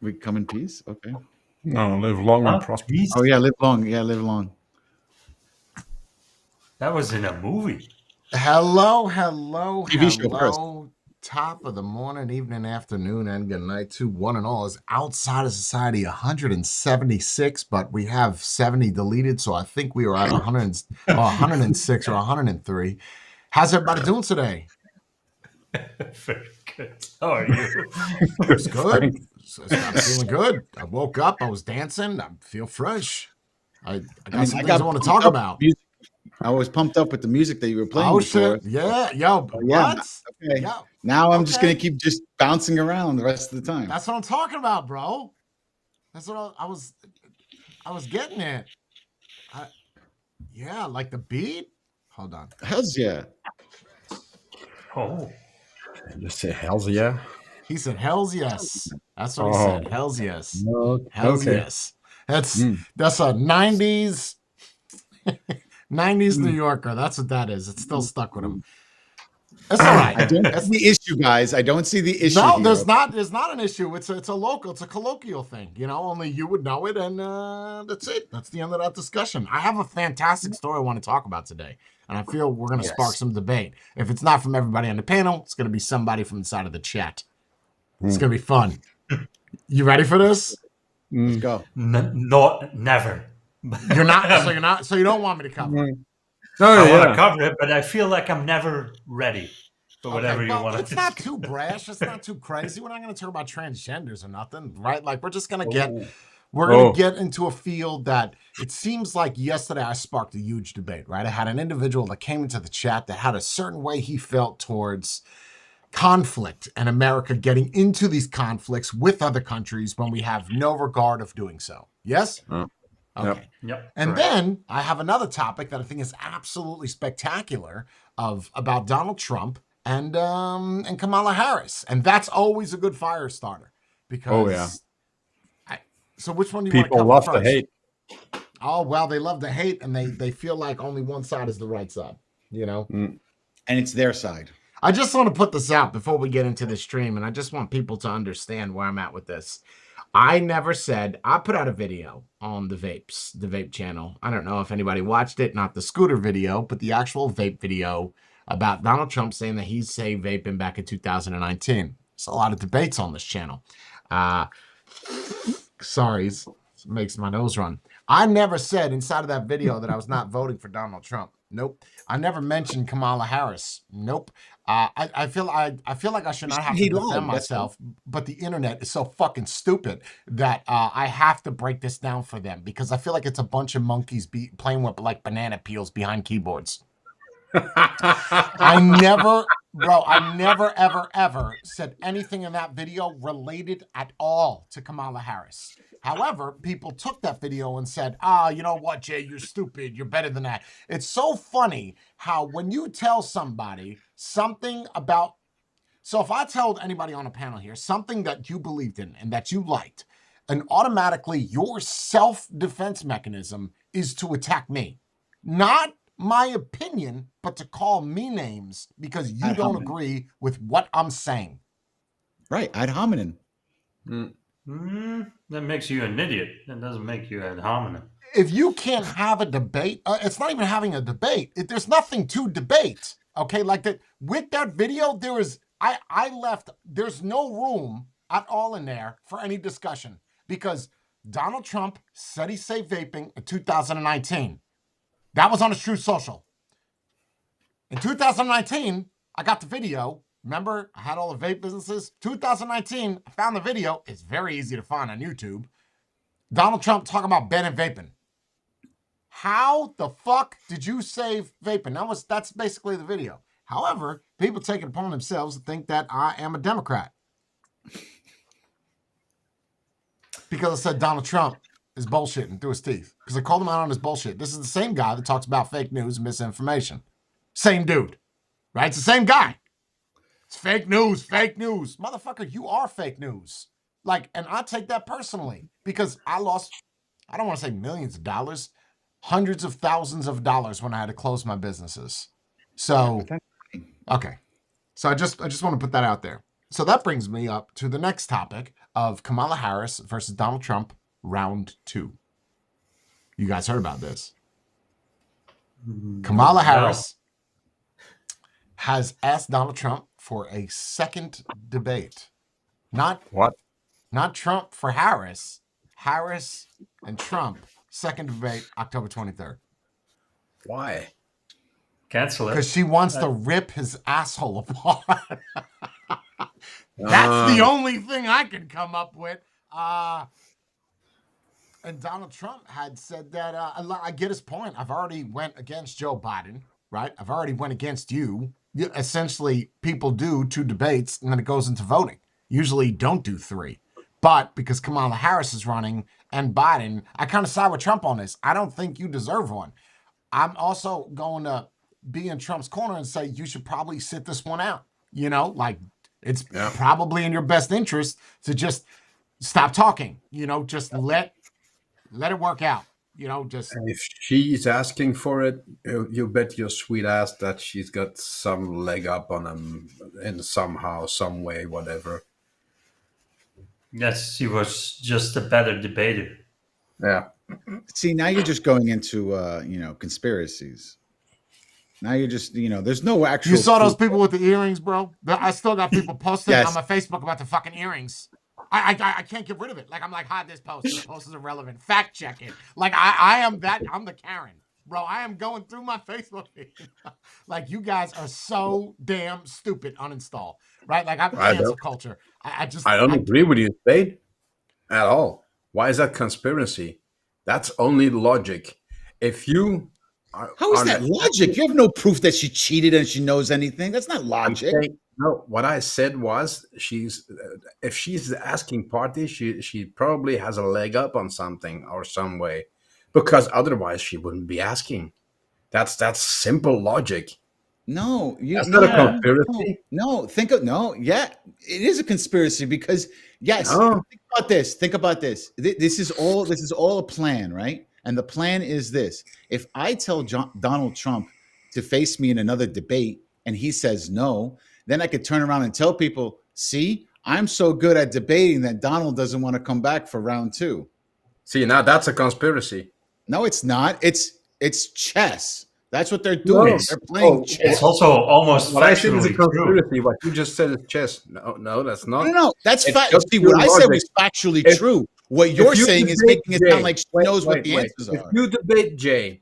We come in peace. Okay. No, live long and Huh? prosper. Peace? Oh yeah, live long. Yeah, live long. That was in a movie. Hello, hello, TV show first. hello. Top of the morning, evening, afternoon, and good night to one and all. Is Outside of Society 176, but we have 70 deleted, so I think we are at 100, 106 or 103. How's everybody doing today? Very good. How are you? It's good. I'm feeling good. I woke up, I was dancing, I feel fresh. I got some things I want to talk about. I was pumped up with the music that you were playing. Oh before. shit! Yeah, yo, Yeah. what? Okay. Yo, Now I'm just okay. gonna keep just bouncing around the rest of the time. That's what I'm talking about, bro. That's what I was getting at. Yeah, like the beat. Hold on. Hells yeah. Oh, Just say hells yeah. He said, "Hell's yes." That's what he said. Hell's yes. Hell's Okay. yes. That's a '90s New Yorker. That's what that is. It's still stuck with him. That's all right. I don't see the issue, guys. I don't see the issue. No, here. there's not an issue. It's a local, it's a colloquial thing. You know, only you would know it, and that's it. That's the end of that discussion. I have a fantastic story I want to talk about today, and I feel we're going to spark some debate. If it's not from everybody on the panel, it's going to be somebody from inside of the chat. It's going to be fun. You ready for this? Let's go. no, never. You're not. So you don't want me to cover it. Oh I want to yeah. cover it, but I feel like I'm never ready for whatever you want to It's not too brash. It's not too crazy. We're not going to talk about transgenders or nothing, right? Like we're just going to get into a field that it seems like yesterday I sparked a huge debate, right? I had an individual that came into the chat that had a certain way he felt towards conflict and America getting into these conflicts with other countries when we have no regard of doing so. Yes? Okay. Yep. And correct. then I have another topic that I think is absolutely spectacular about Donald Trump and Kamala Harris. And that's always a good fire starter because so which one do you want to People cover love first? to hate. Oh, well, they love to hate and they feel like only one side is the right side, you know? And it's their side. I just want to put this out before we get into the stream, and I just want people to understand where I'm at with this. I never said, I put out a video on the vape channel. I don't know if anybody watched it, not the scooter video, but the actual vape video about Donald Trump saying that he saved vaping back in 2019. There's a lot of debates on this channel. Sorry, it makes my nose run. I never said inside of that video that I was not voting for Donald Trump. Nope. I never mentioned Kamala Harris. Nope. I feel like I should not have to defend myself, but the internet is so fucking stupid that I have to break this down for them because I feel like it's a bunch of monkeys playing with like banana peels behind keyboards. I never, ever said anything in that video related at all to Kamala Harris. However, people took that video and said, you know what, Jay, you're stupid. You're better than that. It's so funny how when you tell somebody something about, so if I told anybody on a panel here something that you believed in and that you liked, and automatically your self-defense mechanism is to attack me. Not my opinion, but to call me names because you don't agree with what I'm saying. Right, ad hominem. That makes you an idiot. That doesn't make you ad hominem. If you can't have a debate, it's not even having a debate. There's nothing to debate. Okay, like that with that video, I left. There's no room at all in there for any discussion because Donald Trump said he saved vaping in 2019. That was on his Truth Social. In 2019, I got the video. Remember, I had all the vape businesses. 2019, I found the video. It's very easy to find on YouTube. Donald Trump talking about banning vaping. How the fuck did you save vaping? That's basically the video. However, people take it upon themselves to think that I am a Democrat. Because I said Donald Trump is bullshitting through his teeth. Because I called him out on his bullshit. This is the same guy that talks about fake news and misinformation. Same dude. Right? It's the same guy. It's fake news, fake news. Motherfucker, you are fake news. Like, and I take that personally because I lost, I don't want to say millions of dollars, hundreds of thousands of dollars when I had to close my businesses. So, okay. So I just want to put that out there. So that brings me up to the next topic of Kamala Harris versus Donald Trump, round 2. You guys heard about this? Kamala Harris has asked Donald Trump for a second debate. Not Trump for Harris. Harris and Trump, second debate, October 23rd. Why? Cancel it. Because she wants to rip his asshole apart. That's the only thing I can come up with. And Donald Trump had said that, I get his point. I've already went against Joe Biden, right? I've already went against you. Essentially, people do 2 debates, and then it goes into voting. Usually don't do 3. But because Kamala Harris is running and Biden, I kind of side with Trump on this. I don't think you deserve one. I'm also going to be in Trump's corner and say you should probably sit this one out. You know, like it's probably in your best interest to just stop talking. You know, just let it work out. You know, just And if she's asking for it, you bet your sweet ass that she's got some leg up on him in somehow, some way, whatever. Yes, she was just a better debater. Yeah. See, now you're just going into conspiracies. Now you're just, there's no actual. You saw those proof. people with the earrings, bro? I still got people posting Yes. on my Facebook about the fucking earrings. I can't get rid of it. Like, I'm like, hide this post. This post is irrelevant. Fact check it. Like, I'm the Karen. Bro, I am going through my Facebook feed. Like, you guys are so damn stupid. Uninstall. Right? Like, I'm cancel culture. I don't agree with you, Spade, at all. Why is that conspiracy? That's only logic. If you How is that logic? You have no proof that she cheated and she knows anything. That's not logic. No, what I said was if she's the asking party, she probably has a leg up on something or some way, because otherwise she wouldn't be asking. That's simple logic. No, that's not a conspiracy. Yeah, it is a conspiracy because yes. Think about this. This is all a plan, right? And the plan is this: if I tell Donald Trump to face me in another debate and he says no, then I could turn around and tell people, see, I'm so good at debating that Donald doesn't want to come back for round 2. See, now that's a conspiracy. No, it's not. It's chess. That's what they're doing. They're playing chess. It's also almost what I said is a conspiracy. True. What you just said is chess. No, that's not. No, that's fact. See, what I said was factually true. What you're saying is making it sound like she knows what the answers are. If you debate Jay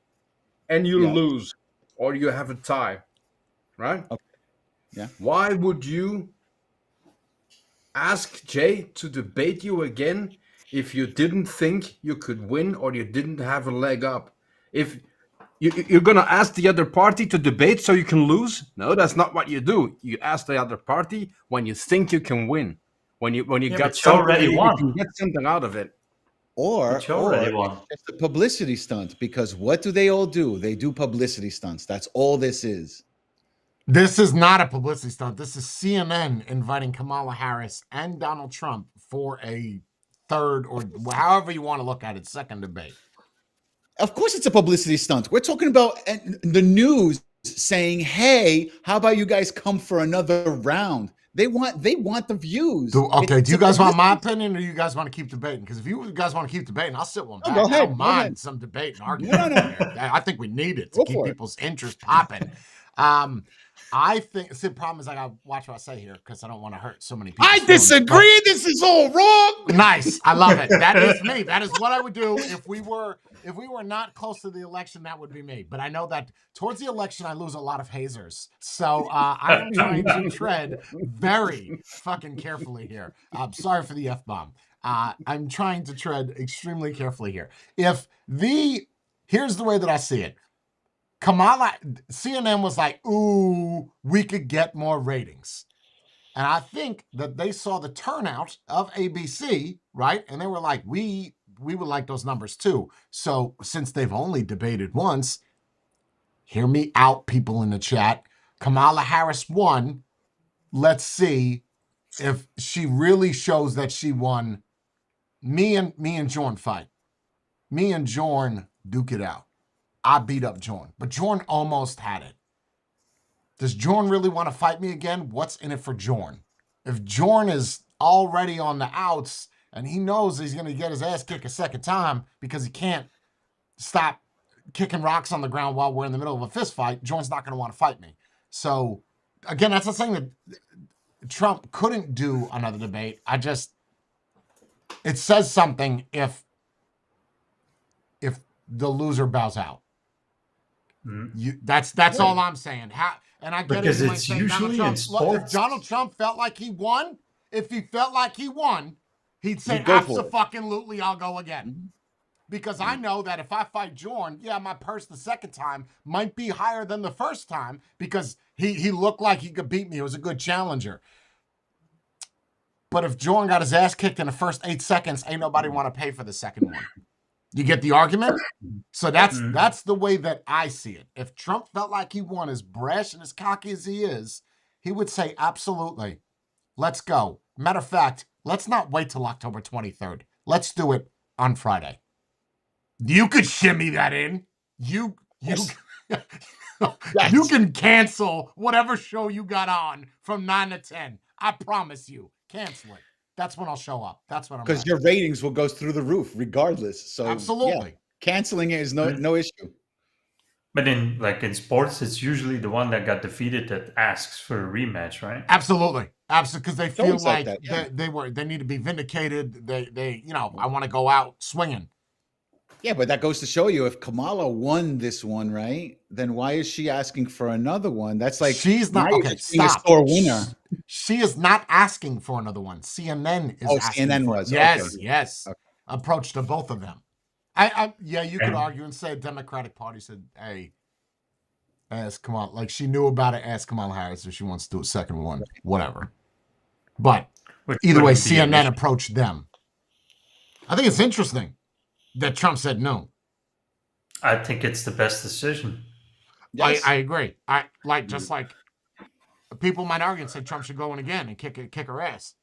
and you lose or you have a tie, right? Okay. Yeah. Why would you ask Jay to debate you again if you didn't think you could win or you didn't have a leg up? If you're going to ask the other party to debate so you can lose? No, that's not what you do. You ask the other party when you think you can win. When you got something, you can get something out of it. Or it's a publicity stunt, because what do they all do? They do publicity stunts. That's all this is. This is not a publicity stunt. This is CNN inviting Kamala Harris and Donald Trump for a third, or however you want to look at it, second debate. Of course it's a publicity stunt. We're talking about the news saying, hey, how about you guys come for another round? They want the views. Do you guys want my opinion, or do you guys want to keep debating? Because if you guys want to keep debating, I'll sit one back. Go ahead, I don't mind some debate and argument. No. I think we need it to keep people's interest popping. I think the problem is I gotta watch what I say here because I don't want to hurt so many people. I disagree. This is all wrong. Nice. I love it. That is me. That is what I would do if we were not close to the election. That would be me. But I know that towards the election, I lose a lot of hazers. So I am trying to tread very fucking carefully here. I'm sorry for the F-bomb. I'm trying to tread extremely carefully here. Here's the way that I see it. CNN was like, ooh, we could get more ratings. And I think that they saw the turnout of ABC, right? And they were like, we would like those numbers too. So since they've only debated once, hear me out, people in the chat. Kamala Harris won. Let's see if she really shows that she won. Me and Jorn fight. Me and Jorn duke it out. I beat up Jorn, but Jorn almost had it. Does Jorn really want to fight me again? What's in it for Jorn? if Jorn is already on the outs and he knows he's going to get his ass kicked a second time because he can't stop kicking rocks on the ground while we're in the middle of a fist fight, Jorn's not going to want to fight me. So, again, that's not saying that Trump couldn't do another debate. It says something if the loser bows out. That's all I'm saying. And I get Because it. it's usually in sports. If Donald Trump felt like he won, he'd say, He'd go for it. absolutely, I'll go again. Because I know that if I fight Jorn, my purse the second time might be higher than the first time because he looked like he could beat me. It was a good challenger. But if Jorn got his ass kicked in the first 8 seconds, ain't nobody want to pay for the second one. You get the argument? So that's the way that I see it. If Trump felt like he won, as brash and as cocky as he is, he would say, absolutely, let's go. Matter of fact, let's not wait till October 23rd. Let's do it on Friday. You could shimmy that in. You can cancel whatever show you got on from 9 to 10. I promise you. Cancel it. That's when I'll show up. That's when I'm because your ratings will go through the roof regardless. So absolutely, canceling it is no issue. But in sports, it's usually the one that got defeated that asks for a rematch, right? Absolutely, because they feel always like like that, they need to be vindicated. They I want to go out swinging. Yeah, but that goes to show you if Kamala won this one, right? Then why is she asking for another one? That's like she's not okay. Stop. A store winner. She is not asking for another one. CNN is. asking CNN for was. Yes. Okay. Approach to both of them. You could argue and say Democratic Party said, "Hey, ask Kamala." Like she knew about it. Ask Kamala Harris if she wants to do a second one. Whatever. But either way, CNN approached them. I think it's interesting that Trump said no. I think it's the best decision. Yes. I agree. Just like people might argue and say Trump should go in again and kick her ass.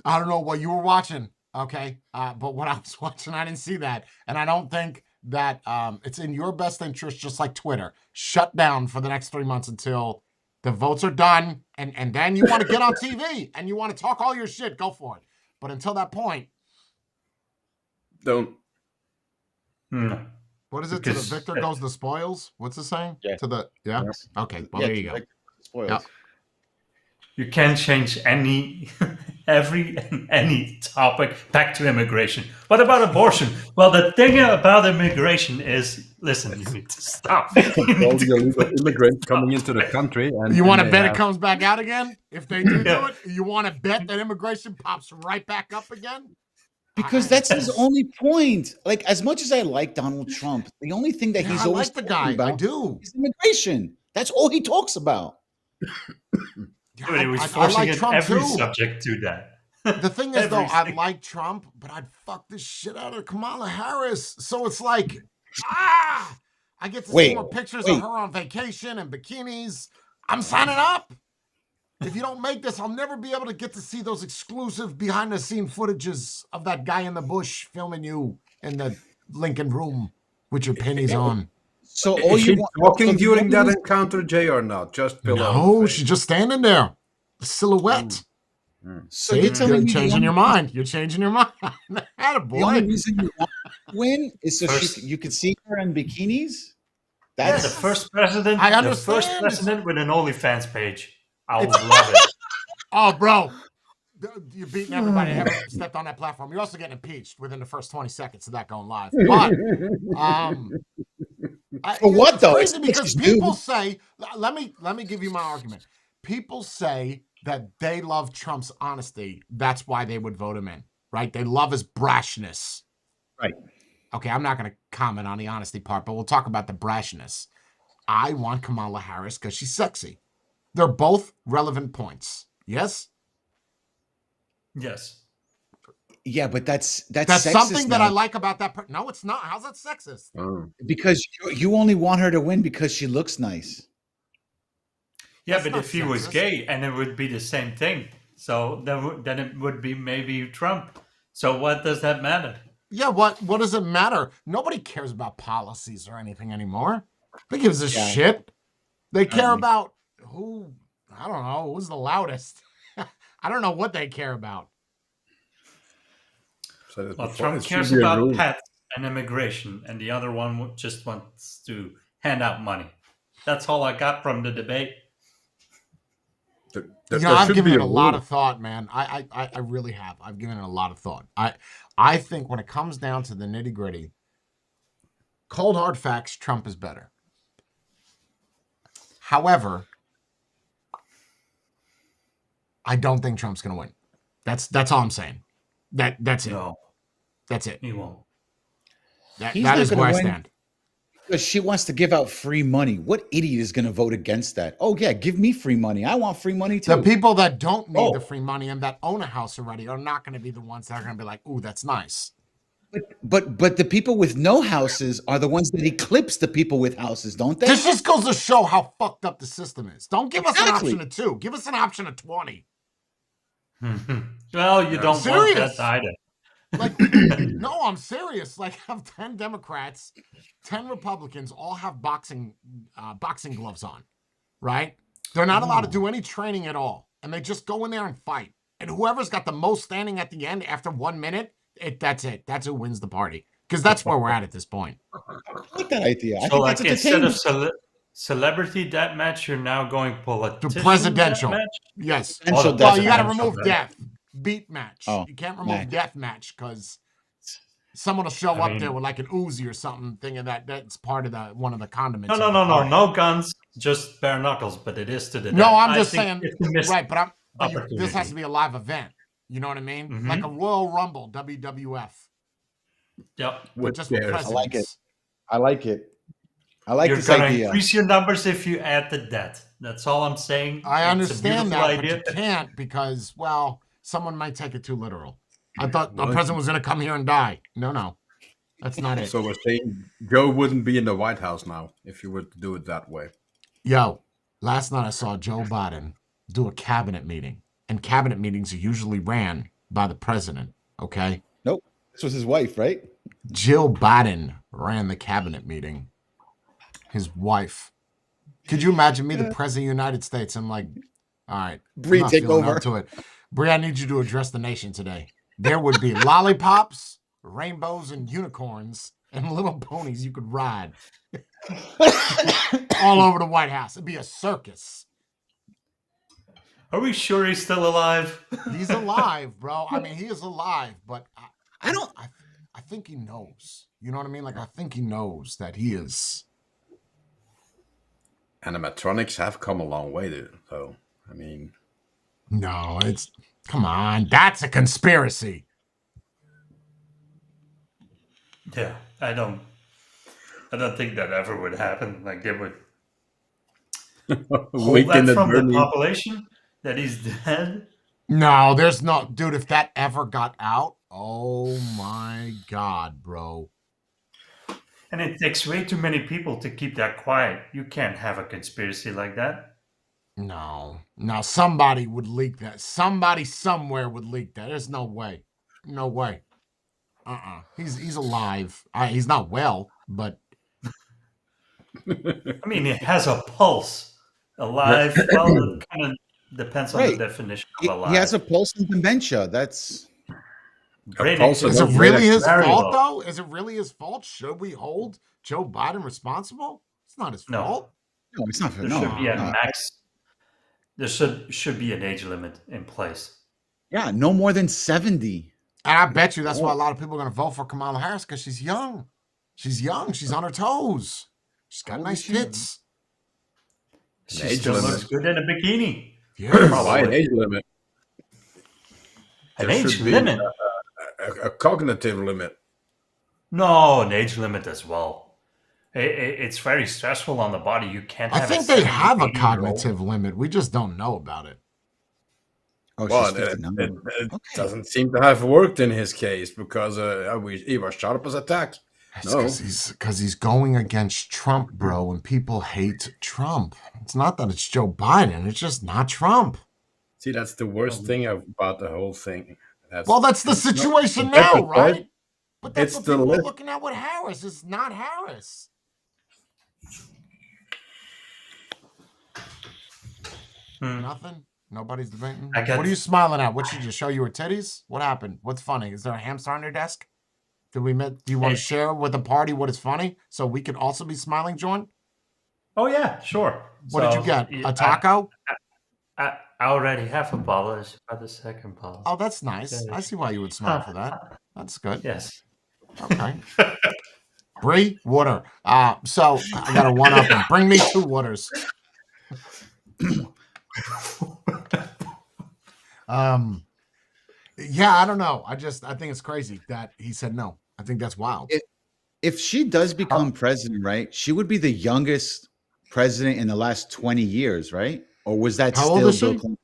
I don't know what you were watching, okay? But what I was watching, I didn't see that, and I don't think that it's in your best interest. Just like Twitter, shut down for the next 3 months until the votes are done, and then you want to get on TV and you want to talk all your shit, go for it. But until that point, don't. No. What is it? To the victor goes the spoils. What's the saying? Yeah. Yes. Okay. Well, there you go. Spoils. Yep. You can't change any topic back to immigration. What about abortion? Well, the thing about immigration is, listen, you need to stop. All the illegal immigrants coming into the country, and You want to bet it comes back out again if they do it? You want to bet that immigration pops right back up again? Because that's his only point. Like, as much as I like Donald Trump, the only thing that he's I always like the guy. about I do. is immigration. That's all he talks about. But he was I forcing like in Trump every too. subject to that. The thing is, though, I Everything. like Trump, but I'd fuck the shit out of Kamala Harris. So it's like, I get to see more pictures of her on vacation and bikinis. I'm signing up. If you don't make this, I'll never be able to get to see those exclusive behind-the-scene footages of that guy in the bush filming you in the Lincoln room with your panties on. So all Is you she want talking during that encounter, Jay, or not? Just below. No, she's just standing there. A silhouette. So See, you're telling me changing your mind. You're changing your mind. the only Attaboy. reason you want to win is so First- you can see her in bikinis? Yeah, That's the first president. I The first understand. president with an OnlyFans page. I would love it. Oh, bro. You're beating everybody that ever stepped on that platform. You're also getting impeached within the first 20 seconds of that going live. But For what, it's though? crazy It's because new. people say, let me give you my argument. People say that they love Trump's honesty. That's why they would vote him in, right? They love his brashness. Right. Okay, I'm not going to comment on the honesty part, but we'll talk about the brashness. I want Kamala Harris because she's sexy. They're both relevant points. Yes? Yes. Yeah, but that's That's sexist something that now. I like about that person. No, it's not. How's that sexist? Oh. Because you only want her to win because she looks nice. Yeah, That's but not if he was sexist. gay, and it would be the same thing. So then it would be maybe Trump. So what does that matter? Yeah, what does it matter? Nobody cares about policies or anything anymore. Who gives a Yeah. shit? They care Apparently. about who, I don't know, who's the loudest. I don't know what they care about. So Well, Trump cares about pets and immigration, and the other one just wants to hand out money. That's all I got from the debate. I've given it a lot of thought, man. I really have. I've given it a lot of thought. I think when it comes down to the nitty gritty, cold hard facts, Trump is better. However, I don't think Trump's going to win. That's all I'm saying. That's it. No, That's it. he won't. That He's not is gonna where I win. stand. Because she wants to give out free money. What idiot is going to vote against that? Oh, yeah, give me free money. I want free money too. The people that don't need the Oh. free money and that own a house already are not going to be the ones that are going to be like, "Ooh, that's nice." But the people with no houses are the ones that eclipse the people with houses, don't they? This just goes to show how fucked up the system is. Don't give us an Exactly. option of 2. Give us an option of 20. Well, you don't want Serious? that either. Like, no, I'm serious. Like, have 10 Democrats, 10 Republicans all have boxing gloves on, right? They're not allowed to do any training at all, and they just go in there and fight. And whoever's got the most standing at the end after 1 minute, that's it. That's who wins the party. Because that's where we're at this point. I like that idea. I So, think like, that's instead of entertaining. celebrity deathmatch, you're now going politician presidential. deathmatch? Yes. Potential Oh, Well, you got to deathmatch. remove death. Beat match. Oh, You can't remove match. death match because someone will show I up mean- there with like an Uzi or something, thinking that's part of one of the condiments. No, of the party. no guns, just bare knuckles. But it is to the No, death. I'm I just think saying, it's a missed right? But this opportunity. has to be a live event. You know what I mean? Mhm. Like a Royal Rumble, WWF, Yep. but just with cares? presidents. I like it. I like it. I like You're this gonna idea. increase your numbers if you add the death. That's all I'm saying. I It's a understand beautiful that, idea. but you can't because, well, someone might take it too literal. I thought the president was going to come here and die. No, that's not it. So we're saying Joe wouldn't be in the White House now if you were to do it that way. Yo, last night I saw Joe Biden do a cabinet meeting, and cabinet meetings are usually ran by the president, okay? Nope. This was his wife, right? Jill Biden ran the cabinet meeting. His wife. Could you imagine me, the president of the United States? I'm like, all right, Bree, I'm not take feeling over. up to it. Bree, I need you to address the nation today. There would be lollipops, rainbows, and unicorns, and little ponies you could ride all over the White House. It'd be a circus. Are we sure he's still alive? He's alive, bro. I mean, he is alive, but I don't. I think he knows. You know what I mean? Like, I think he knows that he is. Animatronics have come a long way, dude. So, I mean, No, come on. That's a conspiracy. Yeah, I don't think that ever would happen. Like they would hold weekend that at from the Bernie. population that he's dead. No, there's no, dude. If that ever got out, oh my God, bro. And it takes way too many people to keep that quiet. You can't have a conspiracy like that. No, somebody would leak that. Somebody somewhere would leak that. There's no way. No way. He's alive. He's not well, but I mean, it has a pulse. Alive. Well, it kind of depends on the Right. definition He, of alive. he has a pulse and dementia. That's Brain pulse activity. is it Well, really his very fault, low. though? Is it really his fault? Should we hold Joe Biden responsible? It's not his No. fault. no, it's not. There No, should be a no. max. There should be an age limit in place. Yeah, no more than 70. And I bet you that's why a lot of people are going to vote for Kamala Harris because she's young. She's young. She's on her toes. She's got How old nice is she? tits. She age still limit. looks good in a bikini. Yeah. Why an age limit? An There age should be limit? A cognitive limit. No, an age limit as well. It's very stressful on the body. You can't I have think a they have a 70-year-old. cognitive limit. We just don't know about it. Oh, Well, she's 59. it Okay. doesn't seem to have worked in his case because he was shot up as attacked. No. Because he's going against Trump, bro, and people hate Trump. It's not that it's Joe Biden. It's just not Trump. See, that's the worst thing about the whole thing. Well, that's the situation that's now, the right? point. But that's It's what the people are list. looking at with Harris. It's not Harris. Hmm. Nothing. Nobody's debating. I got- What are you smiling at? What, she just show you her titties? What happened? What's funny? Is there a hamster on your desk? Do you want to share with the party what is funny so we could also be smiling, Jordan? Oh yeah, sure. What did you get? A taco? I already have a bottle. It's about the second bottle. Oh, that's nice. I see why you would smile for that. That's good. Yes. Okay. Bree, water. So I got a one-up and bring me 2 waters. Yeah, I don't know. I think it's crazy that he said no. I think that's wild. If she does become president, right, she would be the youngest president in the last 20 years, right? Or was that How still old is Bill she? Clinton?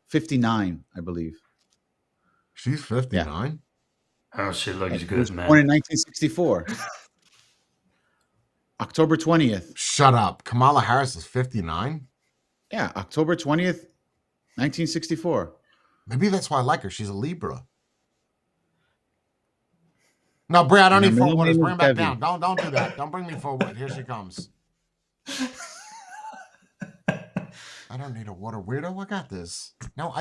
59, I believe. She's 59. Oh, she looks She good, was man. born in 1964. October 20th. Shut up. Kamala Harris is 59? Yeah, October 20th, 1964. Maybe that's why I like her. She's a Libra. No, Brie, I don't And need her 4 middle waters. name Bring is them back Debbie. down. Don't do that. Don't bring me 4 waters. Here she comes. I don't need a water, weirdo. I got this. No,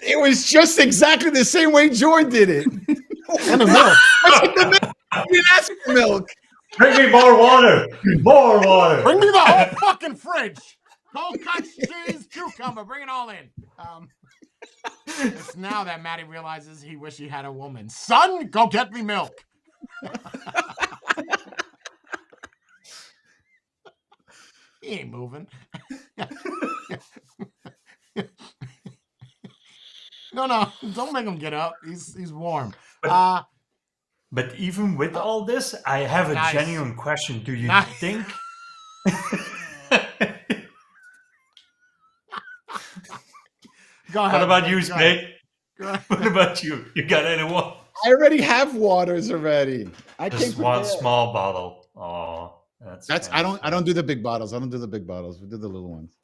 It was just exactly the same way Jordan did it. and the milk. You didn't ask for milk. Bring me more water. More water. Bring me the whole fucking fridge. Cold cuts, cheese, cucumber. Bring it all in. It's now that Maddie realizes he wish he had a woman. Son, go get me milk. He ain't moving. No, don't make him get up. He's warm. But even with all this, I have a Nice. genuine question. Do you Nice. think? Go ahead. What about Greg, you, go Spade? ahead. Go ahead. What about you? You got anyone? I already have waters already. I Just came one prepared. small bottle. Oh, that's I don't do the big bottles. I don't do the big bottles. We do the little ones.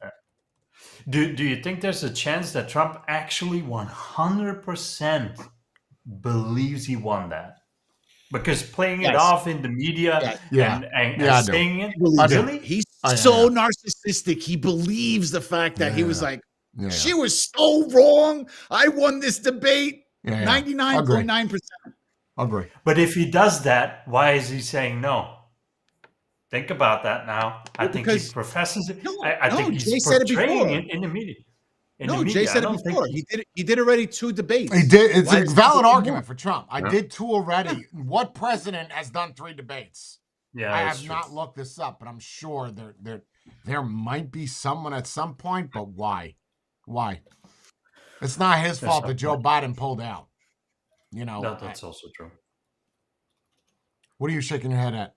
Do you think there's a chance that Trump actually 100% believes he won that? Because playing it Yes. off in the media Yeah. and Yeah, I do. saying it, Believes I it. do. really? He's Oh, yeah, so yeah. narcissistic. He believes the fact that he was Yeah. like, Yeah. she was so wrong. I won this debate. Yeah. 99.9%. Agree. But if he does that, why is he saying no? Think about that now. I think he because- professes it. No, I think Jay he's said it portraying before. it in the media. No, Jay said it before. He did already 2 debates. He did. It's Why a is he valid doing argument more? for Trump. I Yeah. did 2 already. What president has done 3 debates? Yeah, I that's have true. not looked this up, but I'm sure there might be someone at some point. But why? Why? It's not his fault that Joe Biden pulled out. You know. No, that's also true. What are you shaking your head at,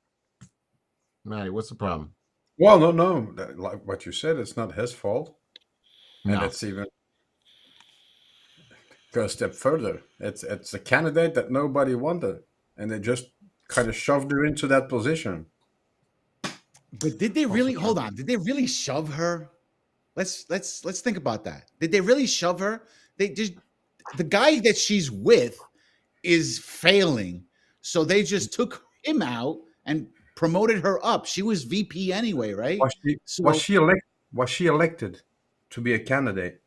Maddie? What's the problem? Well, no. Like what you said, it's not his fault. And No. it's even go a step further. It's a candidate that nobody wanted, and they just kind of shoved her into that position. But did they really hold on? Did they really shove her? Let's think about that. Did they really shove her? They just the guy that she's with is failing, so they just took him out and promoted her up. She was VP anyway, right? Was she elected to be a candidate?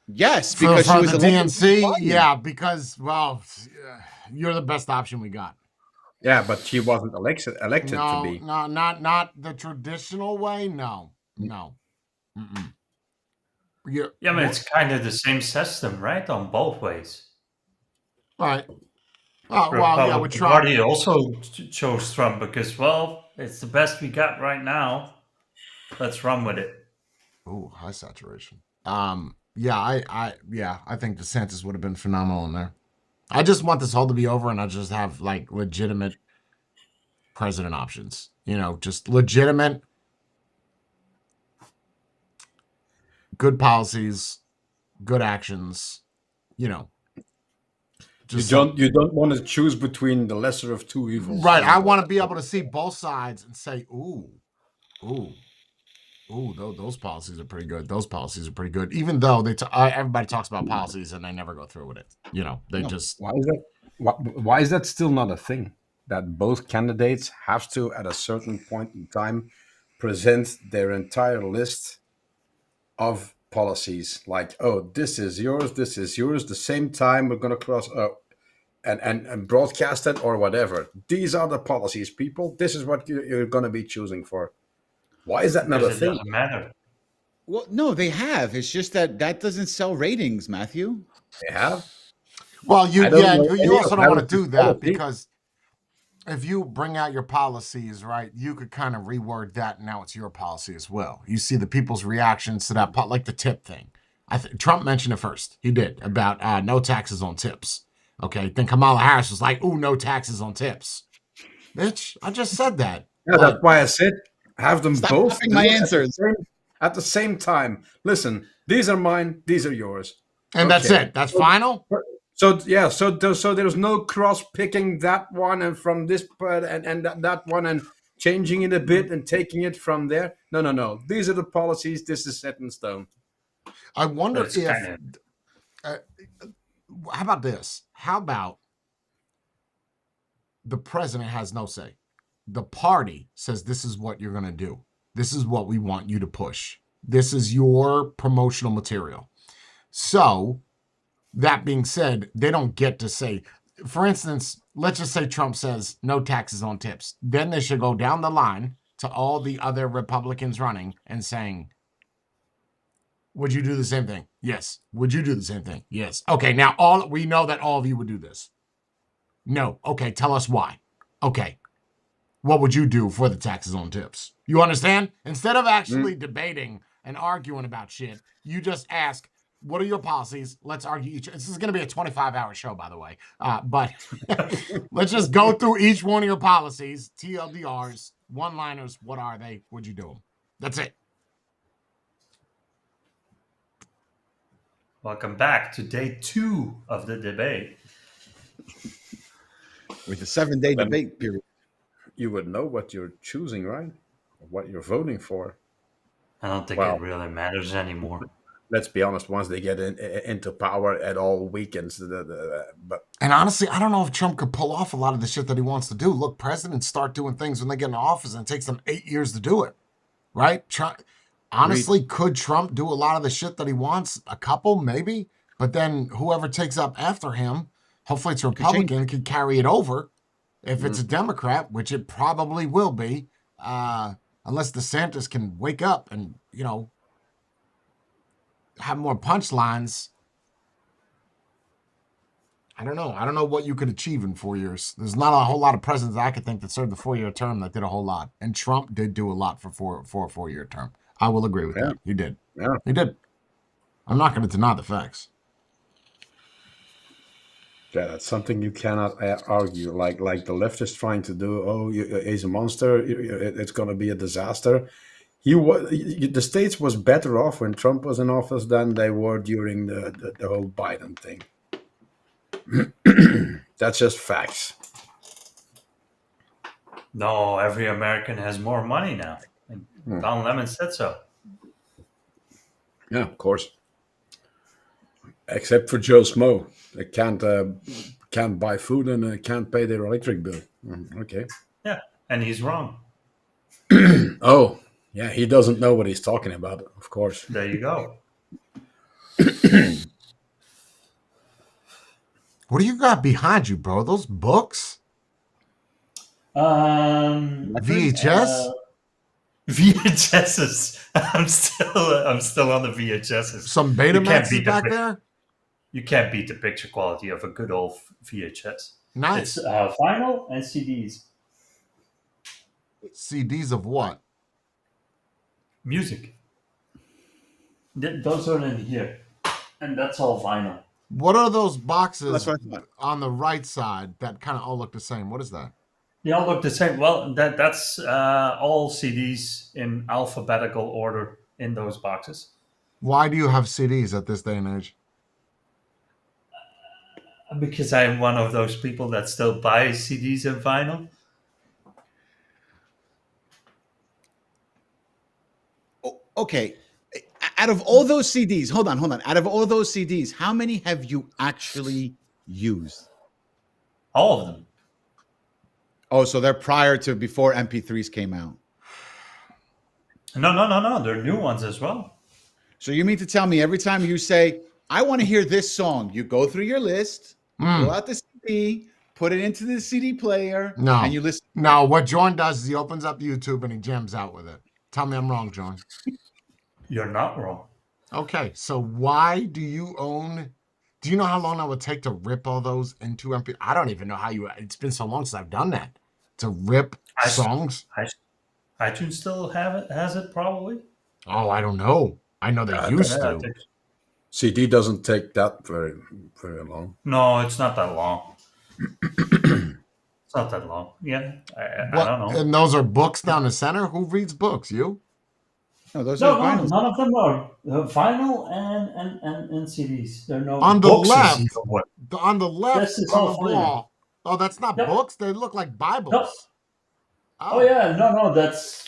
Yes, For because she was the elected to DNC, Biden. yeah, because you're the best option we got. Yeah, but she wasn't elected to be. No, not the traditional way. No. Mm-mm. Yeah, but it's kind of the same system, right? On both ways. Right. Oh, well, yeah, with Republican Trump. Party also chose Trump because, well, it's the best we got right now. Let's run with it. Ooh, high saturation. Yeah, I think DeSantis would have been phenomenal in there. I just want this whole to be over and I just have like legitimate president options. You know, just legitimate good policies, good actions, you know. You don't want to choose between the lesser of 2 evils. Right. I want to be able to see both sides and say, ooh, those policies are pretty good. Those policies are pretty good. Even though everybody talks about policies and they never go through with it. You know, they just. Why is that? Why is that still not a thing? That both candidates have to, at a certain point in time, present their entire list of policies, like, oh, this is yours, the same time we're going to cross and broadcast it or whatever. These are the policies, people. This is what you're going to be choosing for. Why is that not a Because it thing? doesn't matter. Well, no, they have. It's just that doesn't sell ratings, Matthew. They have. Well, I don't know you any also of don't want to Harris's do that policies. because if you bring out your policies, right, you could kind of reword that, and now it's your policy as well. You see the people's reactions to that, like the tip thing. Trump mentioned it first. He did, about no taxes on tips. Okay, then Kamala Harris was like, "Ooh, no taxes on tips." Bitch, I just said that. Yeah, that's why I said have them Stop both copying do my it answers. at the same time. Listen, these are mine, these are yours. And that's Okay. it. That's final. So yeah, so there's no cross picking that one and from this part and that one and changing it a bit and taking it from there. No. These are the policies. This is set in stone. I wonder But it's if. kind of How about this? How about the president has no say? The party says this is what you're going to do. This is what we want you to push. This is your promotional material. So, that being said, they don't get to say, for instance, let's just say Trump says no taxes on tips. Then they should go down the line to all the other Republicans running and saying, would you do the same thing? Yes. Would you do the same thing? Yes. Okay, now we know that all of you would do this. No. Okay, tell us why. Okay. What would you do for the taxes on tips? You understand? Instead of actually debating and arguing about shit, you just ask, what are your policies? Let's argue each. This is going to be a 25-hour show, by the way. But let's just go through each one of your policies, TLDRs, one-liners. What are they? Would you do them? That's it. welcome back to day 2 of the debate. With the 7-day debate period. You would know what you're choosing, right? What you're voting for. I don't think Wow. it really matters anymore. Let's be honest. Once they get into power at all weekends, but And honestly, I don't know if Trump could pull off a lot of the shit that he wants to do. Look, presidents start doing things when they get in office, and it takes them 8 years to do it, right? Honestly, could Trump do a lot of the shit that he wants? A couple, maybe. But then whoever takes up after him, hopefully it's a Republican, could carry it over. If it's a Democrat, which it probably will be, unless DeSantis can wake up and, have more punchlines. I don't know. I don't know what you could achieve in 4 years. There's not a whole lot of presidents I could think that served the 4-year term that did a whole lot. And Trump did do a lot for a 4-year term. I will agree with that. He did. Yeah. He did. I'm not going to deny the facts. yeah, that's something you cannot argue. Like the left is trying to do. Oh, he's a monster. It's going to be a disaster. The states was better off when Trump was in office than they were during the whole Biden thing. That's just facts. No, every American has more money now. And Don Lemon said so. Yeah, of course. Except for Joe Smo, they can't buy food and can't pay their electric bill. Okay. Yeah, and he's wrong. Oh, yeah, he doesn't know what he's talking about. Of course. There you go. What do you got behind you, bro? Those books? VHS? VHSs. I'm still on the VHSs. Some You can't Betamaxes beat the back pic- there? You can't beat the picture quality of a good old VHS. Nice. It's vinyl and CDs. CDs of what? Music. Those are in here. And that's all vinyl. What are those boxes That's what I thought. on the right side that kind of all look the same? What is that? They all look the same. Well, that's all CDs in alphabetical order in those boxes. Why do you have CDs at this day and age? Because I'm one of those people that still buy CDs and vinyl. Okay. Out of all those CDs, hold on. Out of all those CDs, how many have you actually used? All of them. Oh, so they're before MP3s came out. No. There are new ones as well. So you mean to tell me every time you say, I want to hear this song, you go through your list, pull out the CD, put it into the CD player, No. and you listen. No, what John does is he opens up YouTube and he jams out with it. Tell me I'm wrong, John. You're not wrong. Okay, so why do you own? Do you know how long that would take to rip all those into MP? I don't even know how you. It's been so long since I've done that. To rip songs. iTunes still has it probably. Oh, I don't know. I know they used Yeah, to. CD doesn't take that very long. No, it's not that long. It's not that long. Yeah, I don't know. And those are books down the center. Who reads books? You? No, those No, are vinyls. none of them are vinyl and CDs. They're no On the books is left. even what- On the left This is on all the vinyl. wall. Oh, that's not Yep. books. They look like Bibles. No. Oh yeah, no, that's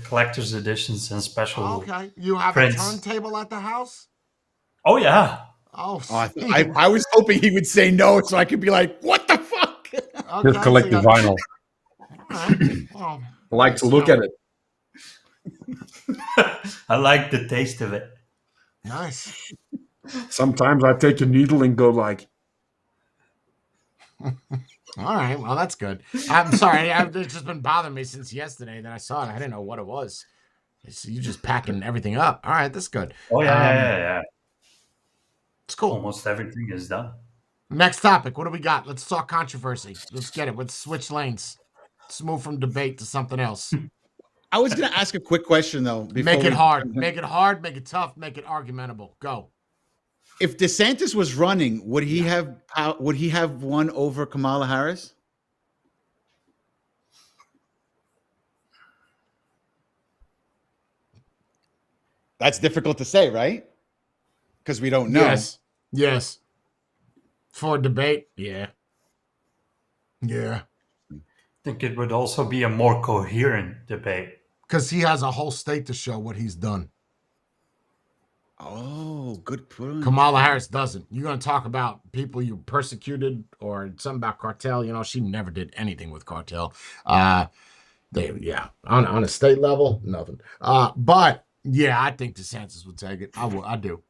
collector's editions and special. Okay. You have prints. a turntable at the house? Oh yeah. Oh, I was hoping he would say no, so I could be like, "What the fuck?" okay, Just collect the so you got- vinyl. All right. Well, I like to look at it. I like the taste of it. nice. Sometimes I take a needle and go like, All right. Well, that's good. I'm sorry. It's just been bothering me since yesterday that I saw it. I didn't know what it was. So you just packing everything up. All right. That's good. Oh yeah. It's cool. Almost everything is done. Next topic. What do we got? Let's talk controversy. Let's get it. Let's switch lanes. Let's move from debate to something else. I was going to ask a quick question though. Make it hard. Make it hard. Make it tough. Make it argumentable. Go. If DeSantis was running, would he have won over Kamala Harris? That's difficult to say, right? Because we don't know. Yes. Yes. For debate. Yeah. Yeah. I think it would also be a more coherent debate. Because he has a whole state to show what he's done. Oh, good point. Kamala Harris doesn't. You're going to talk about people you persecuted or something about cartel. You know, she never did anything with cartel. On a state level, nothing. But yeah, I think DeSantis would take it. I do.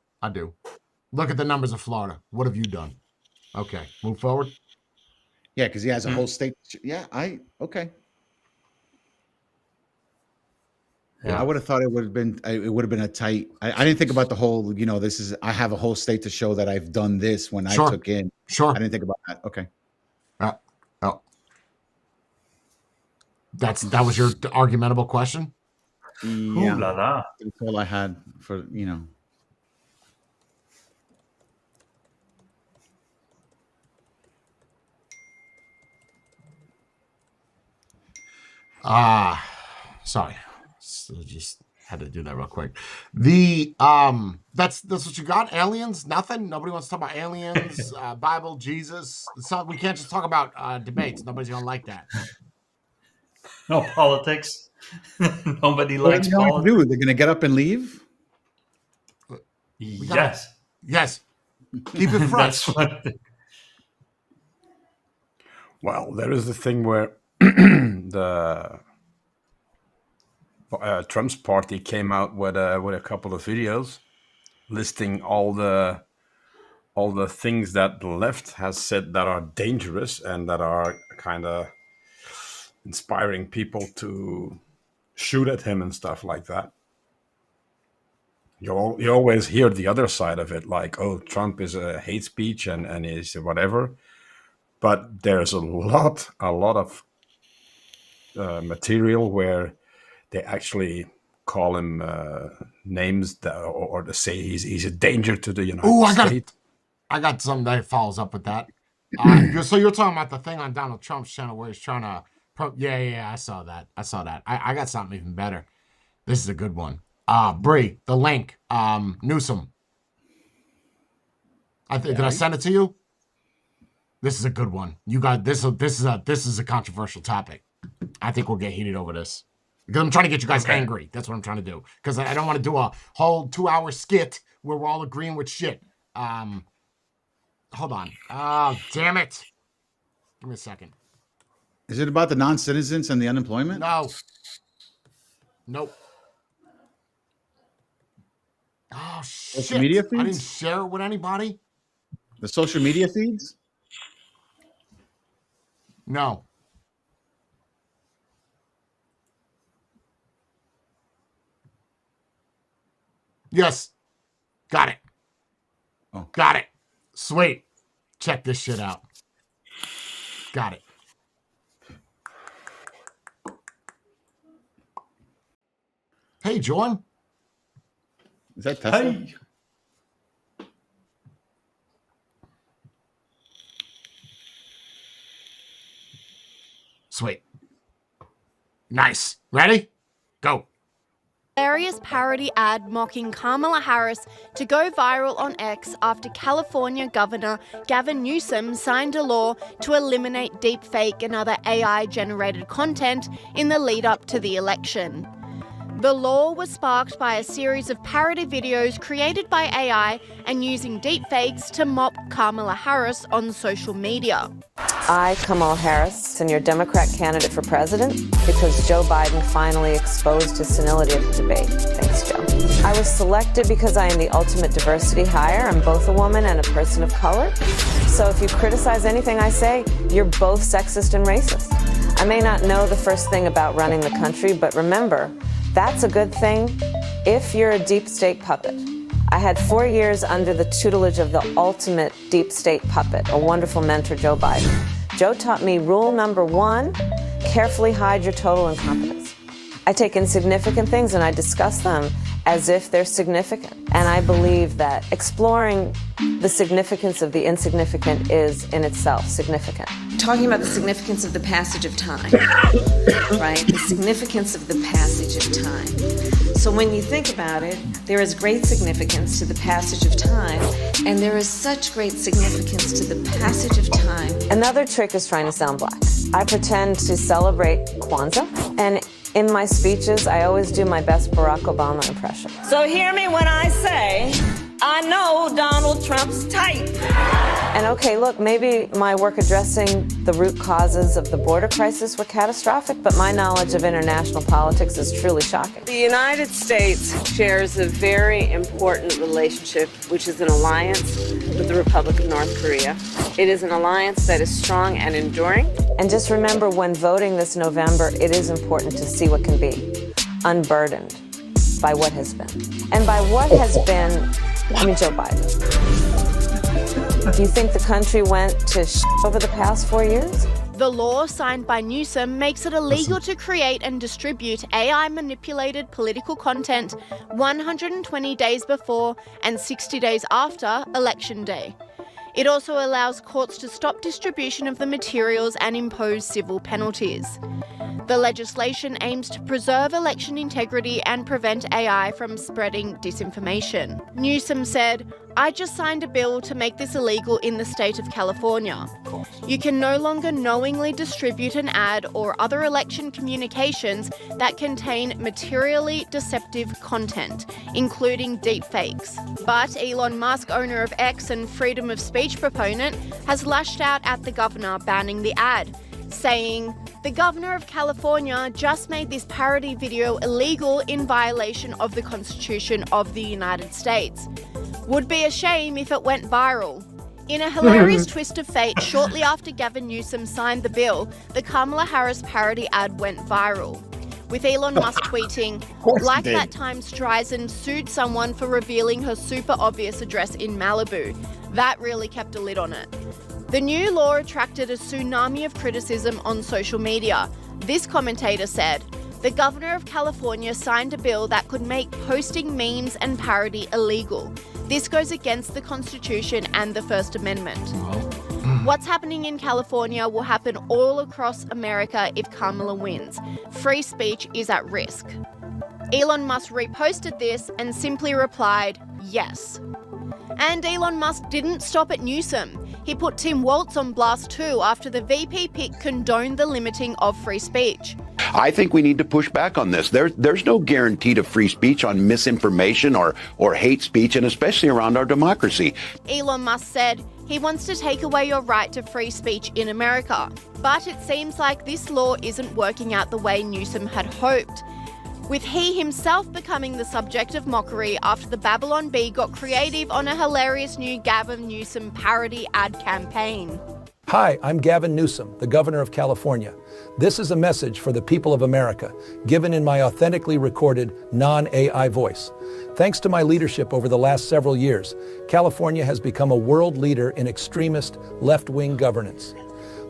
Look at the numbers of Florida. What have you done? Okay, move forward. Yeah, because he has a whole state. Yeah, okay. Yeah. I would have thought it would have been a tight. I didn't think about the whole. I have a whole state to show that I've done this when Sure. I took in. Sure. I didn't think about that. Okay. Oh. That was your argumentable question? Yeah, Ooh la la. that's all I had for. Sorry. So just had to do that real quick. That's what you got? Aliens? Nothing? Nobody wants to talk about aliens, Bible, Jesus. We can't just talk about debates. Nobody's gonna like that. No politics. Nobody What are likes they going to politics. do? They're going to get up and leave? Yes. Yes. Keep it fresh. That's what. well, there is the thing where the Trump's party came out with a couple of videos listing all the things that the left has said that are dangerous and that are kind of inspiring people to shoot at him and stuff like that. You always hear the other side of it, like, oh, Trump is a hate speech and is whatever. But there's a lot of material where they actually call him names or to say he's a danger to the United States. I got something that follows up with that. So you're talking about the thing on Donald Trump's channel where he's trying to. Yeah, I saw that. I got something even better. This is a good one. Bree, the link. Newsom. Did I send it to you? This is a good one. You got this. This is a controversial topic. I think we'll get heated over this because I'm trying to get you guys angry. That's what I'm trying to do. Because I don't want to do a whole 2-hour skit where we're all agreeing with shit. Hold on. Oh, damn it. Give me a second. Is it about the non-citizens and the unemployment? No. Nope. Oh, Social shit. media I didn't feeds? share it with anybody? The social media feeds? No. Yes. Got it. Oh. Got it. Sweet. Check this shit out. Got it. Hey, Jordan. Is that Tesla? Hey. Sweet. Nice. Ready? Go. Hilarious parody ad mocking Kamala Harris to go viral on X after California Governor Gavin Newsom signed a law to eliminate deepfake and other AI-generated content in the lead-up to the election. The law was sparked by a series of parody videos created by AI and using deepfakes to mock Kamala Harris on social media. I, Kamala Harris, am your Democrat candidate for president because Joe Biden finally exposed his senility at the debate. Thanks, Joe. I was selected because I am the ultimate diversity hire. I'm both a woman and a person of color. So if you criticize anything I say, you're both sexist and racist. I may not know the first thing about running the country, but remember, that's a good thing if you're a deep state puppet. I had 4 years under the tutelage of the ultimate deep state puppet, a wonderful mentor, Joe Biden. Joe taught me rule number 1, carefully hide your total incompetence. I take insignificant things and I discuss them as if they're significant. And I believe that exploring the significance of the insignificant is in itself significant. Talking about the significance of the passage of time, right? The significance of the passage of time. So when you think about it, there is great significance to the passage of time, and there is such great significance to the passage of time. Another trick is trying to sound black. I pretend to celebrate Kwanzaa, and in my speeches, I always do my best Barack Obama impression. So hear me when I say, I know Donald Trump's type. And okay, look, maybe my work addressing the root causes of the border crisis were catastrophic, but my knowledge of international politics is truly shocking. The United States shares a very important relationship, which is an alliance with the Republic of North Korea. It is an alliance that is strong and enduring. And just remember, when voting this November, it is important to see what can be, unburdened by what has been. And by what has been, I mean Joe Biden. Do you think the country went to over the past 4 years? The law signed by Newsom makes it illegal to create and distribute AI-manipulated political content 120 days before and 60 days after Election Day. It also allows courts to stop distribution of the materials and impose civil penalties. The legislation aims to preserve election integrity and prevent AI from spreading disinformation. Newsom said, "I just signed a bill to make this illegal in the state of California. You can no longer knowingly distribute an ad or other election communications that contain materially deceptive content, including deepfakes." But Elon Musk, owner of X and freedom of speech proponent, has lashed out at the governor banning the ad, saying, "The governor of California just made this parody video illegal in violation of the Constitution of the United States. Would be a shame if it went viral." In a hilarious twist of fate, shortly after Gavin Newsom signed the bill, the Kamala Harris parody ad went viral, with Elon Musk tweeting, "Like that time Streisand sued someone for revealing her super obvious address in Malibu. That really kept a lid on it." The new law attracted a tsunami of criticism on social media. This commentator said, "The governor of California signed a bill that could make posting memes and parody illegal. This goes against the Constitution and the First Amendment. What's happening in California will happen all across America if Kamala wins. Free speech is at risk." Elon Musk reposted this and simply replied, "Yes." And Elon Musk didn't stop at Newsom. He put Tim Walz on blast too after the VP pick condoned the limiting of free speech. I think we need to push back on this. There's no guarantee to free speech on misinformation or hate speech, and especially around our democracy. Elon Musk said he wants to take away your right to free speech in America. But it seems like this law isn't working out the way Newsom had hoped. with he himself becoming the subject of mockery after the Babylon Bee got creative on a hilarious new Gavin Newsom parody ad campaign. Hi, I'm Gavin Newsom, the governor of California. This is a message for the people of America, given in my authentically recorded, non-AI voice. Thanks to my leadership over the last several years, California has become a world leader in extremist, left-wing governance.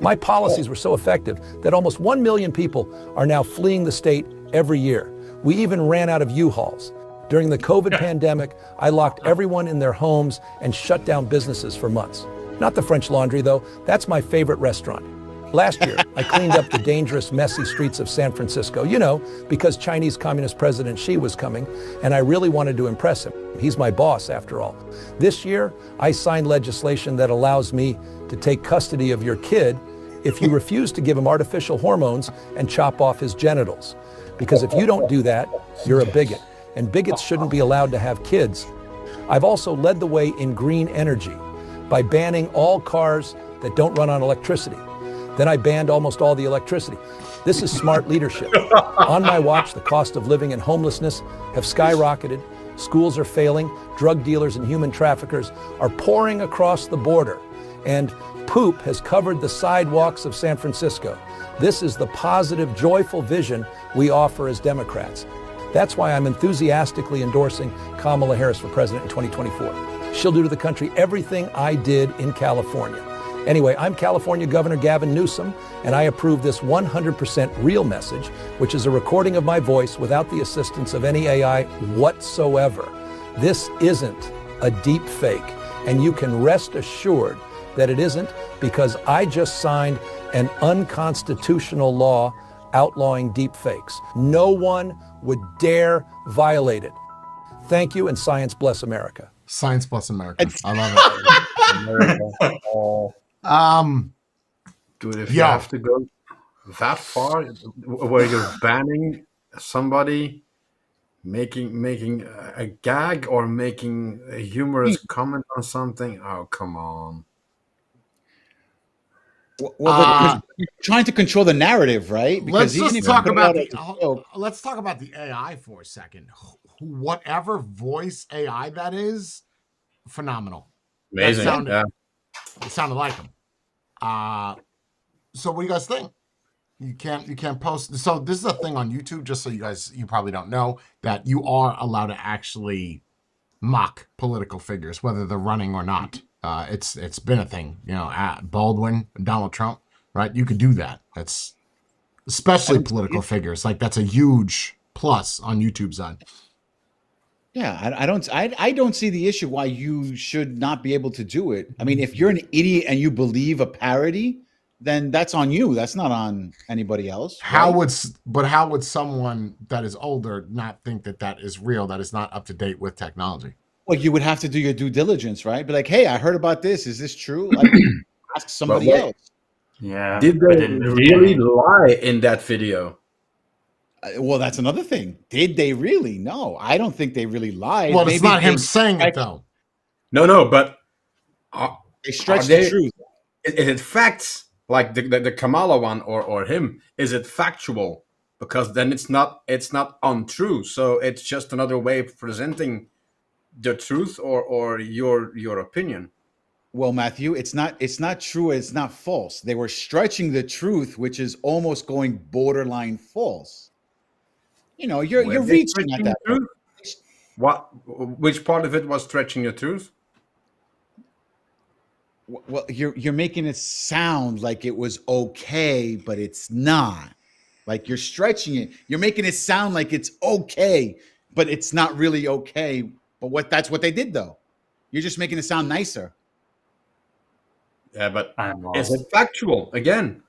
My policies were so effective that almost 1 million people are now fleeing the state every year. We even ran out of U-Hauls. During the COVID pandemic, I locked everyone in their homes and shut down businesses for months. Not the French Laundry, though. That's my favorite restaurant. Last year, I cleaned up the dangerous, messy streets of San Francisco, because Chinese Communist President Xi was coming, and I really wanted to impress him. He's my boss, after all. This year, I signed legislation that allows me to take custody of your kid if you refuse to give him artificial hormones and chop off his genitals. Because if you don't do that, you're a bigot, and bigots shouldn't be allowed to have kids. I've also led the way in green energy by banning all cars that don't run on electricity. Then I banned almost all the electricity. This is smart leadership. On my watch, the cost of living and homelessness have skyrocketed. Schools are failing. Drug dealers and human traffickers are pouring across the border. And poop has covered the sidewalks of San Francisco. This is the positive, joyful vision we offer as Democrats. That's why I'm enthusiastically endorsing Kamala Harris for president in 2024. She'll do to the country everything I did in California. Anyway, I'm California Governor Gavin Newsom, and I approve this 100% real message, which is a recording of my voice without the assistance of any AI whatsoever. This isn't a deep fake, and you can rest assured that it isn't, because I just signed an unconstitutional law outlawing deep fakes. No one would dare violate it. Thank you, and science bless America. Science plus America. I love it. Dude, if you have to go that far, where you're banning somebody making a gag or making a humorous comment on something, oh come on. Well, you're trying to control the narrative, right? Because let's talk about the AI for a second. Whatever voice AI that is, phenomenal. Amazing. It sounded like him. So what do you guys think? You can't post. So this is a thing on YouTube, just so you probably don't know, that you are allowed to actually mock political figures, whether they're running or not. It's been a thing, Baldwin, Donald Trump, right? You could do that. That's especially political figures. Like that's a huge plus on YouTube's side. Yeah, I don't see the issue why you should not be able to do it. I mean, if you're an idiot and you believe a parody, then that's on you. That's not on anybody else. Right? How would someone that is older not think that is real, that is not up to date with technology? Well, you would have to do your due diligence, right? Be like, hey, I heard about this. Is this true? Like, ask somebody else. Yeah. Did they really lie in that video? Well, that's another thing. Did they really? No, I don't think they really lied. Well, it's not him saying it, though. No, but they stretch the truth. Is it facts, like the Kamala one or him? Is it factual? Because then it's not untrue. So it's just another way of presenting the truth or your opinion. Well, Matthew, it's not true. It's not false. They were stretching the truth, which is almost going borderline false. You're reaching at that point. Which part of it was stretching the truth? Well, you're making it sound like it was okay, but it's not. Like you're stretching it. You're making it sound like it's okay, but it's not really okay. But that's what they did, though. You're just making it sound nicer. Yeah, but is it factual again?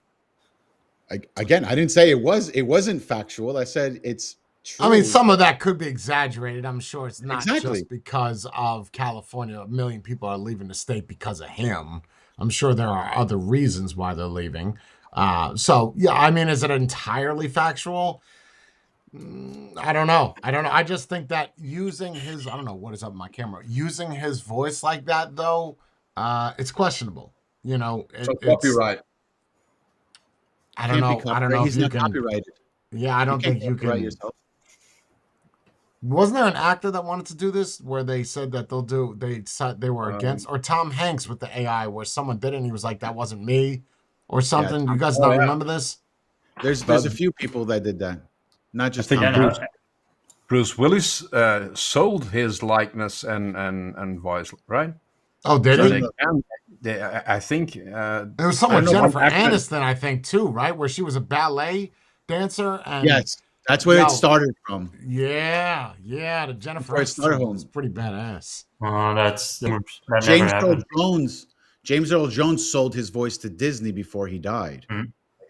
I didn't say it wasn't factual. I said it's true. I mean, some of that could be exaggerated. I'm sure it's not just because of California. 1 million people are leaving the state because of him. I'm sure there are other reasons why they're leaving. So, yeah, I mean, is it entirely factual? I don't know. I just think that using his, I don't know what is up with my camera, using his voice like that, though, it's questionable. So copyright. I don't know. I don't know if he's you not can. Copyrighted. Yeah, I don't think you can. Yourself. Wasn't there an actor that wanted to do this where they said that they were against, or Tom Hanks with the AI where someone did it and he was like, that wasn't me or something? You guys not remember this? There's a few people that did that. Not just I think Tom. Bruce Willis sold his likeness and voice, right? Oh, did So he? I think There was someone, Jennifer Aniston, I think, too, right? Where she was a ballet dancer. And Yes, that's where it started from. Yeah, the Jennifer Aniston was pretty badass. Oh, that James never Earl happened. Jones. James Earl Jones sold his voice to Disney before he died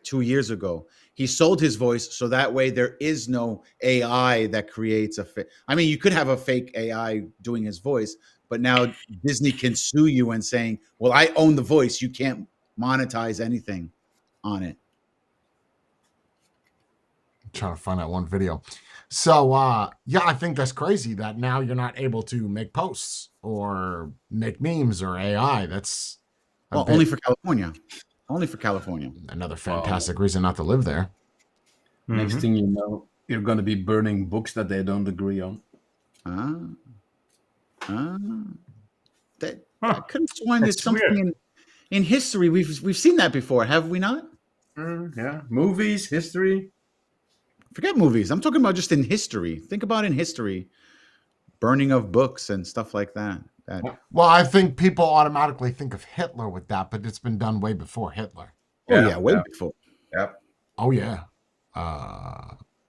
2 years ago. He sold his voice so that way there is no AI that creates a fake. I mean, you could have a fake AI doing his voice, but now Disney can sue you and saying, well, I own the voice. You can't monetize anything on it. I'm trying to find that one video. So, yeah, I think that's crazy that now you're not able to make posts or make memes or AI. That's only for California. Only for California. Another fantastic reason not to live there. Next thing you know, you're going to be burning books that they don't agree on. I could have sworn there's something in history. We've seen that before, have we not? Yeah, movies, history. Forget movies. I'm talking about just in history. Think about in history, burning of books and stuff like that. Well, I think people automatically think of Hitler with that, but it's been done way before Hitler. Way before. Yep. Oh yeah.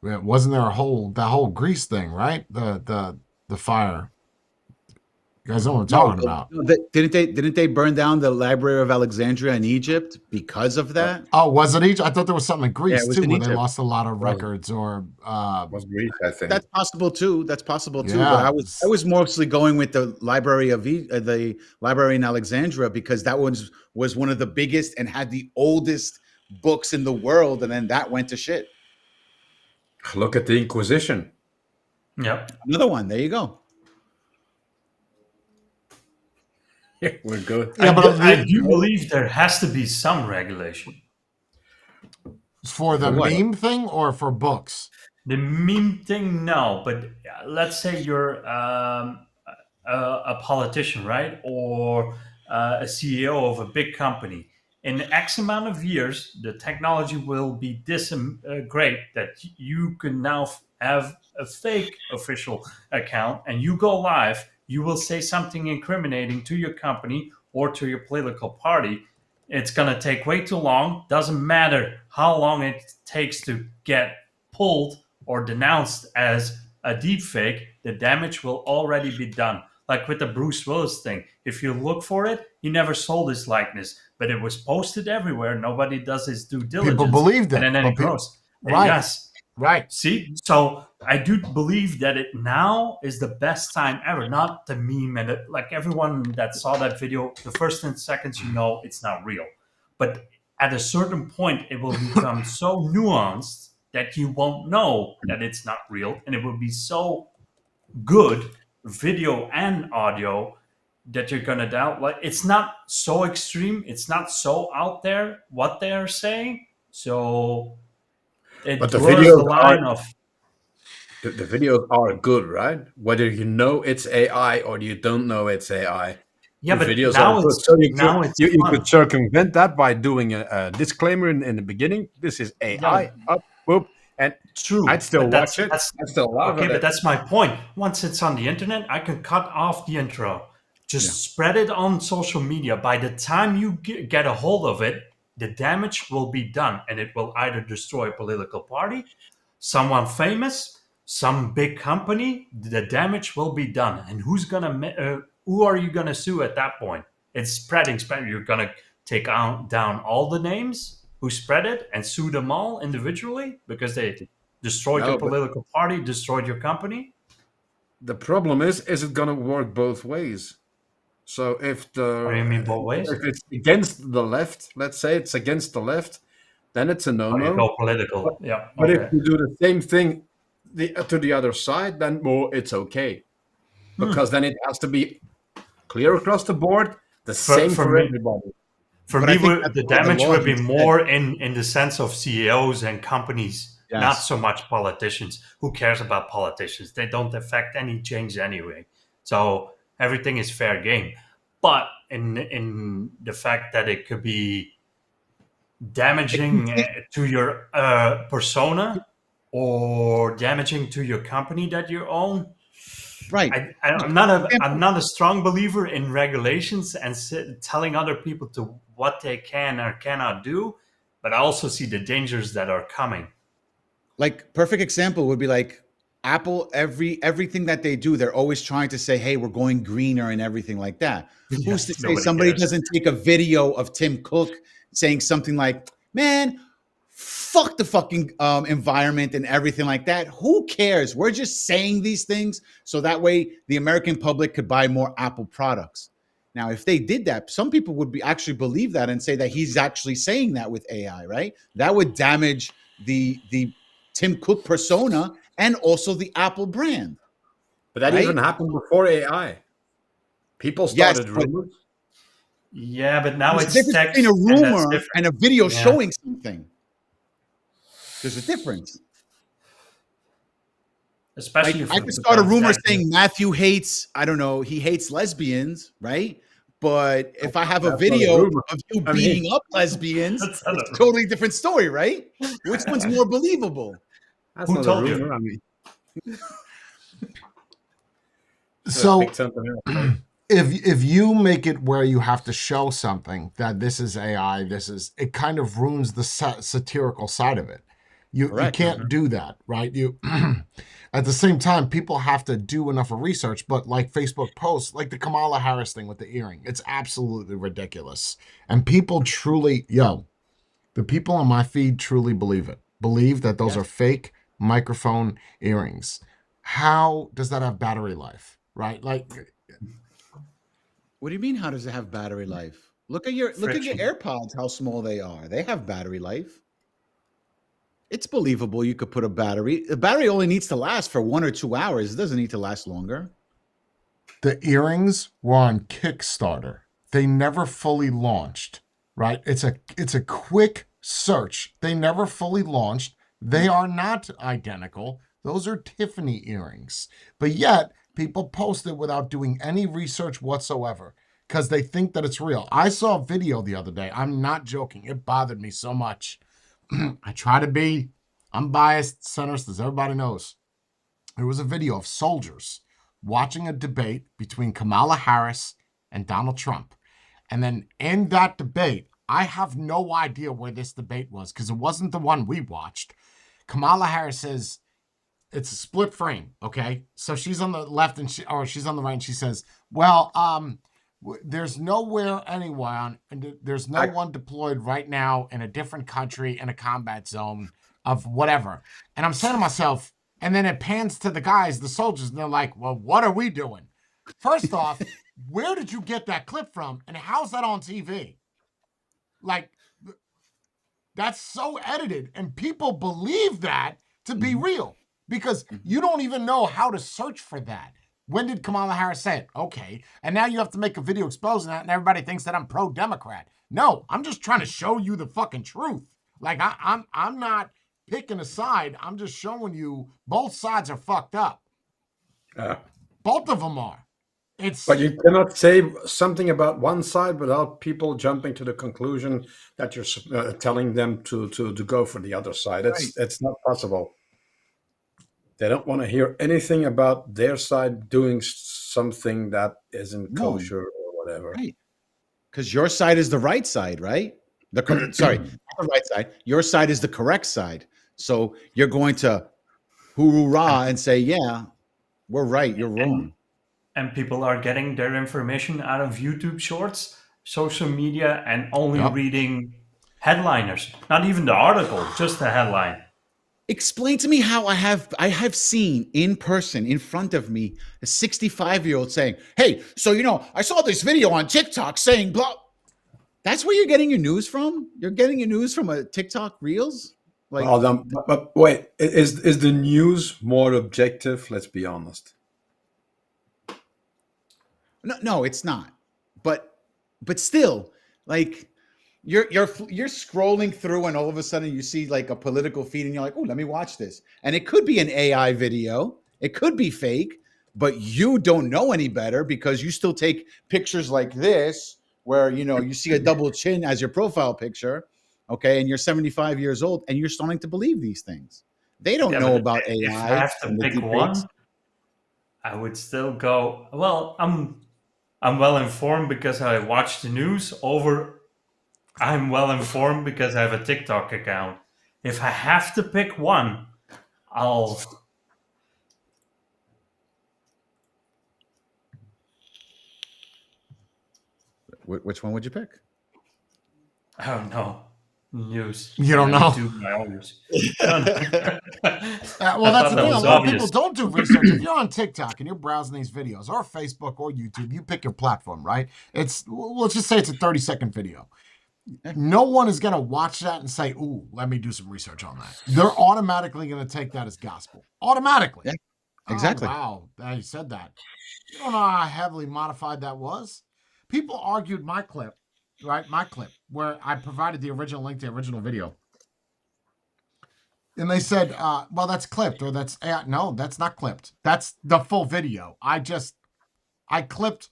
Wasn't there that whole Greece thing, right? The fire. You guys know what I'm talking about. Didn't they burn down the Library of Alexandria in Egypt because of that? Oh, was it Egypt? I thought there was something in Greece too, where Egypt. they lost a lot of records or was Greece, I think. That's possible too. That's possible too. Yeah. But I was mostly going with the Library of the Library in Alexandria because that was one of the biggest and had the oldest books in the world, and then that went to shit. Look at the Inquisition. Yep. Another one. There you go. We're good. Yeah, but I do believe there has to be some regulation. For the meme thing or for books? The meme thing, no. But let's say you're a politician, right? Or a CEO of a big company. In X amount of years, the technology will be this great that you can now have a fake official account and you go live. You will say something incriminating to your company or to your political party. It's going to take way too long. Doesn't matter how long it takes to get pulled or denounced as a deep fake. The damage will already be done. Like with the Bruce Willis thing. If you look for it, he never sold his likeness, but it was posted everywhere. Nobody does his due diligence. People believed it. And then it grows. Right. Yes. Right. See, so I do believe that it now is the best time ever, not the meme and like everyone that saw that video, the first 10 seconds, you know, it's not real. But at a certain point, it will become so nuanced that you won't know that it's not real. And it will be so good, video and audio, that you're going to doubt. Like, it's not so extreme. It's not so out there what they're saying. So it But the blurs videos the line of... The videos are good, right? Whether you know it's AI or you don't know it's AI. Yeah, the but videos now are good. it's So now it's you fun. could circumvent that by doing a disclaimer in the beginning. This is AI. Yeah. Up, whoop, and True. I'd still but watch it. I'd still love okay, it. but that's my point. Once it's on the internet, I can cut off the intro. Just spread it on social media. By the time you get a hold of it, the damage will be done, and it will either destroy a political party, someone famous, some big company. The damage will be done, and who are you gonna sue at that point? It's spreading. You're gonna take down all the names who spread it and sue them all individually because they destroyed your political party, destroyed your company. The problem is it gonna work both ways? So if What do you mean both ways? If it's against the left, let's say it's against the left, then it's a no-no. You go political, yeah. But okay. if you do the same thing to the other side, then it's okay. Because then it has to be clear across the board, same for everybody. For But me, I think the that's what the damage law would be has said. more in the sense of CEOs and companies not Yes. so much politicians. Who cares about politicians? They don't affect any change anyway. So everything is fair game. But in the fact that it could be damaging to your persona or damaging to your company that you own, Right. I'm not a strong believer in regulations and telling other people to what they can or cannot do, but I also see the dangers that are coming. Like perfect example would be like Apple. Everything that they do, they're always trying to say, "Hey, we're going greener" and everything like that. Who's to say Nobody somebody cares. doesn't take a video of Tim Cook saying something like, "Man, fuck the fucking environment and everything like that"? Who cares? We're just saying these things so that way the American public could buy more Apple products. Now, if they did that, some people would be actually believe that and say that he's actually saying that with AI, right? That would damage the Tim Cook persona and also the Apple brand. But that Right? even happened before AI. People Yes, started but- rumors. Yeah, but now There's a it's difference text between a and that's rumor different. and a video Yeah. showing something. There's a difference. Especially Like, I for could start a rumor that- saying Matthew hates, I don't know, he hates lesbians, right? But if I have a That's not a video rumor. of you I mean- beating up lesbians, That's not it's a a totally different story, right? Which one's more believable? That's Who not told a you? rumor. I mean, So big sense of it. if you make it where you have to show something that this is AI, it kind of ruins the satirical side of it. You Correct. can't do that, right? You at the same time, people have to do enough of research, but like Facebook posts, like the Kamala Harris thing with the earring, it's absolutely ridiculous. And people truly, the people on my feed truly believe that those Yeah. are fake microphone earrings. How does that have battery life, right? Like, What do you mean? How does it have battery life? Look at your Friction. AirPods, how small they are. They have battery life. It's believable you could put a battery. The battery only needs to last for 1 or 2 hours. It doesn't need to last longer. the earrings were on Kickstarter. They never fully launched, right? It's a quick search. They never fully launched. They are not identical. Those are Tiffany earrings. But yet, people post it without doing any research whatsoever because they think that it's real. I saw a video the other day. I'm not joking. It bothered me so much. I try to be unbiased, centrist, as everybody knows. There was a video of soldiers watching a debate between Kamala Harris and Donald Trump. And then in that debate, I have no idea where this debate was because it wasn't the one we watched. Kamala Harris says, it's a split frame, okay? So she's on the left and she's on the right and she says, well, there's nowhere anyone, and there's no one deployed right now in a different country in a combat zone of whatever. And I'm saying to myself, and then it pans to the guys, the soldiers, and they're like, well, what are we doing? First off, where did you get that clip from? And how's that on TV? Like, that's so edited. And people believe that to be real because you don't even know how to search for that. When did Kamala Harris say it? Okay. And now you have to make a video exposing that and everybody thinks that I'm pro-Democrat. No, I'm just trying to show you the fucking truth. Like, I'm not picking a side. I'm just showing you both sides are fucked up. Both of them are. But you cannot say something about one side without people jumping to the conclusion that you're telling them to go for the other side. It's not possible. They don't want to hear anything about their side doing something that isn't kosher or whatever. Right. Because your side is the right side, right? Sorry, not the right side. Your side is the correct side. So you're going to hoorah and say, yeah, we're right, you're wrong. And people are getting their information out of YouTube shorts, social media, and only reading headliners. Not even the article, just the headline. Explain to me how I have seen in person in front of me a 65-year-old saying, hey, so I saw this video on TikTok saying blah. That's where you're getting your news from? You're getting your news from a TikTok Reels? Like, Well, but wait, is the news more objective? Let's be honest. no, it's not. But still, like, You're scrolling through, and all of a sudden you see like a political feed, and you're like, "Oh, let me watch this." And it could be an AI video, it could be fake, but you don't know any better because you still take pictures like this, where you see a double chin as your profile picture, okay, and you're 75 years old, and you're starting to believe these things. They don't know about AI. If I have to and the pick deep one, fakes. I would still go. Well, I'm well informed because I watch the news. I'm well informed because I have a TikTok account. If I have to pick one, I'll. Which one would you pick? Oh no, news. You don't know. YouTube, I always. Well, that's the thing. A lot of people don't do research. If you're on TikTok and you're browsing these videos, or Facebook or YouTube, you pick your platform, right? Let's just say it's a 30-second video. No one is going to watch that and say, "Ooh, let me do some research on that." They're automatically going to take that as gospel. Automatically. Yeah, exactly. Oh, wow, you said that. You don't know how heavily modified that was. People argued my clip, right? My clip, where I provided the original link to the original video. And they said, well, that's clipped, or that's AI. No, that's not clipped. That's the full video. I clipped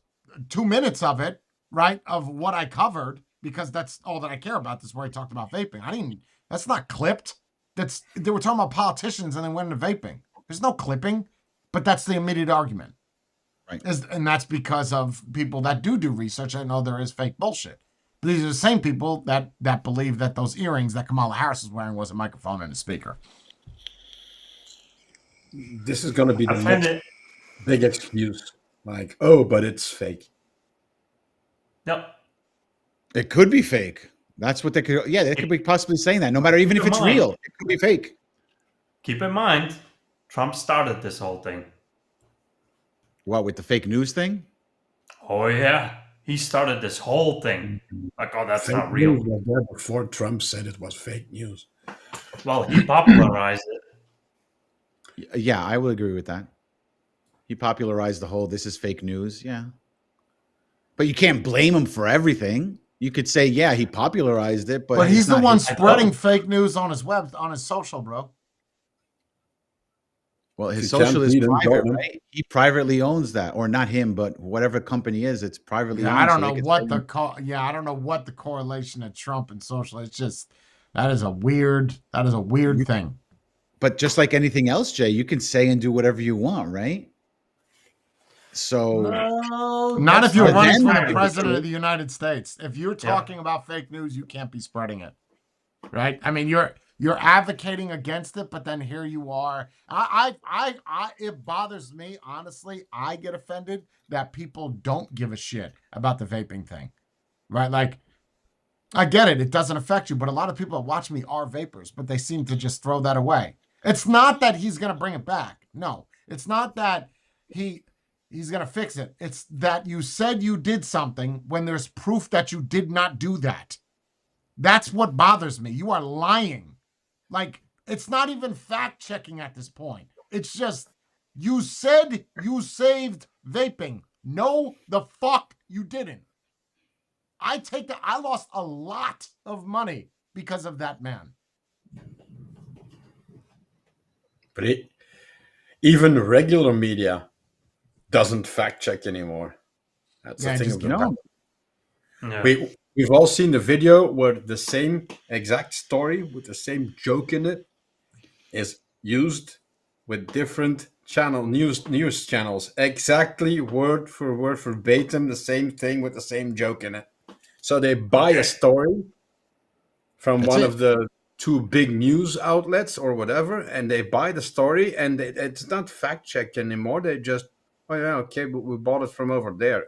2 minutes of it, right? Of what I covered, because that's all that I care about. This is where I talked about vaping. That's not clipped. They were talking about politicians and then went into vaping. There's no clipping, but that's the immediate argument. Right. And that's because of people that do research. I know there is fake bullshit. But these are the same people that believe that those earrings that Kamala Harris was wearing was a microphone and a speaker. This is going to be the next big excuse. Like, oh, but it's fake. No. It could be fake. That's what they could. Yeah, they could be possibly saying that. No matter, even if it's real, it could be fake. Keep in mind, Trump started this whole thing. What, with the fake news thing? Oh yeah, he started this whole thing. Like, oh, that's fake not real. News was there before Trump said it was fake news. Well, he popularized it. Yeah, I would agree with that. He popularized the whole "this is fake news." Yeah, but you can't blame him for everything. You could say, yeah, he popularized it, but he's the one spreading fake news on his social, bro. Well, his social is private, right? He privately owns that, or not him, but whatever company is, it's privately owned. I don't know what I don't know what the correlation of Trump and social. It's just that is a weird thing. But just like anything else, Jay, you can say and do whatever you want, right? So not if you're running for the president of the United States. If you're talking about fake news, you can't be spreading it, right? I mean, you're advocating against it, but then here you are. It bothers me, honestly. I get offended that people don't give a shit about the vaping thing, right? Like, I get it. It doesn't affect you, but a lot of people that watch me are vapors, but they seem to just throw that away. It's not that he's going to bring it back. No, it's not that he's going to fix it. It's that you said you did something when there's proof that you did not do that. That's what bothers me. You are lying. Like, it's not even fact checking at this point. It's just, you said you saved vaping. No, the fuck you didn't. I lost a lot of money because of that man. But even regular media doesn't fact check anymore. That's the thing about it. We've all seen the video where the same exact story with the same joke in it is used with different news channels. Exactly word for word, verbatim, the same thing with the same joke in it. So they buy a story from one of the two big news outlets or whatever, and they buy the story, and it's not fact checked anymore. They just, oh yeah, okay, but we bought it from over there.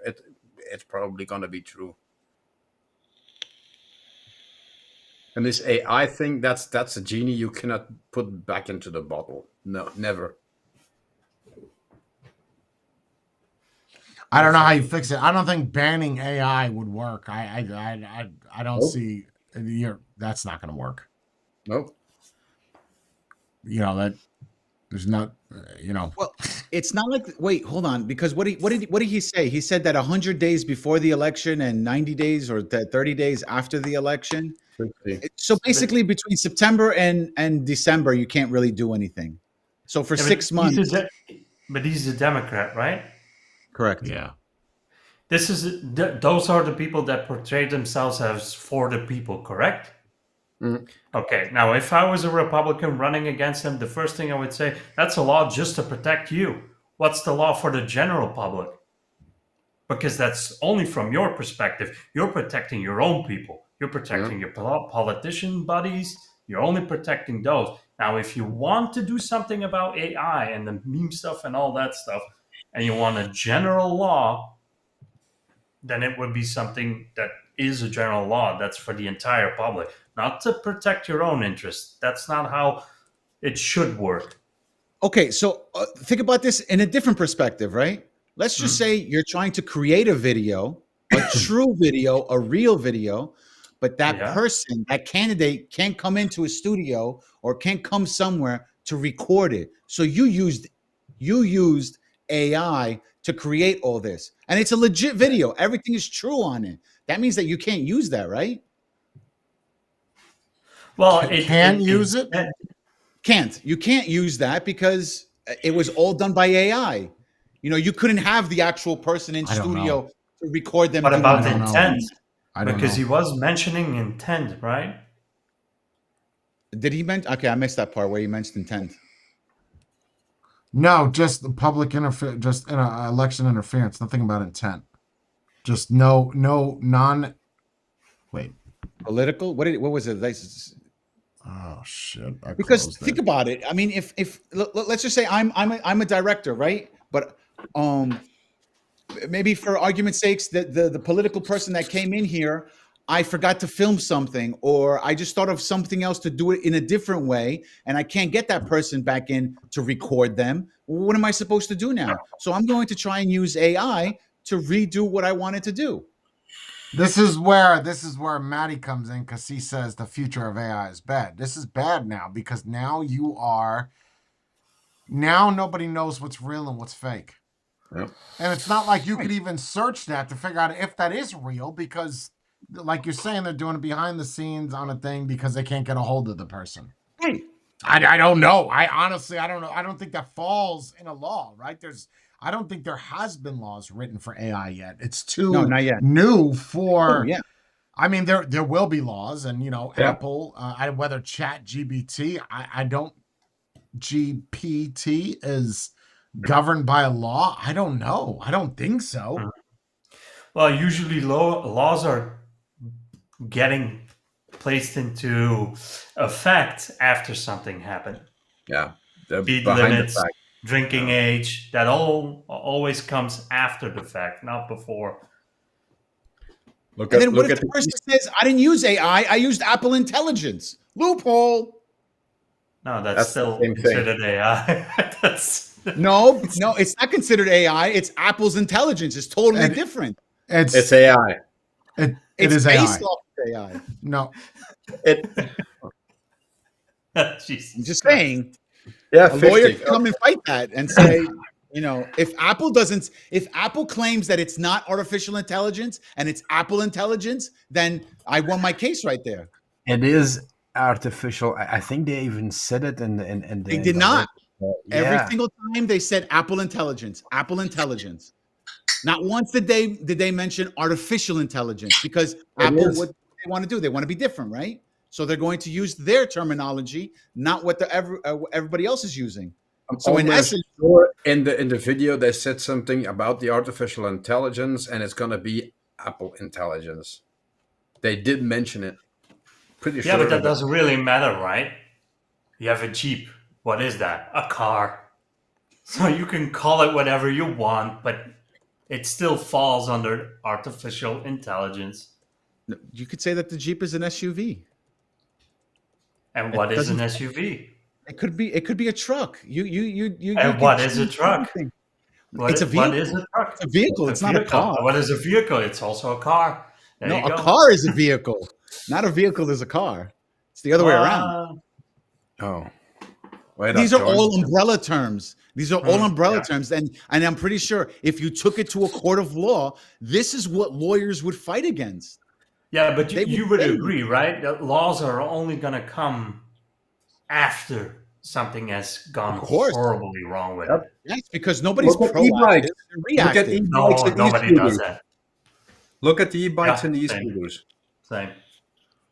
It's probably gonna be true. And this AI thing, that's a genie you cannot put back into the bottle. No, never. I don't know how you fix it. I don't think banning AI would work. I don't see that's not going to work. Nope. You know that there's not. You know. Well, it's not like, wait, hold on, because what did he say? He said that 100 days before the election and 90 days or 30 days after the election. So basically between September and December, you can't really do anything. So for 6 months. But he's a Democrat, right? Correct. Yeah. Those are the people that portray themselves as for the people, correct? Okay, now if I was a Republican running against him, the first thing I would say, that's a law just to protect you. What's the law for the general public? Because that's only from your perspective. You're protecting your own people. You're protecting your politician buddies. You're only protecting those. Now, if you want to do something about AI and the meme stuff and all that stuff, and you want a general law, then it would be something that is a general law that's for the entire public, not to protect your own interests. That's not how it should work. Okay, so think about this in a different perspective, right? Let's just say you're trying to create a video, a true video, a real video, but that person, that candidate can't come into a studio or can't come somewhere to record it. So you used AI to create all this. And it's a legit video. Everything is true on it. That means that you can't use that, right? Well, You can't use it? You can't use that because it was all done by AI. You know, you couldn't have the actual person in studio to record them. What about doing it. intent? Because he was mentioning intent, right? Did he mention? Okay, I missed that part where he mentioned intent. No, just the public interference, just election interference. Nothing about intent. Just no non. Wait. Political? What was it? Oh shit! Because think about it. I mean, if let's just say I'm a director, right? But maybe for argument's sakes, the political person that came in here, I forgot to film something, or I just thought of something else to do it in a different way, and I can't get that person back in to record them. What am I supposed to do now? So I'm going to try and use AI to redo what I wanted to do. This is where Maddie comes in, because he says the future of AI is bad. This is bad now because now nobody knows what's real and what's fake. Yep. And it's not like you could even search that to figure out if that is real, because like you're saying, they're doing it behind the scenes on a thing because they can't get a hold of the person. Right. I don't know. I honestly don't know. I don't think that falls in a law, right? I don't think there has been laws written for AI yet. It's too not yet. new for. Oh, yeah. I mean, there will be laws, and Apple, whether ChatGPT, I don't. GPT is governed by a law. I don't know. I don't think so. Well, usually laws are getting placed into effect after something happened. Yeah. Speed limits, drinking age, that always comes after the fact, not before. What if the person says, I didn't use AI, I used Apple Intelligence? Loophole. No, that's still considered AI. No, it's not considered AI. It's Apple's intelligence. It's totally different. It's AI. It's based off of AI. No. I'm just saying. Yeah, a lawyer can come and fight that and say, if Apple claims that it's not artificial intelligence and it's Apple intelligence, then I won my case right there. It is artificial. I think they even said it in they did not. Every single time they said Apple intelligence. Not once did they mention artificial intelligence, because Apple, what they want to do, they want to be different, right? So they're going to use their terminology, not what everybody else is using. So in essence, in the video they said something about the artificial intelligence, and it's going to be Apple intelligence. They did mention it. Pretty sure. Yeah, but that doesn't really matter, right? You have a Jeep. What is that? A car. So you can call it whatever you want, but it still falls under artificial intelligence. You could say that the Jeep is an SUV. And what is an SUV? It could be a truck. And what is a truck? It's a vehicle. What is a truck? It's a vehicle. It's not a car. What is a vehicle? It's also a car. No, a car is a vehicle. Not a vehicle is a car. It's the other way around. Oh. These are all umbrella terms. These are all umbrella terms, and I'm pretty sure if you took it to a court of law, this is what lawyers would fight against. Yeah, but you would agree, right? That laws are only going to come after something has gone horribly wrong with it. Yes, because nobody's Look at proactive. e-bikes. They're Look at reactive. e-bikes and Nobody e-scooters. does that. Look at the e-bikes Yeah, and the same. e-scooters. Same.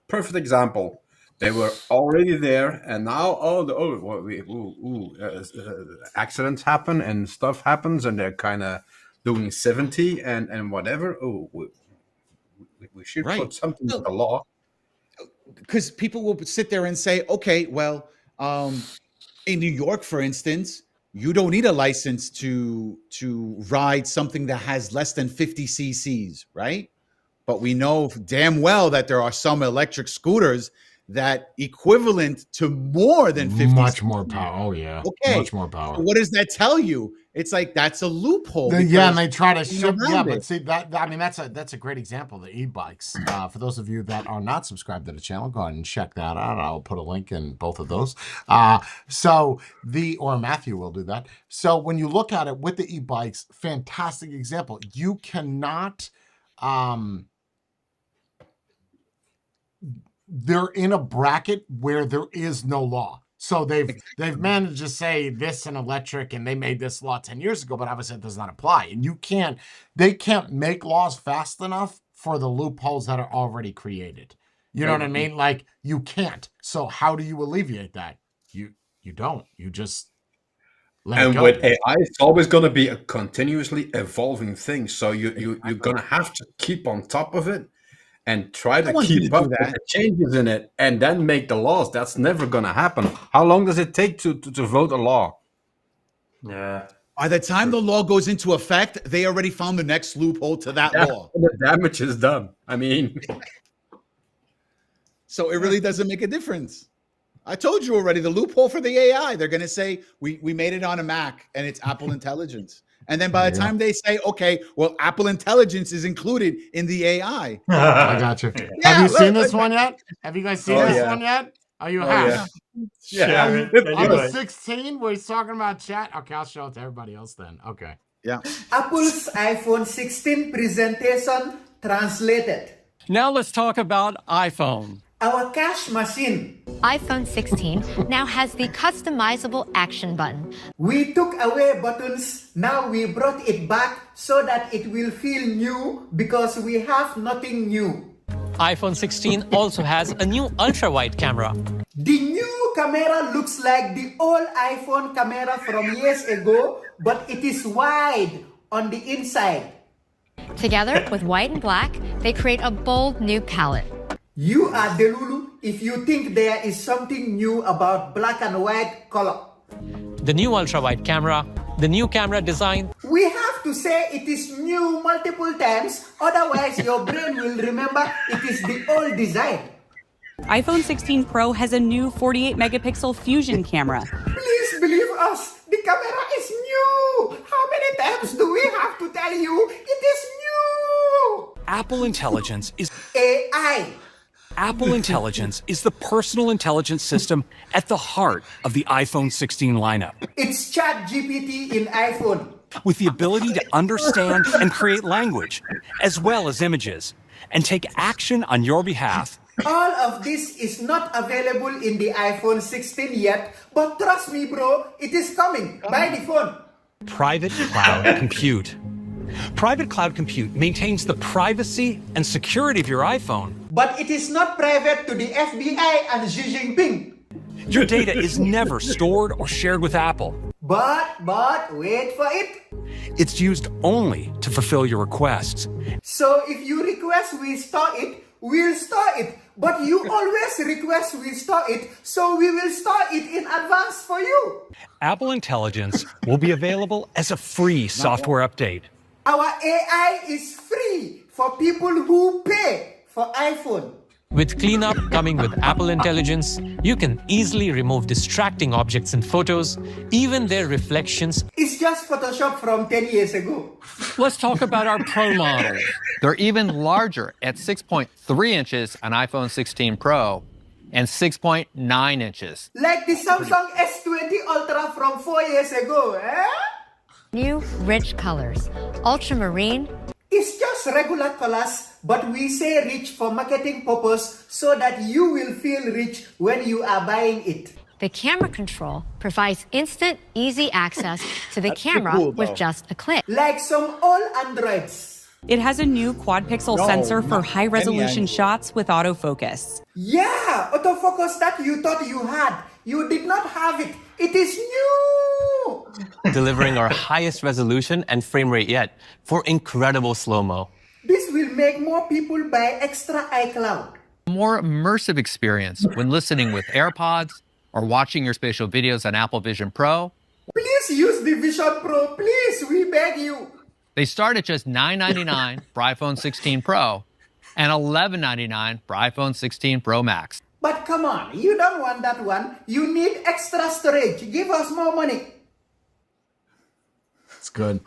Perfect example. They were already there, and now accidents happen and stuff happens, and they're kind of doing 70 and whatever. We should put something in the law. Because people will sit there and say, okay, well, in New York, for instance, you don't need a license to ride something that has less than 50 cc's, right? But we know damn well that there are some electric scooters that equivalent to more than 50 much more power. Oh yeah, okay, much more power. So what does that tell you? It's like that's a loophole. Yeah, and they try to ship. Yeah, around but it. see that I mean that's a great example. The e-bikes. For those of you that are not subscribed to the channel, go ahead and check that out. I'll put a link in both of those. Or Matthew will do that. So when you look at it with the e-bikes, fantastic example. You cannot. They're in a bracket where there is no law. So they've managed to say this and electric, and they made this law 10 years ago, but obviously it does not apply. And they can't make laws fast enough for the loopholes that are already created. You know what I mean? Like you can't. So how do you alleviate that? You don't. You just let it And go. with AI, it's always going to be a continuously evolving thing. So you're going to have to keep on top of it and try to want you keep to up do with that. the changes in it, and then make the laws. That's never going to happen. How long does it take to vote a law? Yeah. By the time the law goes into effect, they already found the next loophole to that law. The damage is done. I mean, So it really doesn't make a difference. I told you already, the loophole for the AI, they're going to say, we made it on a Mac and it's Apple Intelligence. And then by the time they say, okay, well, Apple Intelligence is included in the AI. I got you. Have you seen this one yet? Have you guys seen this one yet? Oh, you have? Yeah. On the 16 where he's talking about chat? Okay, I'll show it to everybody else then. Okay. Yeah. Apple's iPhone 16 presentation translated. Now let's talk about iPhone. Our cash machine. iPhone 16 now has the customizable action button. We took away buttons, now we brought it back so that it will feel new because we have nothing new. iPhone 16 also has a new ultra-wide camera. The new camera looks like the old iPhone camera from years ago, but it is wide on the inside. Together with white and black, they create a bold new palette. You are Delulu if you think there is something new about black and white color. The new ultra-wide camera, the new camera design. We have to say it is new multiple times, otherwise your brain will remember it is the old design. iPhone 16 Pro has a new 48 megapixel fusion camera. Please believe us, the camera is new. How many times do we have to tell you it is new? Apple Intelligence is AI. Apple Intelligence is the personal intelligence system at the heart of the iPhone 16 lineup. It's ChatGPT in iPhone. With the ability to understand and create language, as well as images, and take action on your behalf. All of this is not available in the iPhone 16 yet, but trust me, bro, it is coming. Buy the phone. Private Cloud Compute. Private Cloud Compute maintains the privacy and security of your iPhone. But it is not private to the FBI and Xi Jinping. Your data is never stored or shared with Apple. But wait for it. It's used only to fulfill your requests. So if you request we store it, we'll store it. But you always request we store it, so we will store it in advance for you. Apple Intelligence will be available as a free software update. Our AI is free for people who pay for iPhone. With cleanup coming with Apple Intelligence, you can easily remove distracting objects in photos, even their reflections. It's just Photoshop from 10 years ago. Let's talk about our Pro models. They're even larger at 6.3 inches on iPhone 16 Pro and 6.9 inches. Like the Samsung S20 Ultra from 4 years ago, eh? New rich colors. Ultramarine. It's just regular colors, but we say rich for marketing purpose so that you will feel rich when you are buying it. The camera control provides instant, easy access to the camera with just a click. Like some old Androids. It has a new quad-pixel sensor for high-resolution shots with autofocus. Yeah, autofocus that you thought you had. You did not have it. It is new. Delivering our highest resolution and frame rate yet for incredible slow-mo. This will make more people buy extra iCloud. More immersive experience when listening with AirPods or watching your spatial videos on Apple Vision Pro. Please use the Vision Pro, please, we beg you. They start at just $999 for iPhone 16 Pro and $1199 for iPhone 16 Pro Max. But come on, you don't want that one. You need extra storage. Give us more money. It's good.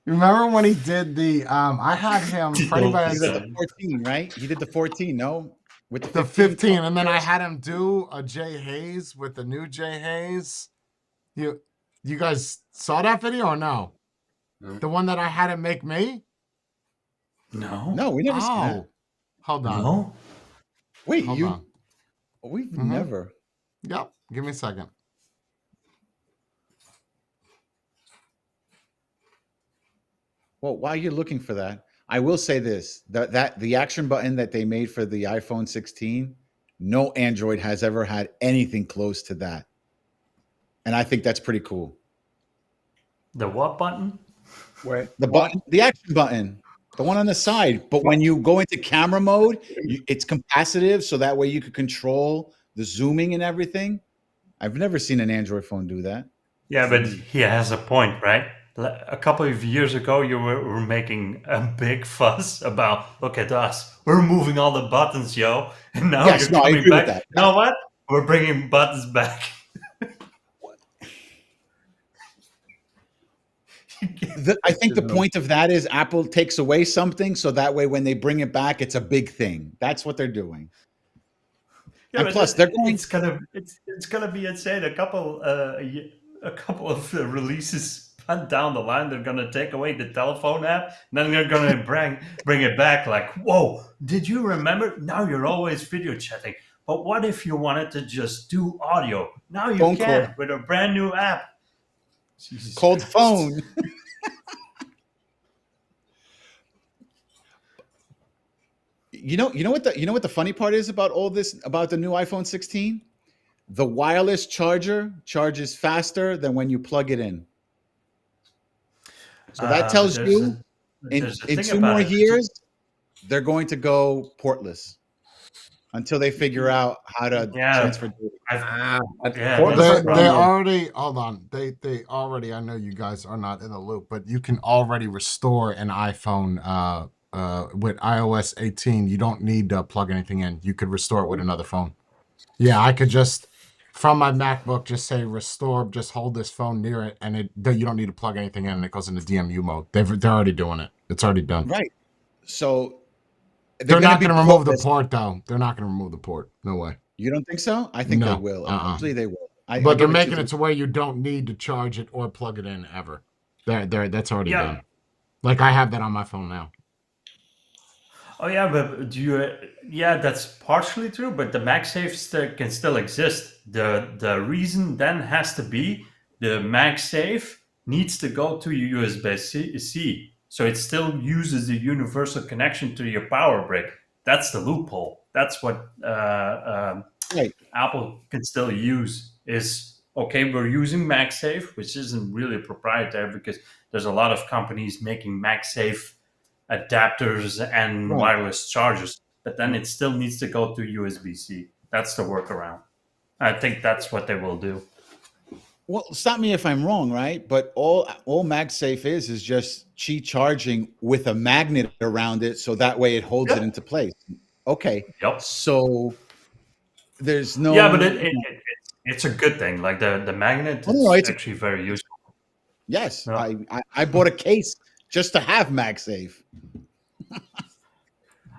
Remember when he did the, I had him, He did the 14, right? He did the 14, no? With the 15, and then I had him do a Jay Hayes with the new Jay Hayes. You guys saw that video or no? The one that I had him make me? No. No, we never saw that. Hold on. No. Wait, Hold on. We've never. Yep. Give me a second. Well, while you're looking for that, I will say this: that the action button that they made for the iPhone 16, no Android has ever had anything close to that, and I think that's pretty cool. The what button? Where The button, the action button, the one on the side. But when you go into camera mode, it's capacitive, so that way you could control the zooming and everything. I've never seen an Android phone do that. Yeah, but he has a point, right? A couple of years ago, you were making a big fuss about, look at us, we're moving all the buttons, yo. And now Yes, you're no, I coming agree with back. that. You know what? We're bringing buttons back. I think the point of that is Apple takes away something, so that way when they bring it back, it's a big thing. That's what they're doing. Yeah, And but plus, they're going. it's gonna be insane. A couple of releases down the line, they're gonna take away the telephone app, and then they're gonna bring it back. Like, whoa! Did you remember? Now you're always video chatting. But what if you wanted to just do audio? Now you Phone can call. with a brand new app. Jesus Cold Christ. phone. You know what the funny part is about all this, about the new iPhone 16? The wireless charger charges faster than when you plug it in. So that tells you in there's a thing 2 about more it. years, they're going to go portless until they figure out how to transfer data. They already, hold on. They already, I know you guys are not in the loop, but you can already restore an iPhone with iOS 18. You don't need to plug anything in. You could restore it with another phone. Yeah, I could just, from my MacBook, just say restore, just hold this phone near it, and you don't need to plug anything in, and it goes into DMU mode. They're already doing it. It's already done. Right. So they're not going to remove the port, though. They're not going to remove the port. No way. You don't think so? I think No. they will. Eventually they will. But they're making it to where you don't need to charge it or plug it in ever. That's already done. Like I have that on my phone now. Oh yeah, but that's partially true, but the MagSafe can still exist. The reason then has to be the MagSafe needs to go to your USB-C. So it still uses the universal connection to your power brick. That's the loophole. That's what Apple can still use is, okay, we're using MagSafe, which isn't really proprietary because there's a lot of companies making MagSafe adapters and wireless chargers, but then it still needs to go to USB-C. That's the workaround. I think that's what they will do. Well, stop me if I'm wrong, right? But all MagSafe is just Qi charging with a magnet around it, so that way it holds it into place. Okay. Yep. So there's no. Yeah, but it's a good thing. Like the magnet is actually very useful. Yes, I bought a case just to have MagSafe.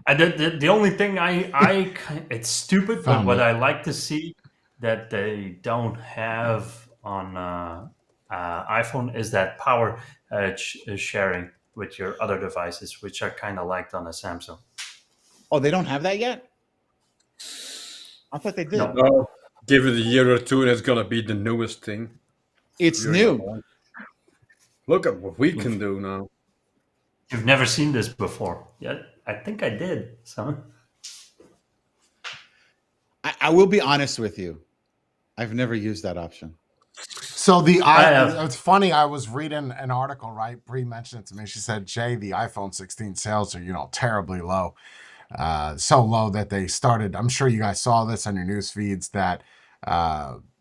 The only thing it's stupid, but what I like to see that they don't have on iPhone is that power sharing with your other devices, which I kind of liked on a Samsung. Oh, they don't have that yet? I thought they did. No. Give it a year or two and it's going to be the newest thing. It's new. Look at what we can do now. You've never seen this before. Yeah, I think I did. So I will be honest with you. I've never used that option. So it's funny. I was reading an article, right? Bree mentioned it to me. She said, Jay, the iPhone 16 sales are, terribly low. So low that they started. I'm sure you guys saw this on your news feeds that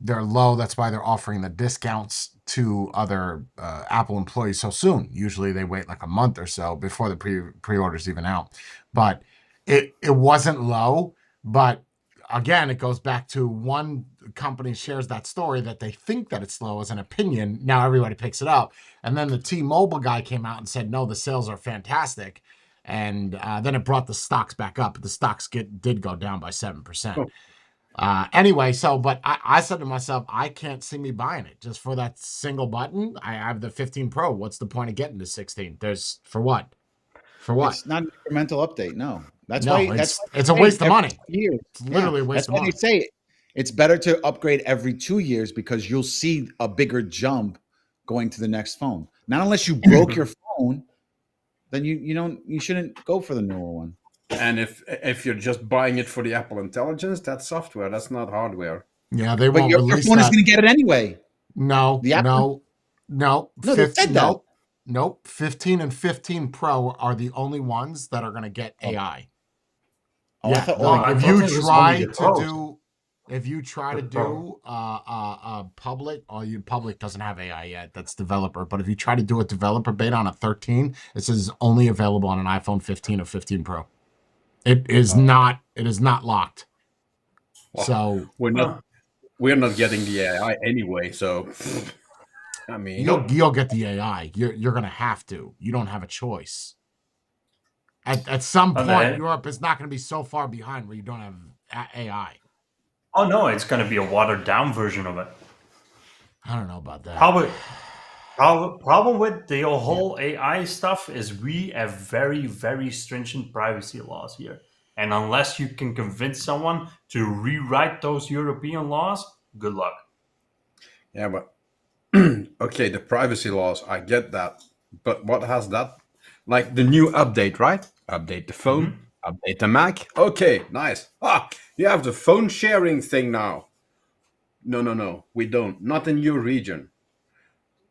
they're low. That's why they're offering the discounts to other Apple employees so soon. Usually they wait like a month or so before the pre-orders even out. But it wasn't low. But again, it goes back to one company shares that story that they think that it's low as an opinion. Now everybody picks it up. And then the T-Mobile guy came out and said, no, the sales are fantastic. And then it brought the stocks back up. The stocks did go down by 7%. Anyway, but I said to myself, I can't see me buying it just for that single button. I have the 15 Pro. What's the point of getting the 16? For what? For what? It's not an incremental update. No, it's a waste of money. It's literally a waste of money. That's why they say it's better to upgrade every 2 years because you'll see a bigger jump going to the next phone. Not unless you broke your phone, then you shouldn't go for the newer one. And if you're just buying it for the Apple Intelligence, that's software. That's not hardware. Yeah, they won't your release phone that. is going to get it anyway. No. They said that. Nope. 15 and 15 Pro are the only ones that are going to get AI. If you try to do public doesn't have AI yet. That's developer. But if you try to do a developer beta on a 13, it says only available on an iPhone 15 or 15 Pro. It is not locked. Well, so we're not getting the AI anyway. So I mean, you'll get the AI. You're gonna have to. You don't have a choice. At some point, Europe is not going to be so far behind where you don't have AI. Oh no, it's going to be a watered down version of it. I don't know about that. Problem with the whole AI stuff is we have very, very stringent privacy laws here. And unless you can convince someone to rewrite those European laws, good luck. Yeah, but okay, the privacy laws, I get that. But what has that? Like the new update, right? Update the phone, update the Mac. Okay, nice. You have the phone sharing thing now. No, we don't. Not in your region.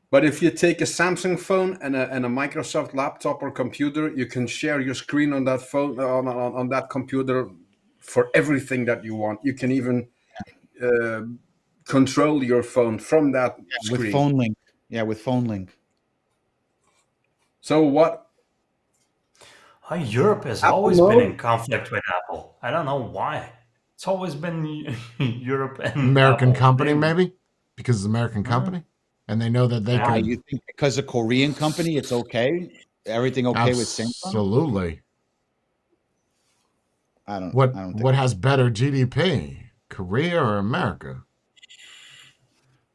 But if you take a Samsung phone and a Microsoft laptop or computer, you can share your screen on that phone on that computer for everything that you want. You can even control your phone from that screen. With Phone Link. Yeah, with Phone Link. So what? Europe has always been in conflict with Apple. I don't know why. It's always been Europe and American Apple. company, maybe because it's an American company, and they know that they can. You think because a Korean company, it's okay? Everything okay with Samsung? Absolutely. I don't. What has better GDP, Korea or America?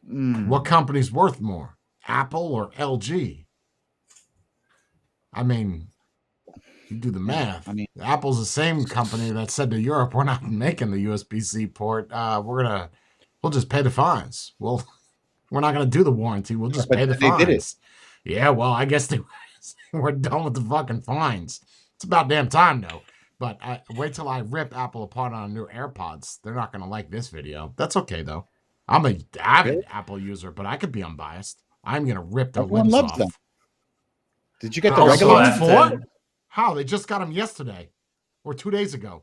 What company's worth more, Apple or LG? I mean, you do the math. I mean, Apple's the same company that said to Europe, "We're not making the USB-C port. We'll just pay the fines. We're not gonna do the warranty. We'll just pay the fines." Did it. Yeah, well, I guess we're done with the fucking fines. It's about damn time though. But wait till I rip Apple apart on new AirPods. They're not gonna like this video. That's okay though. I'm an avid Apple user, but I could be unbiased. I'm gonna rip their limbs off. Them. Did you get the regular one? How? They just got them yesterday or 2 days ago.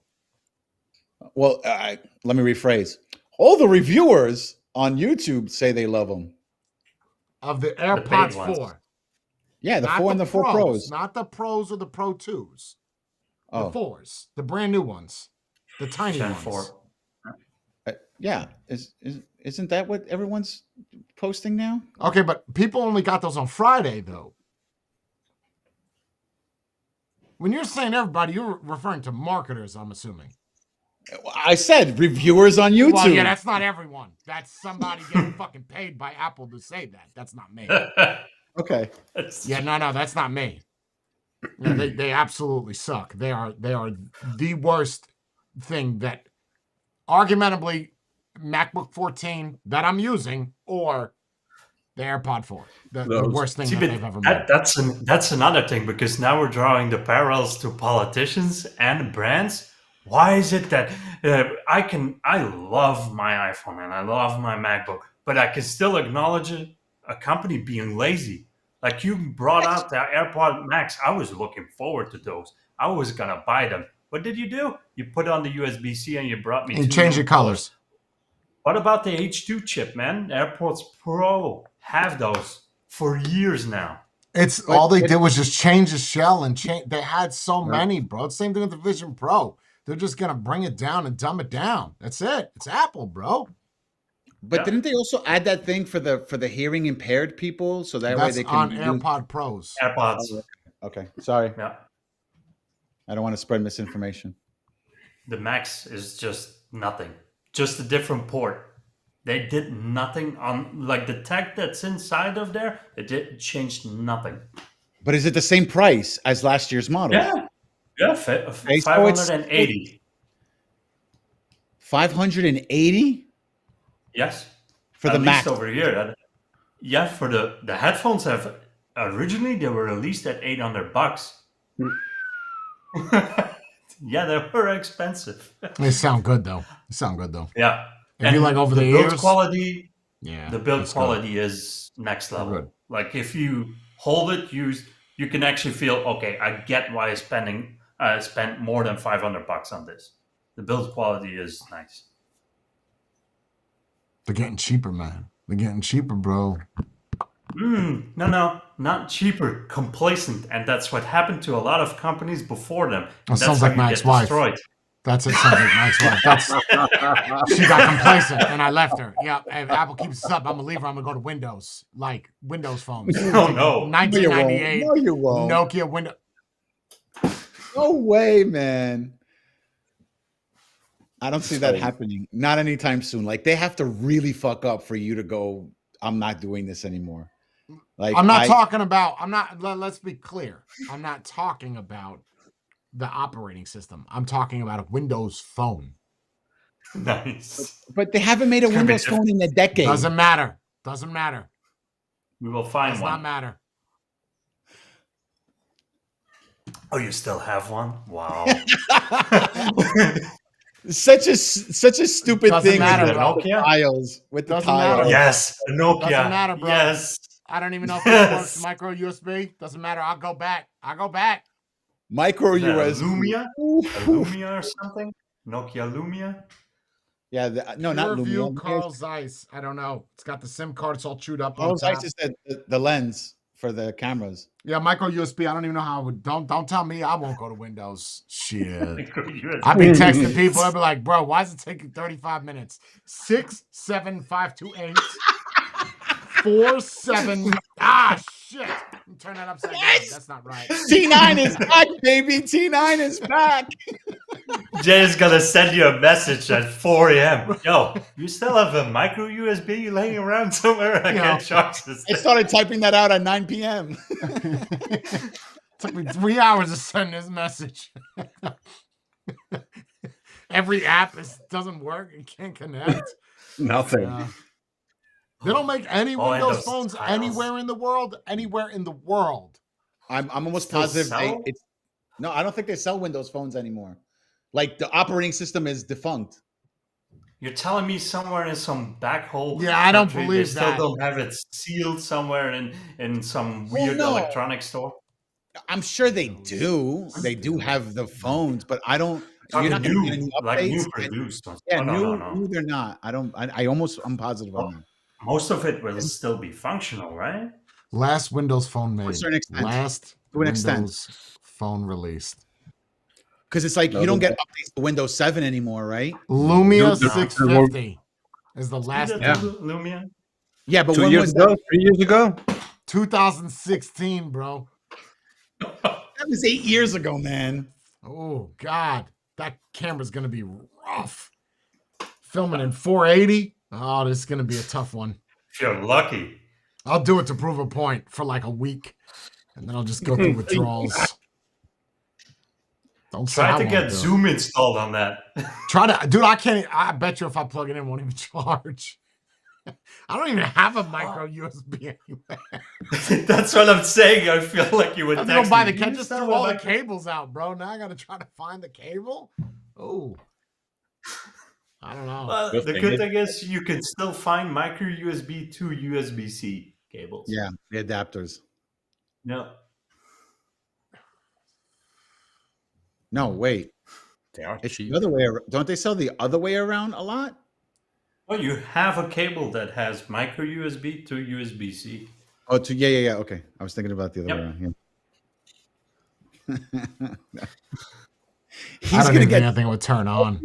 Well, let me rephrase. All the reviewers on YouTube say they love them. Of the AirPods 4. Yeah, the 4 and the 4 Pros. Not the Pros or the Pro 2s. The Oh. 4s. The brand new ones. The tiny Gen ones. 4. Yeah. Isn't that what everyone's posting now? Okay, but people only got those on Friday, though. When you're saying everybody, you're referring to marketers, I'm assuming. I said reviewers on YouTube. Well, yeah, that's not everyone. That's somebody getting fucking paid by Apple to say that. That's not me. Okay. Yeah, no, that's not me. No, they absolutely suck. They are the worst thing that, argumentably, MacBook 14 that I'm using or the AirPod 4, the worst thing that they've ever made. That's another thing, because now we're drawing the parallels to politicians and brands. Why is it that I love my iPhone and I love my MacBook, but I can still acknowledge a company being lazy? Like you brought out the AirPod Max. I was looking forward to those. I was going to buy them. What did you do? You put on the USB-C and you brought me and change the colors. What about the H2 chip, man? AirPods Pro have those for years now. It's all they did was just change the shell and change. They had so many, bro. Same thing with the Vision Pro. They're just gonna bring it down and dumb it down. That's it. It's Apple, bro. But didn't they also add that thing for the hearing impaired people, so that way they can on AirPod Pros. AirPods. Okay, sorry. Yeah. I don't want to spread misinformation. The Max is just nothing. Just a different port. They did nothing on like the tech that's inside of there. It changed nothing. But is it the same price as last year's model? Yeah, 580. 580? Yes. For the At Max least over here. Yeah, for the headphones have originally they were released at $800. Yeah, they were expensive. They sound good though. Yeah. If you like over the build ears, quality, yeah, the build that's quality good. is next level. Good. Like if you hold it, you can actually feel, okay, I get why I spent more than $500 on this. The build quality is nice. They're getting cheaper, man. They're getting cheaper, bro. No, not cheaper, complacent, and that's what happened to a lot of companies before them. That sounds like my ex-wife. Destroyed. That's it. Sounds like my ex-wife. She got complacent, and I left her. Yeah, if Apple keeps this up, I'm gonna leave her. I'm gonna go to Windows, like Windows phones. Oh no, 1998. No, you won't. Nokia Windows. No way, man. I don't see that happening. Not anytime soon. Like they have to really fuck up for you to go, I'm not doing this anymore. Like I'm not talking about. I'm not. Let's be clear. I'm not talking about the operating system. I'm talking about a Windows phone. Nice. But they haven't made a Windows phone in a decade. Doesn't matter. Doesn't matter. We will find Does one. not matter. Oh, you still have one? Wow. Such a stupid Doesn't thing matter, with the Nokia? tiles. With the Doesn't tiles. matter. Yes, a Nokia. Doesn't matter, bro. Yes. I don't even know if this works. Micro USB. Doesn't matter. I'll go back. Micro Is that a USB. Lumia? A Lumia or something? Nokia Lumia? Yeah, no, not Review Lumia. Carl Zeiss. I don't know. It's got the SIM card. It's all chewed up. Carl on top. Zeiss is the lens for the cameras. Yeah, micro USB. I don't even know how. Don't tell me I won't go to Windows. Shit. USB. I've been texting people. I'll be like, bro, why is it taking 35 minutes? 67528 47. Ah, shit. Turn that upside down. That's not right. T9 is back, baby. T9 is back. Jay is gonna send you a message at 4 a.m. Yo, you still have a micro USB laying around somewhere? I can't charge this. I started typing that out at 9 p.m. Took me 3 hours to send this message. Every app doesn't work. It can't connect. Nothing. They don't make any Oh, and Windows those phones tiles. anywhere in the world. Anywhere in the world. I'm almost Still positive sell? no, I don't think they sell Windows phones anymore. Like the operating system is defunct. You're telling me somewhere in some back hole? Yeah, I don't country, believe they still that. don't have it sealed somewhere in some Well, weird no. electronic store. I'm sure they do. They do have the phones, but I don't. Talking You're not gonna new, get any like new updates. produced ones. Yeah, Oh, no. new they're not. I'm positive on that. Most of it will still be functional, right? Last Windows phone made. To a certain extent. Last To an extent. Windows phone released. Because it's like you don't get updates to Windows 7 anymore, right? Lumia No, 650 is the last See that one. Lumia? Yeah, but 2 when years was ago, that? 3 years ago. 2016, bro. That That was 8 years ago, man. Oh God, that camera's gonna be rough. Filming in 480. Oh, this is gonna be a tough one. If you're lucky. I'll do it to prove a point for like a week, and then I'll just go through withdrawals. Don't say Try I to won't get do it. Zoom installed on that. Try to, dude. I can't. I bet you if I plug it in, it won't even charge. I don't even have a micro USB anywhere. That's what I'm saying. I feel like you would I'm text gonna buy me, the "You just install threw all a the micro-" cables out, bro. Now I gotta try to find the cable. Oh, I don't know. Well, the good thing is you can still find micro USB to USB-C cables. Yeah, the adapters. No. No, wait. They are It's cheap. the other way around. Don't they sell the other way around a lot? Well, you have a cable that has micro USB to USB-C. Oh, yeah. Okay, I was thinking about the other way around. Yeah. I don't even think I think it would turn on.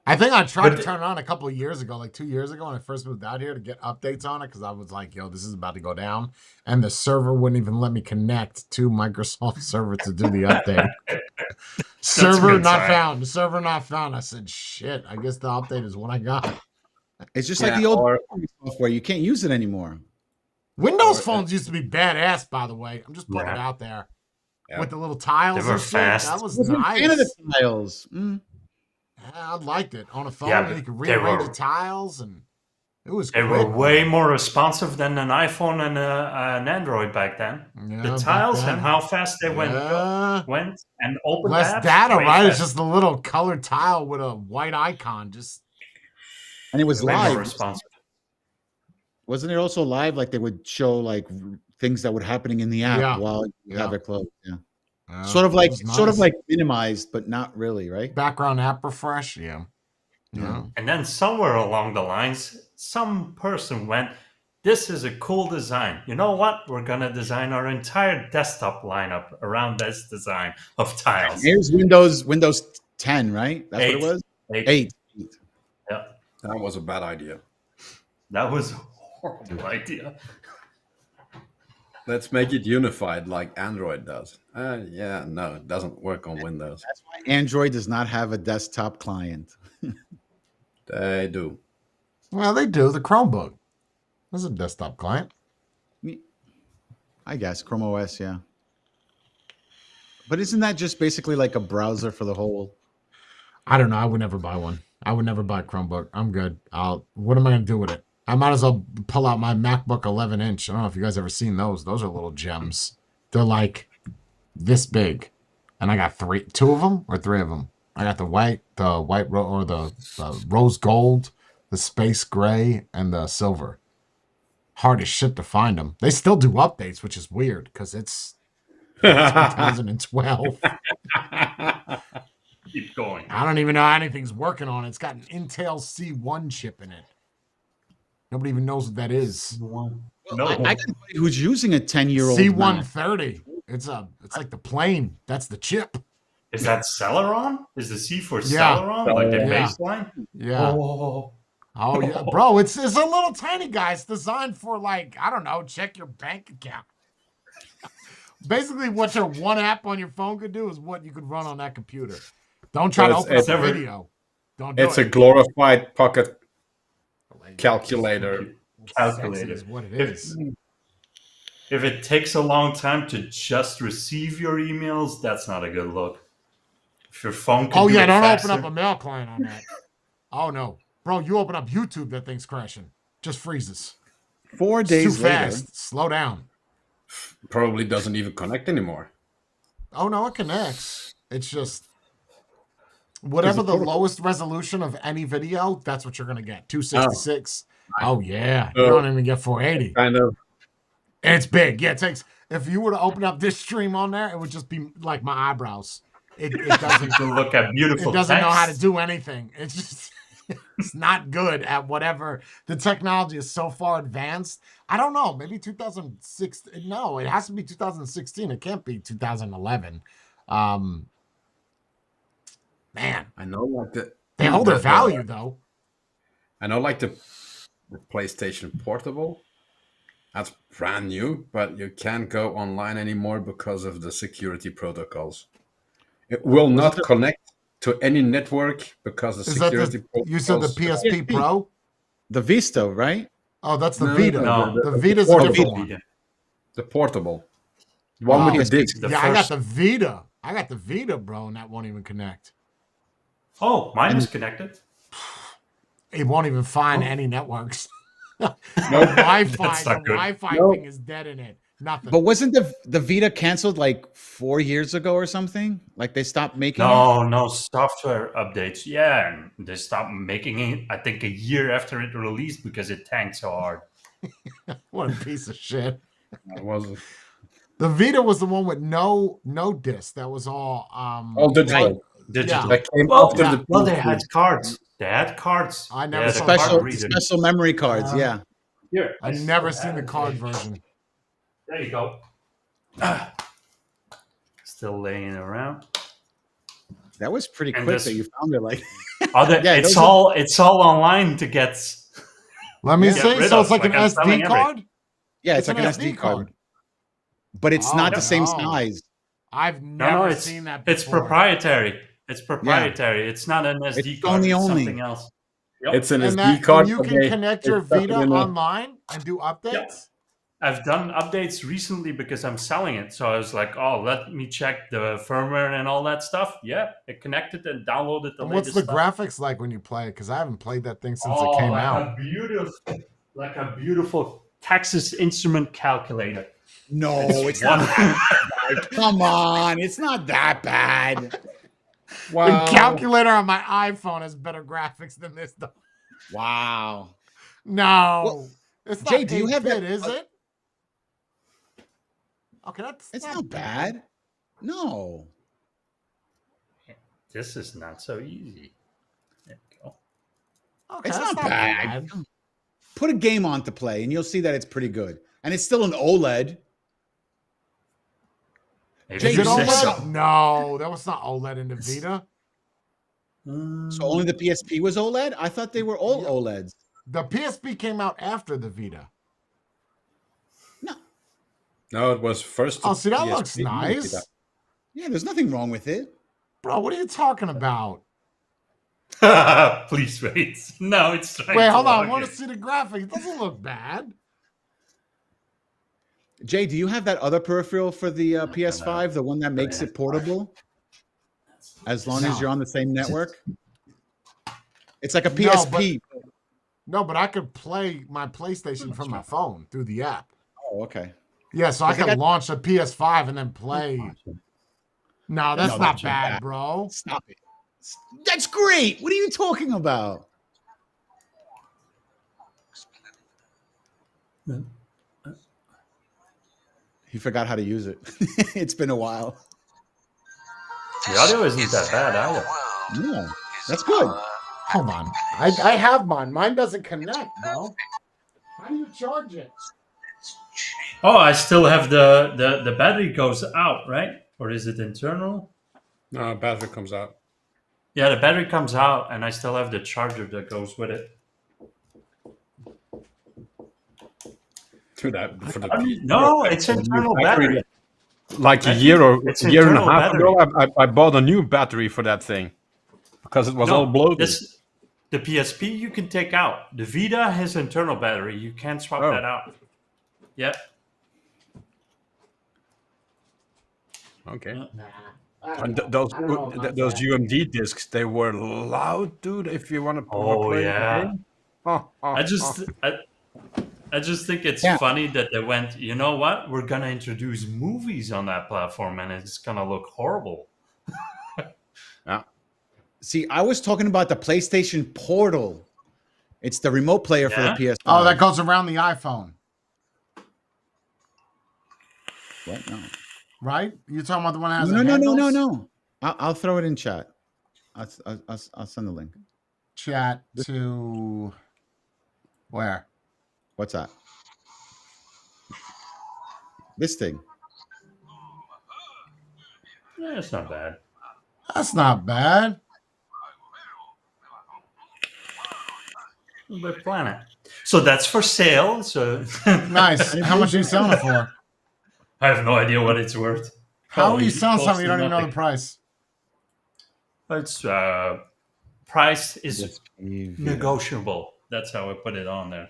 I think I tried But to turn it on a couple of years ago, like 2 years ago when I first moved out here to get updates on it because I was like, yo, this is about to go down. And the server wouldn't even let me connect to Microsoft server to do the update. Server good not sign. found. Server not found. I said, shit, I guess the update is what I got. It's just like the old software. You can't use it anymore. Windows phones used to be badass, by the way. I'm just putting it out there. Yeah. With the little tiles They were and shit. fast. That was I wasn't a fan of nice. the tiles. Mm. Yeah, I liked it. On a phone, Yeah, you could they rearrange were- the tiles, and it was They quick. were way more responsive than an iPhone and an Android back then. Yeah, The back tiles then. and how fast they went and opened Less apps, data, way right? It's fast. just a little colored tile with a white icon. Just And it was way more live. responsive. Wasn't it also live? Like they would show like things that were happening in the app Yeah. while you have Yeah. it closed. Yeah. uh, Sort of it like was nice. minimized, but not really, right? background app refresh. Yeah. Yeah. And then somewhere along the lines, some person went, this is a cool design. You know what? We're going to design our entire desktop lineup around this design of tiles. Here's Windows 10, right? That's what Eight. it was. Eight. 8. Yeah, That was a bad idea. that was a horrible idea. Let's make it unified like Android does. Yeah, no, it doesn't work on Windows. That's why Android does not have a desktop client. They do. Well, they do. The Chromebook. There's a desktop client. I guess Chrome OS, yeah. But isn't that just basically like a browser for the whole? I don't know. I would never buy one. I would never buy a Chromebook. I'm good. What am I gonna do with it? I might as well pull out my MacBook 11-inch. I don't know if you guys ever seen those. Those are little gems. They're like this big, and I got two of them or three of them. I got the white or the rose gold, the space gray, and the silver. Hard as shit to find them. They still do updates, which is weird because it's 2012. Keep going. I don't even know how anything's working on it. It's got an Intel C1 chip in it. Nobody even knows what that is. No. I got somebody who's using a 10-year-old Mac. C130. It's like the plane. That's the chip. Is that Celeron? Is the C for Yeah. Celeron? Like the Yeah. baseline? Yeah. Oh yeah, bro. It's a little tiny guy. It's designed for like, I don't know, check your bank account. Basically, what your one app on your phone could do is what you could run on that computer. Don't try to open up a video. Don't do It's it. a glorified pocket calculator. Calculator. Is what it If- is. If it takes a long time to just receive your emails, that's not a good look. If your phone can Oh do yeah, it don't faster, open up a mail client on that. Oh no, bro, you open up YouTube, that thing's crashing. Just freezes. 4 It's days too later. fast. Slow down. Probably doesn't even connect anymore. Oh no, it connects. It's just whatever the lowest resolution of any video, that's what you're gonna get. 266. Oh yeah, you don't even get 480. Kind of. And it's big. Yeah, it takes. If you were to open up this stream on there, it would just be like my eyebrows. It doesn't to look at beautiful It doesn't know how to text. do anything. It's just it's not good at whatever. The technology is so far advanced. I don't know. Maybe 2006. No, it has to be 2016. It can't be 2011. Man, I know, like they hold their value though. I know, like the PlayStation Portable. That's brand new, but you can't go online anymore because of the security protocols. It will not connect to any network because the security protocols. You said the PSP Pro? The Vista, right? Oh, that's the No, Vita. no, the Vita's a different portable. one. The portable. The one with the disc. The Yeah, I got first- the Vita. I got the Vita, bro, and that won't even connect. Oh, mine is connected. It won't even find any networks. No, Wi-Fi. That's The not good. Wi-Fi No. thing is dead in it. Nothing. But wasn't the Vita canceled like 4 years ago or something? Like they stopped making it? No software updates. Yeah, and they stopped making it. I think a year after it released because it tanked so hard. What a piece of shit. it wasn't. The Vita was the one with no disc. That was all All digital. Digital. That came Well, after yeah. the Well, they PSP. had cards. They had cards. I never They had a saw card cards. reader. Special memory cards, yeah. Here, I've never seen the card version. There you go. Still laying around. That was pretty And quick this- that you found it. Like, Yeah, those it's all online to get. Let me Get see. rid So of, it's like an I'm selling SD everything. card? yeah, it's like an SD card, but it's not the same no. size. I've No, never it's seen that it's before. proprietary. It's proprietary. It's not an SD It's card. Sony It's only. something else. Yep. It's an And, SD card. and you but can they- connect they your stuck it Vita in a- online and do updates? I've done updates recently because I'm selling it. So I was like, oh, let me check the firmware and all that stuff. Yeah, it connected and downloaded the And what's latest the stuff. graphics like when you play it? Because I haven't played that thing since Oh, it came like out. like a beautiful Texas Instrument calculator. No, it's not that bad. Come on, it's not that bad. The calculator on my iPhone has better graphics than this, though. Wow. No. Well, it's Jay, not do you have 8-bit, that- is it? Okay, that's It's not bad. No. This is not so easy. There you go. Okay, It's that's not bad. Put a game on to play, and you'll see that it's pretty good. And it's still an OLED. Maybe Jay, Is you it say OLED? so. No, that was not OLED in the Vita. So only the PSP was OLED? I thought they were all OLEDs. The PSP came out after the Vita. No, it was first. Oh, see, that PSP, looks nice. Yeah, there's nothing wrong with it. Bro, what are you talking about? Please wait. No, it's trying Wait, to hold on. I log want in. to see the graphics. It doesn't look bad. Jay, do you have that other peripheral for the PS5, the one that makes it portable? As long as No. you're on the same network? It's like a No, PSP. No, but I could play my PlayStation from my phone through the app. Oh, okay. Yeah, so I Because they could got- launch a PS5 and then play. No, that's No, not that's bad, bad. bro. Stop it. That's great. What are you talking about? He forgot how to use it. It's been a while. The audio isn't that bad either. Yeah, that's good. Hold on. I have mine. Mine doesn't connect, bro. How do you charge it? Oh, I still have the battery goes out, right? Or is it internal? No, battery comes out. Yeah, the battery comes out, and I still have the charger that goes with it. To that for the No, it's internal battery. Like I a year or think it's year and a internal half ago, I bought a new battery for that thing because it was all bloated. The PSP you can take out. The Vita has internal battery. You can't swap that out. Yep. Okay. I And don't those know about those that. UMD discs, they were loud, dude. If you want to Oh, play the yeah. game. Oh, I just think it's Yeah. funny that they went, you know what? We're gonna introduce movies on that platform, and it's gonna look horrible. Yeah. See, I was talking about the PlayStation Portal. It's the remote player for the Yeah? PS5. Oh, that goes around the iPhone, What? No. right? You're talking about the one that has No, the no, no, no, handles? no. I'll throw it in chat. I'll send the link. Chat to where? What's that? This thing. Yeah, it's not bad. That's not bad. Little Big Planet. So that's for sale. So Nice. How much are you selling it for? I have no idea what it's worth. How are you Probably selling close something you to don't even know the nothing. price? It's price is negotiable. That's how I put it on there.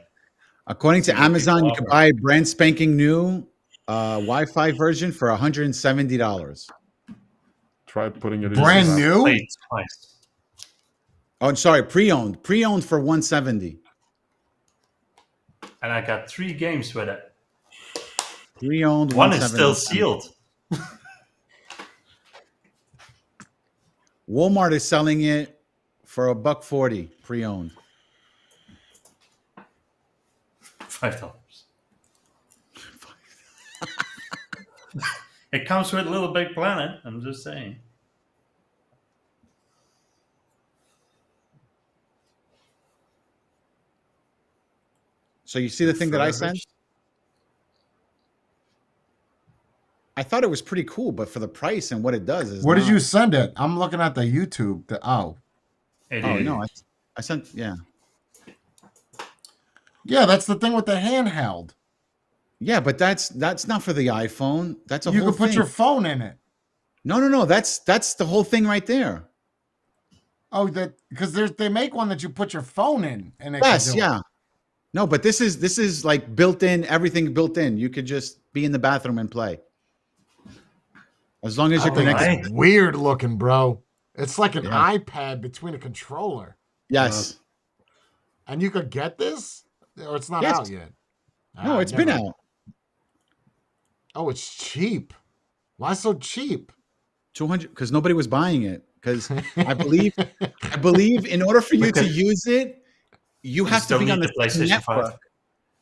According to See what Amazon, people you can offer. buy a brand spanking new Wi-Fi version for $170. Try putting it in. Brand new? Played twice. Oh, sorry, pre-owned for $170. And I got 3 games with it. Pre-owned. One is still $170. sealed. Walmart is selling it for $140 pre-owned. $5. It comes with Little Big Planet. I'm just saying. So you see the thing that I sent? I thought it was pretty cool, but for the price and what it does is Where did not- you send it? I'm looking at the YouTube. Oh no, I sent yeah. Yeah, that's the thing with the handheld. Yeah, but that's not for the iPhone. That's a You whole could put thing. your phone in it. No. That's the whole thing right there. Oh, that because they make one that you put your phone in and it can Yes, do yeah. it. No, but this is like built in, everything built in. You could just be in the bathroom and play. As long as you're connected. It's weird looking, bro. It's like an iPad between a controller. Yes. And you could get this? Or it's not Yes. out yet? No, it's been out. Oh, it's cheap. Why so cheap? 200 because nobody was buying it. Because I believe in order for you to use it, you have to still be on need the the same PlayStation 5. network.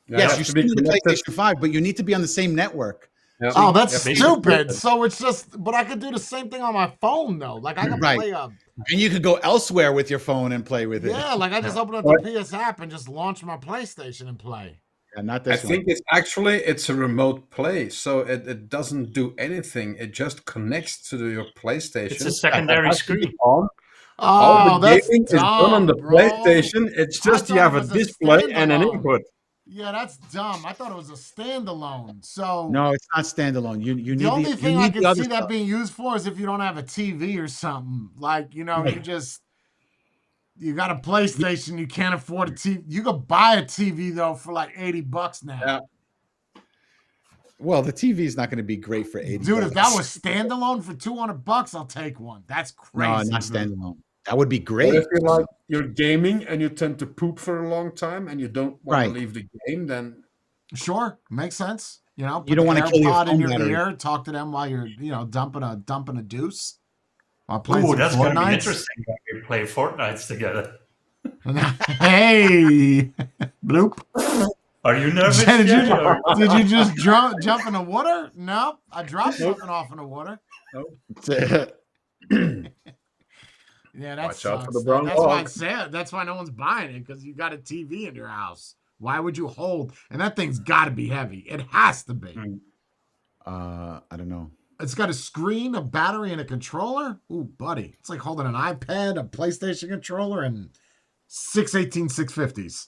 Yeah, Yes, it you has to still be need the connected. PlayStation 5, but you need to be on the same network. Yeah. Oh, that's Yeah, stupid. So it's just, but I could do the same thing on my phone though. Like I could Right. play And you could go elsewhere with your phone and play with it. yeah, like I just open up What? the PS app and just launch my PlayStation and play. Yeah, not I this think it's a remote play, so it doesn't do anything. It just connects to your PlayStation. It's a secondary It has to be screen. on. Oh, All the that's gaming is done on the dumb, bro. PlayStation. It's I just you thought have it a was a display and an standalone. input. Yeah, that's dumb. I thought it was a standalone. So No, it's not standalone. You need the only you thing I need can the other see that stuff. being used for is if you don't have a TV or something. Like, you know, you got a PlayStation, you can't afford a TV. You could buy a TV though for like $80 now. Yeah. Well, the TV is not going to be great for 80. Dude, if that was standalone for $200, I'll take one. That's crazy. no, not standalone. That would be What great. if you're gaming and you tend to poop for a long time and you don't want Right. to leave the game? Then Sure, makes sense. You know, You don't want wanna to kill your in phone your battery. ear, talk to them while you're, dumping a deuce. While playing Ooh, some that's going to be Fortnite. interesting when we play Fortnite together. Hey, bloop. Are you nervous? Did you, yet, or- did you just jump in the water? No, I dropped something off in the water. Yeah, that Watch out for sucks. the brown That's why dog. it's sad. That's why no one's buying it, because you got a TV in your house. Why would you hold? And that thing's got to be heavy. It has to be. I don't know. It's got a screen, a battery, and a controller. Ooh, buddy. It's like holding an iPad, a PlayStation controller, and 650s.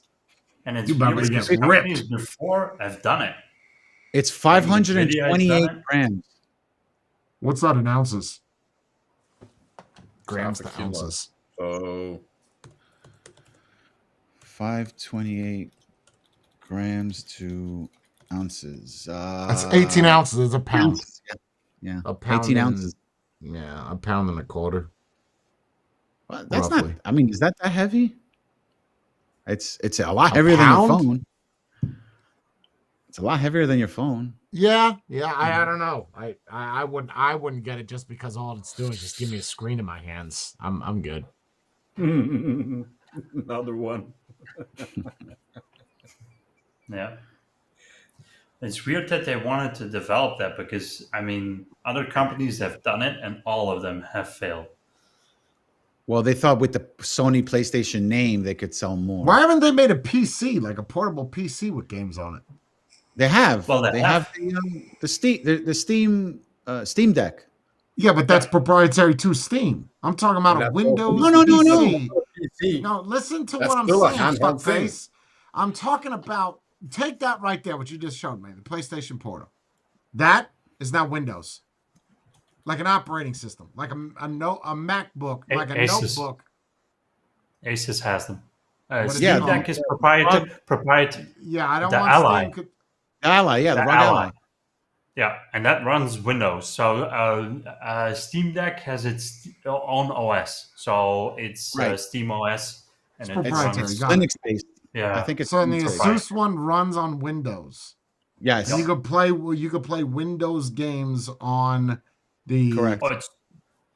And it's You about weird to get because companies ripped. before have done it. It's Nvidia 528 has done it. grams. What's that in ounces? Grams Half a to kilo. ounces. So 528 grams to ounces. That's 18 ounces. It's a pound. Ounces, yeah. A pound 18 and- ounces. Yeah, a pound and a quarter. Well, that's roughly. not. I mean, is that heavy? It's a lot heavier than your pound? phone. It's a lot heavier than your phone. Yeah. I don't know. I wouldn't get it just because all it's doing is just give me a screen in my hands. I'm good. another one. Yeah. It's weird that they wanted to develop that because, I mean, other companies have done it and all of them have failed. Well, they thought with the Sony PlayStation name they could sell more. Why haven't they made a PC, like a portable PC with games on it? They have. Well, they have the Steam Deck. Yeah, but that's proprietary to Steam. I'm talking about a That's Windows No. PC. see. No, listen to That's what I'm still a saying, handheld thing. fuckface. I'm talking about, take that right there, what you just showed me, the PlayStation Portal. That is now Windows. Like an operating system, like a MacBook, like a Asus. notebook. Asus has them. What is Steam it Deck called? is proprietary. Yeah, I don't the want Ally. Steam. Ally, yeah, the The ROG Ally. Yeah, and that runs Windows. So Steam Deck has its own OS. So it's Right. Steam OS. And It's proprietary, runs, got it. Linux based. yeah. I think it's So and the Linux-based. Asus one runs on Windows. Yes. And you could play Windows games on the. Correct. Oh,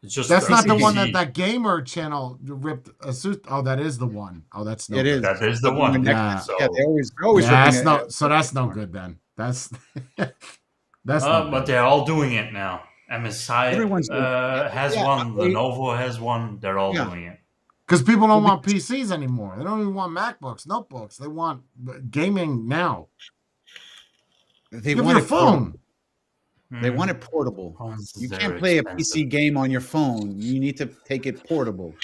it's just That's not the PC. one that gamer channel ripped Asus. Oh, that is the one. Oh, that's no It good. is. That is the one. Yeah. So, Yeah, they're always Yeah, that's ripping it. so that's no good then. That's that's no but good. they're all doing it now. MSI Everyone's doing it. has Yeah, one. they- Lenovo has one. They're all Yeah. doing it. Because people don't want PCs anymore. They don't even want MacBooks, notebooks. They want gaming now. They Give want your it phone. They want it portable. Phones You are can't play expensive. a PC game on your phone. You need to take it portable.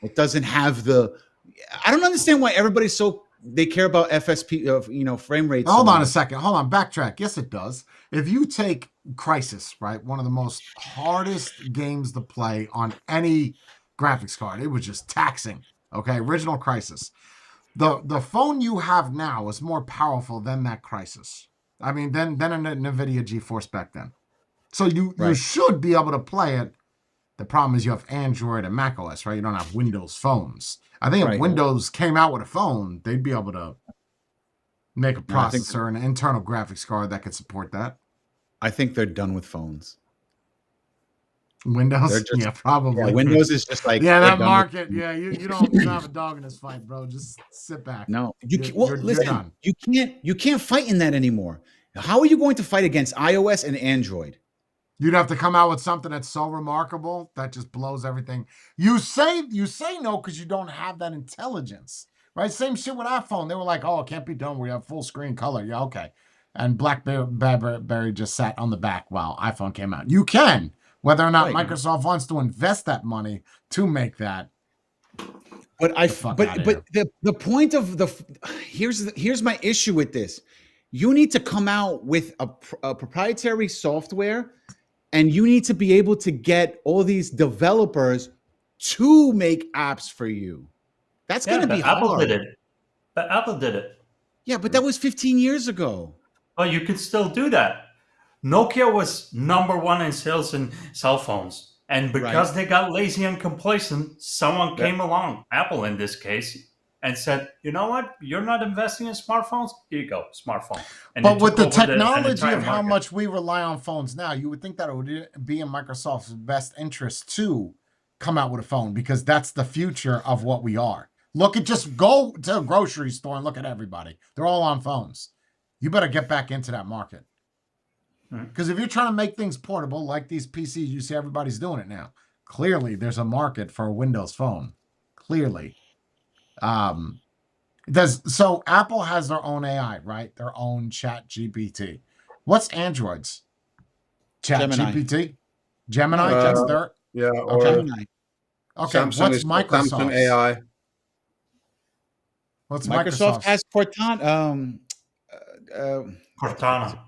It doesn't have the. I don't understand why everybody's so they care about FSP of frame rates. Hold so on a much. second. Hold on. Backtrack. Yes, it does. If you take Crysis, right, one of the most hardest games to play on any graphics card, it was just taxing. Okay, original Crysis. The phone you have now is more powerful than that Crysis. I mean, than a NVIDIA GeForce back then. So you should be able to play it. The problem is you have Android and macOS, right? You don't have Windows phones. I think if Right. Windows came out with a phone, they'd be able to make a No, I think- processor and an internal graphics card that could support that. I think they're done with phones. Windows? They're just- Yeah, probably. Yeah, Windows is just like yeah, they're that done with- market. Yeah, you don't have a dog in this fight, bro. Just sit back. No, You're listen. done. You can't fight in that anymore. How are you going to fight against iOS and Android? You'd have to come out with something that's so remarkable that just blows everything. You say no because you don't have that intelligence, right? Same shit with iPhone. They were like, "Oh, it can't be done. We have full screen color." Yeah, okay. And BlackBerry just sat on the back while iPhone came out. You can, whether or not Right. Microsoft wants to invest that money to make that. But fuck outta but the point of here's my issue with this. You need to come out with a proprietary software, and you need to be able to get all these developers to make apps for you. That's going to be Apple hard. did it. But Apple did it. Yeah, but that was 15 years ago. Well, you could still do that. Nokia was #1 in sales in cell phones. And because they got lazy and complacent, someone came along, Apple in this case, and said, you know what? You're not investing in smartphones? Here you go, smartphone. And But they with took the over an technology entire of how market. much we rely on phones now, you would think that it would be in Microsoft's best interest to come out with a phone because that's the future of what we are. Just go to a grocery store and look at everybody. They're all on phones. You better get back into that market. Because if you're trying to make things portable, like these PCs, you see everybody's doing it now. Clearly, there's a market for a Windows phone. Clearly. So Apple has their own AI, right? Their own Chat GPT. What's Android's? Chat Gemini. GPT? Gemini? That's their. Yeah, or Okay. Gemini. Okay. Samsung What's is Microsoft's? Samsung AI. What's Microsoft Microsoft's? has Cortana. Cortana.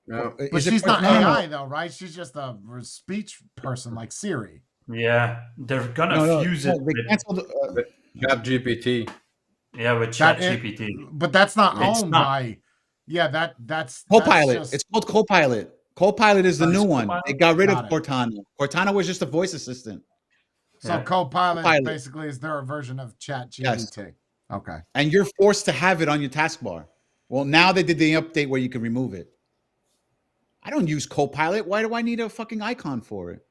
Yeah. But Is it she's not Cortana? AI though, right? She's just a speech person like Siri. Yeah, they're going to fuse it They with, canceled. Chat GPT. with That ChatGPT. But that's not It's owned not. by. Yeah, that's Copilot. just- It's called Copilot. Copilot is the Oh, new it's one. Copilot? They got rid Got of it. Cortana. Cortana was just a voice assistant. So Yeah. Copilot Copilot. basically is their version of Chat GPT. Okay. And you're forced to have it on your taskbar. Well, now they did the update where you can remove it. I don't use Copilot. Why do I need a fucking icon for it?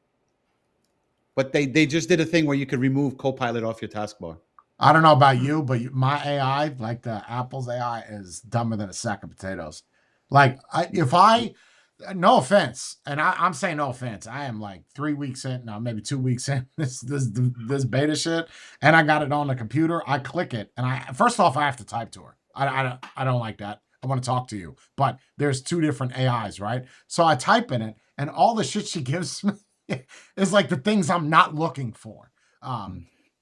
But they just did a thing where you could remove Copilot off your taskbar. I don't know about you, but my AI, like the Apple's AI, is dumber than a sack of potatoes. Like, no offense, and I'm saying no offense. I am like 3 weeks in, now maybe 2 weeks in this beta shit, and I got it on the computer. I click it, and first off, I have to type to her. I don't like that. I want to talk to you, but there's 2 different AIs, right? So I type in it, and all the shit she gives me is like the things I'm not looking for.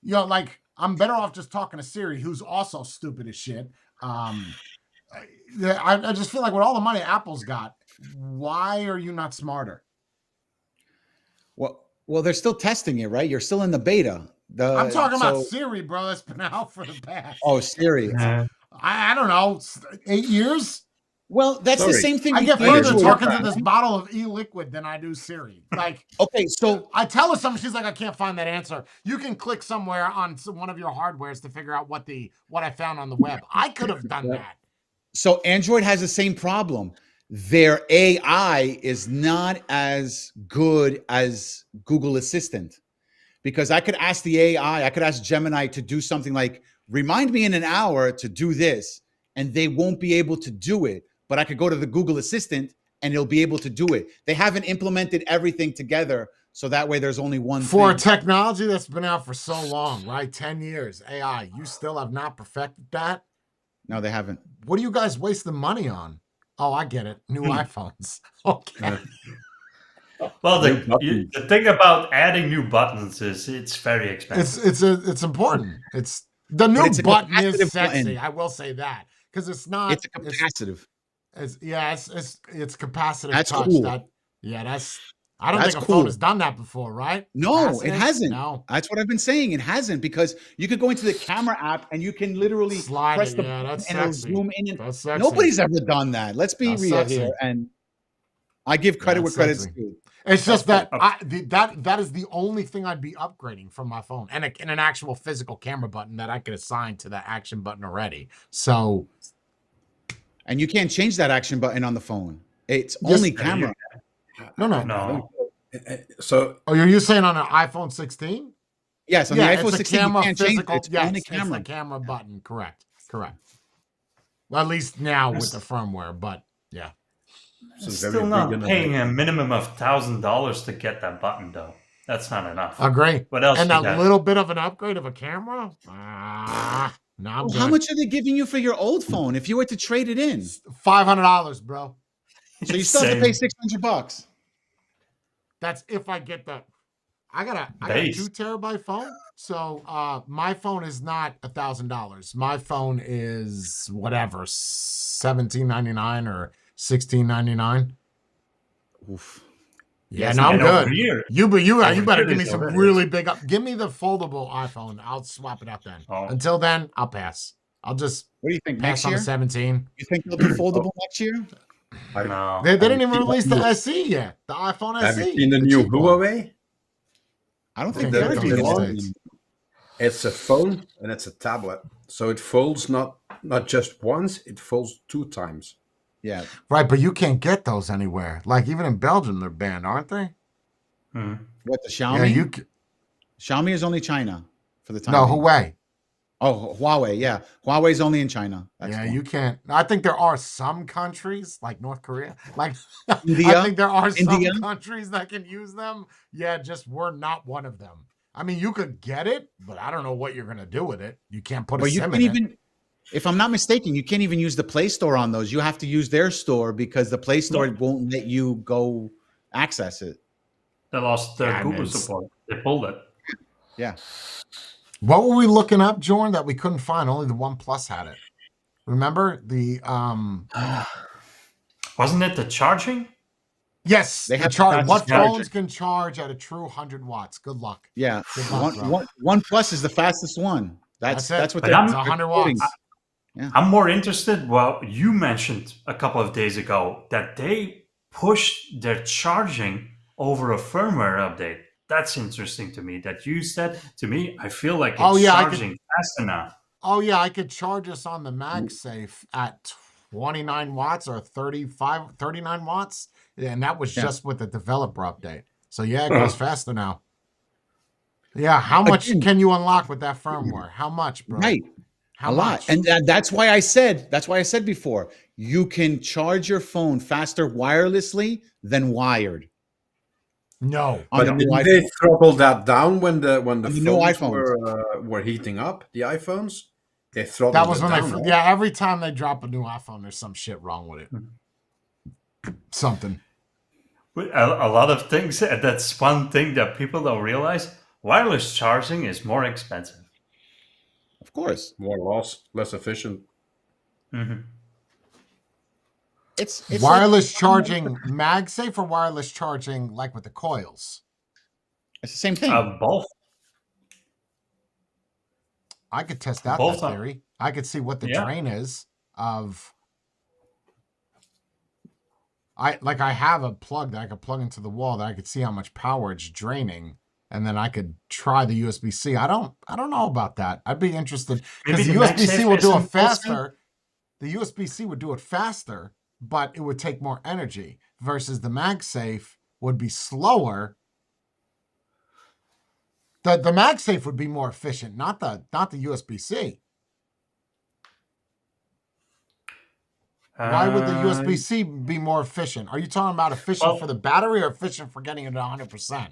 Like I'm better off just talking to Siri, who's also stupid as shit. I just feel like with all the money Apple's got, why are you not smarter? Well, they're still testing it, right? You're still in the beta. I'm talking about Siri, bro. That's been out for the past. Oh, Siri. I don't know, 8 years. Well, that's the same thing. I get further talking to this bottle of e-liquid than I do Siri. Like, okay, so I tell her something, she's like, I can't find that answer. You can click somewhere on one of your hardwares to figure out what I found on the web. I could have done that. So Android has the same problem. Their AI is not as good as Google Assistant, because I could ask the AI, I could ask Gemini to do something like, remind me in an hour to do this, and they won't be able to do it. But I could go to the Google Assistant and it'll be able to do it. They haven't implemented everything together, so that way there's only one for thing. Technology that's been out for so long, right? 10 years, AI, you still have not perfected that? No, they haven't. What are you guys wasting money on? Oh, I get it. New iPhones. Okay. Well, the thing about adding new buttons is it's very expensive. It's important. It's the new button is sexy. Button. I will say that, because it's not. It's a capacitive. It's capacitive. That's touch. cool. I don't think a phone has done that before, right? No, Capacitive? it hasn't. No. That's what I've been saying. It hasn't, because you could go into the camera app and you can literally slide press it. the Yeah, button that's and it'll sexy. zoom in. That's sexy. Nobody's ever done that. Let's be That's real sexy. here, and I give credit That's where credit's sexy. due. It's just that that is the only thing I'd be upgrading from my phone, and an actual physical camera button that I could assign to that action button already. So, and you can't change that action button on the phone. It's only camera. No. So, are you saying on an iPhone 16? Yes, on the iPhone it's 16 you can't change it. It's only camera. It's the camera button. Correct. Well, at least now with the firmware, but yeah. Still not paying a minimum of $1,000 to get that button, though. That's not enough. Agree. What else? And you that got? little bit of an upgrade of a camera? No, I'm How much are they giving you for your old phone if you were to trade it in? $500, bro. So you still have to pay $600. That's if I get the. I got a 2 terabyte phone, so my phone is not $1,000. My phone is whatever, $17.99 or $16.99. Oof. Yeah, Yes, no, I'm and over good. here- You over better here give me is some already- really big up. Give me the foldable iPhone. I'll swap it out then. Oh. Until then, I'll pass. I'll just What do you think, pass next on year? the 17. You think they'll be foldable next year? No. They didn't even release the SE yet. The iPhone SE. have you seen the new cheap one. Huawei? I don't think Okay, they're that's doing on the it. States. It's a phone and it's a tablet, so it folds not just once; it folds 2 times. Yeah. Right, but you can't get those anywhere. Like even in Belgium, they're banned, aren't they? What, the Xiaomi? Yeah, you. Xiaomi is only China for the time. No, being. Huawei. Oh, Huawei. Yeah, Huawei's only in China. That's Yeah, one. you can't. I think there are some countries like North Korea, like India? I think there are India? some countries that can use them. Yeah, just we're not one of them. I mean, you could get it, but I don't know what you're gonna do with it. You can't put a But you SIM can't in it. even, if I'm not mistaken, you can't even use the Play Store on those. You have to use their store because the Play Store won't let you go access it. They lost their Yeah, Google it's- support. They pulled it. Yeah. What were we looking up, Jordan, that we couldn't find? Only the OnePlus had it. Remember the Wasn't it the charging? Yes, They the have charge. fastest What charger. phones can charge at a true 100 watts? Good luck. Yeah. Good luck, bro. One Plus is the fastest one. That's it. That's what But they're I'm- It's 100 quoting. watts. I'm more interested. Well, you mentioned a couple of days ago that they pushed their charging over a firmware update. That's interesting to me. That you said to me, I feel like it's Oh, yeah, I could- charging fast enough. Oh yeah, I could charge us on the MagSafe at 29 watts or 39 watts. And that was Yeah. just with the developer update. So yeah, it goes faster now. Yeah, how much Again- can you unlock with that firmware? How much, bro? Right. How a lot. much? And that's why I said before, you can charge your phone faster wirelessly than wired. No. On But the new didn't iPhone. they throttle that down when the On the phones new iPhones. were heating up? The iPhones, they throttled That was it when down, they right? yeah, every time they drop a new iPhone, there's some shit wrong with it. Something. A lot of things. And that's one thing that people don't realize. Wireless charging is more expensive. Of course. More loss, less efficient. It's wireless charging, MagSafe, or wireless charging like with the coils? It's the same thing. Both. I could test out Both that are- theory. I could see what the Yeah. drain is of. I have a plug that I could plug into the wall that I could see how much power it's draining, and then I could try the USB-C. I don't know about that. I'd be interested because Maybe the the USB-C MagSafe will do it isn't faster. The USB-C would do it faster, but it would take more energy versus the MagSafe would be slower. The MagSafe would be more efficient, not the USB-C. Why would the USB-C be more efficient? Are you talking about efficient for the battery or efficient for getting it at 100%?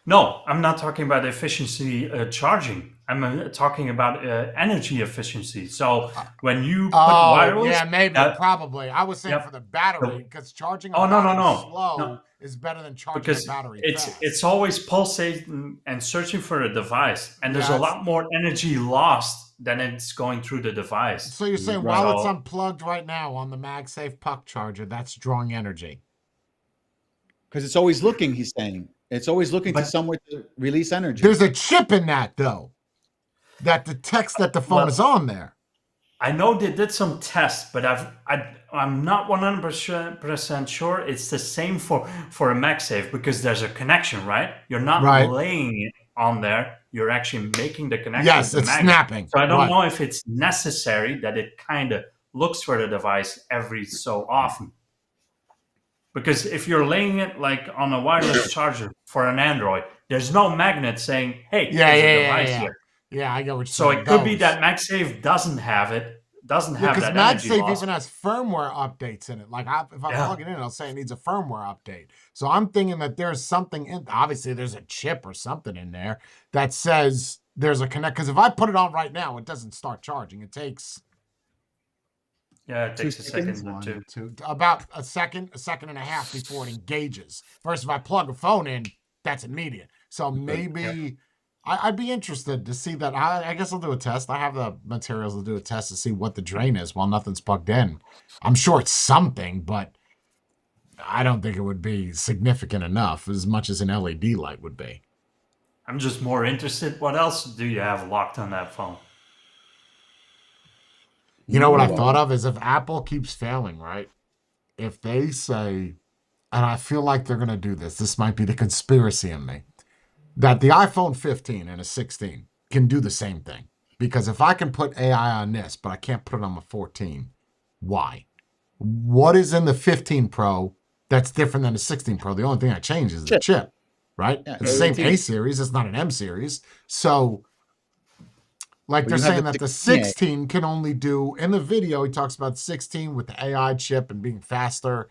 No, I'm not talking about efficiency charging. I'm talking about energy efficiency. So when you put wireless, yeah, maybe, probably. I was saying for the battery because charging a no, battery slow is better than charging because a battery fast. it's always pulsating and searching for a device, and there's a Yes. lot more energy lost than it's going through the device. So you're saying while it's unplugged right now on the MagSafe puck charger, that's drawing energy. Because it's always looking, he's saying. It's always looking to somewhere to release energy. There's a chip in that, though, that detects that the phone is on there. I know they did some tests, but I'm not 100% sure it's the same for a MagSafe because there's a connection, right? You're not laying it on there. You're actually making the connection. Yes, with the it's magnet. snapping. So I don't Right. know if it's necessary that it kind of looks for the device every so often. Because if you're laying it like on a wireless charger for an Android, there's no magnet saying, "Hey, there's a device here." Yeah, I get what you're So saying. it could be that MagSafe doesn't have it, doesn't have because that energy MagSafe loss. even has firmware updates in it. Like if I plug it in, it'll say it needs a firmware update. So I'm thinking that there's something in. Obviously, there's a chip or something in there that says there's a connect. Because if I put it on right now, it doesn't start charging. It takes. Yeah, it takes a second or two. About a second and a half before it engages. First, if I plug a phone in, that's immediate. So maybe I'd be interested to see that. I guess I'll do a test. I have the materials to do a test to see what the drain is while nothing's plugged in. I'm sure it's something, but I don't think it would be significant enough as much as an LED light would be. I'm just more interested. What else do you have locked on that phone? You know what I thought of is if Apple keeps failing, right? If they say, and I feel like they're going to do this, this might be the conspiracy in me, that the iPhone 15 and a 16 can do the same thing. Because if I can put AI on this, but I can't put it on the 14, why? What is in the 15 Pro that's different than the 16 Pro? The only thing that changes is the chip, right? Yeah, it's the same everything. A series. It's not an M series. So, like Well, they're you have saying the that the 16A. 16 can only do, in the video, he talks about 16 with the AI chip and being faster.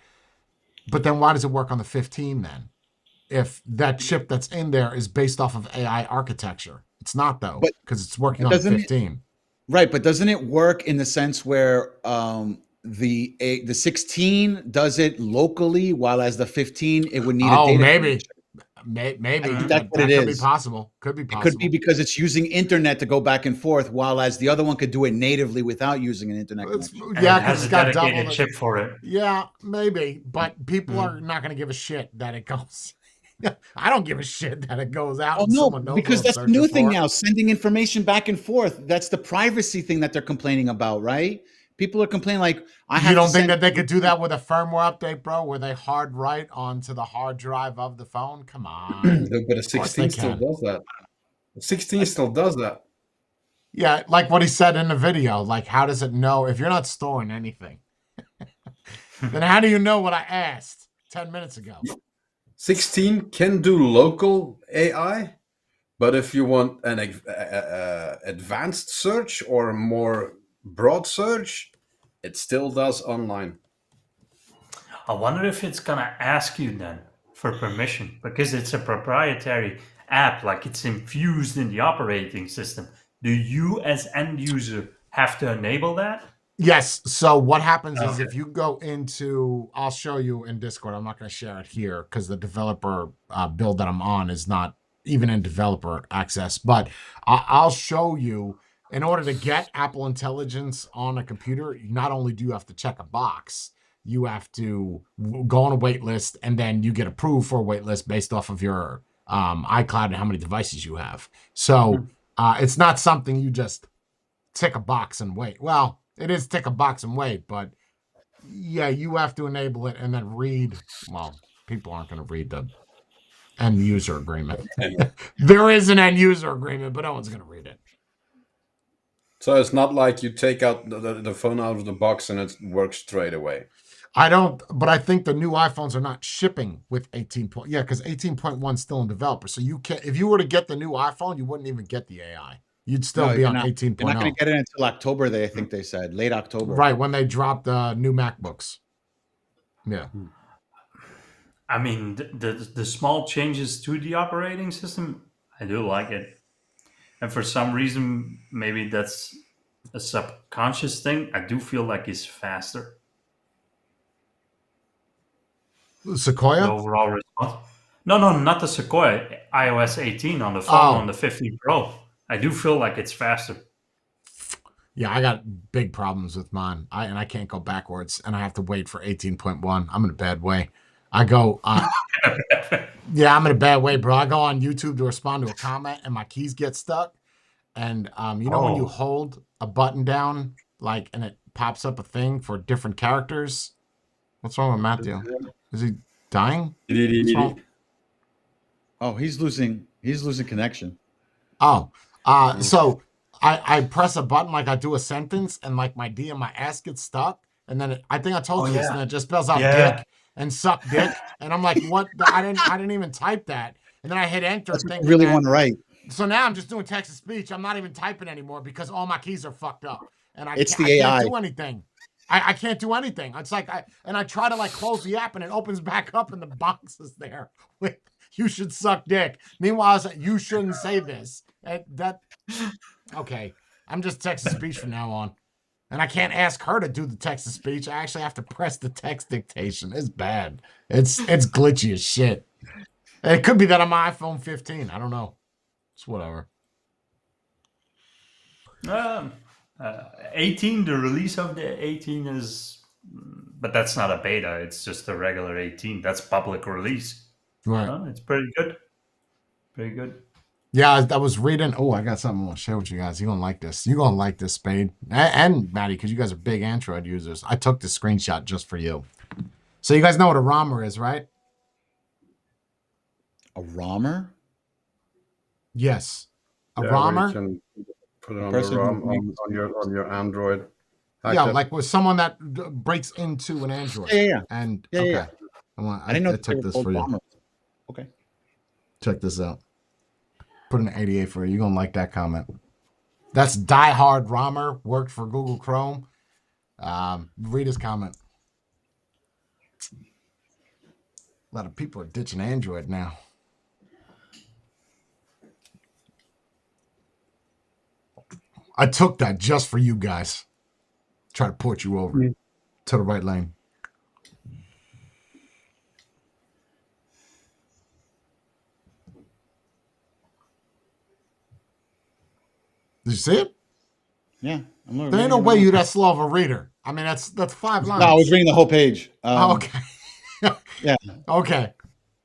But then why does it work on the 15 then? If that chip that's in there is based off of AI architecture. It's not though, But because it's working on the doesn't it- 15. Right, but doesn't it work in the sense where the 16 does it locally, while as the 15 it would need a Oh, data maybe. connection? Maybe. I think that's That what it could is. be possible. Could be It possible. could be because it's using internet to go back and forth, while as the other one could do it natively without using an internet connection. And Yeah, it has because a it's got dedicated double. chip for it. Yeah, maybe. But people are not going to give a shit that it goes. I don't give a shit that it goes out. Oh and no, someone knows because what I'm that's the new searching thing for. now, sending information back and forth. That's the privacy thing that they're complaining about, right? People are complaining like, I have You don't to think send- that they could do that with a firmware update, bro? Where they hard write onto the hard drive of the phone? Come on. But the 16 still does that. The 16 still does that. Yeah, like what he said in the video. Like, how does it know if you're not storing anything? Then how do you know what I asked 10 minutes ago? 16 can do local AI, but if you want an advanced search or a more broad search, it still does online. I wonder if it's gonna ask you then for permission because it's a proprietary app, like it's infused in the operating system. Do you as end user have to enable that? Yes. So what happens is if you go into, I'll show you in Discord. I'm not going to share it here because the developer build that I'm on is not even in developer access. But I'll show you in order to get Apple Intelligence on a computer, not only do you have to check a box, you have to go on a wait list, and then you get approved for a wait list based off of your iCloud and how many devices you have. So it's not something you just tick a box and wait. Well, it is tick a box and wait, but yeah, you have to enable it and then read. Well, people aren't going to read the end user agreement. There is an end user agreement, but no one's going to read it. So it's not like you take out the phone out of the box and it works straight away. I don't, but I think the new iPhones are not shipping with 18. Yeah, because 18.1 is still in developer. So you can, if you were to get the new iPhone, you wouldn't even get the AI. You'd still be on 18.0. You're not going to get it until October. I think they said late October. Right, when they drop the new MacBooks. Yeah. I mean, the small changes to the operating system, I do like it. And for some reason, maybe that's a subconscious thing, I do feel like it's faster. Sequoia? The overall response. No, not the Sequoia. iOS 18 on the phone on the 15 Pro. I do feel like it's faster. Yeah, I got big problems with mine. I can't go backwards, and I have to wait for 18.1. I'm in a bad way. I go, yeah, I'm in a bad way, bro. I go on YouTube to respond to a comment, and my keys get stuck. And you know when you hold a button down, like, and it pops up a thing for different characters? What's wrong with Matthew? Is he dying? What's wrong? Oh, he's losing connection. Oh, so I press a button, like I do a sentence, and like my D and my S get stuck, and then I think I told you this, and it just spells out dick and suck dick, and I'm like, what? I didn't even type that, and then I hit enter. That's what I really want to write. So now I'm just doing text to speech. I'm not even typing anymore because all my keys are fucked up, and I It's can't, the I AI. can't do anything. I can't do anything. It's like I try to like close the app, and it opens back up, and the box is there with "you should suck dick." Meanwhile, I was like, "You shouldn't say this." Okay. I'm just text to speech from now on. And I can't ask her to do the text to speech. I actually have to press the text dictation. It's bad. It's glitchy as shit. It could be that I'm on iPhone 15. I don't know. It's whatever. 18, the release of the 18 is, but that's not a beta. It's just a regular 18. That's public release. Right. It's pretty good. Pretty good. Yeah, I was reading. Oh, I got something I want to share with you guys. You're going to like this. You're going to like this, Spade. And Maddie, because you guys are big Android users. I took the screenshot just for you. So you guys know what a ROMer is, right? A ROMer? Yes. A Yeah, ROMer? you can put it on Person the who ROM on your Android. Yeah, like with someone that breaks into an Android. Yeah. And Yeah, okay. yeah. I didn't know I took they were this called for you. ROMers. Okay. Check this out. Put an 88 for you. You're going to like that comment. That's Die Hard ROMer. Worked for Google Chrome. Read his comment. A lot of people are ditching Android now. I took that just for you guys. Try to port you over to the right lane. Did you see it? Yeah. There ain't no way you're that slow of a reader. I mean, that's 5 lines. No, I was reading the whole page. Okay. Yeah. Okay.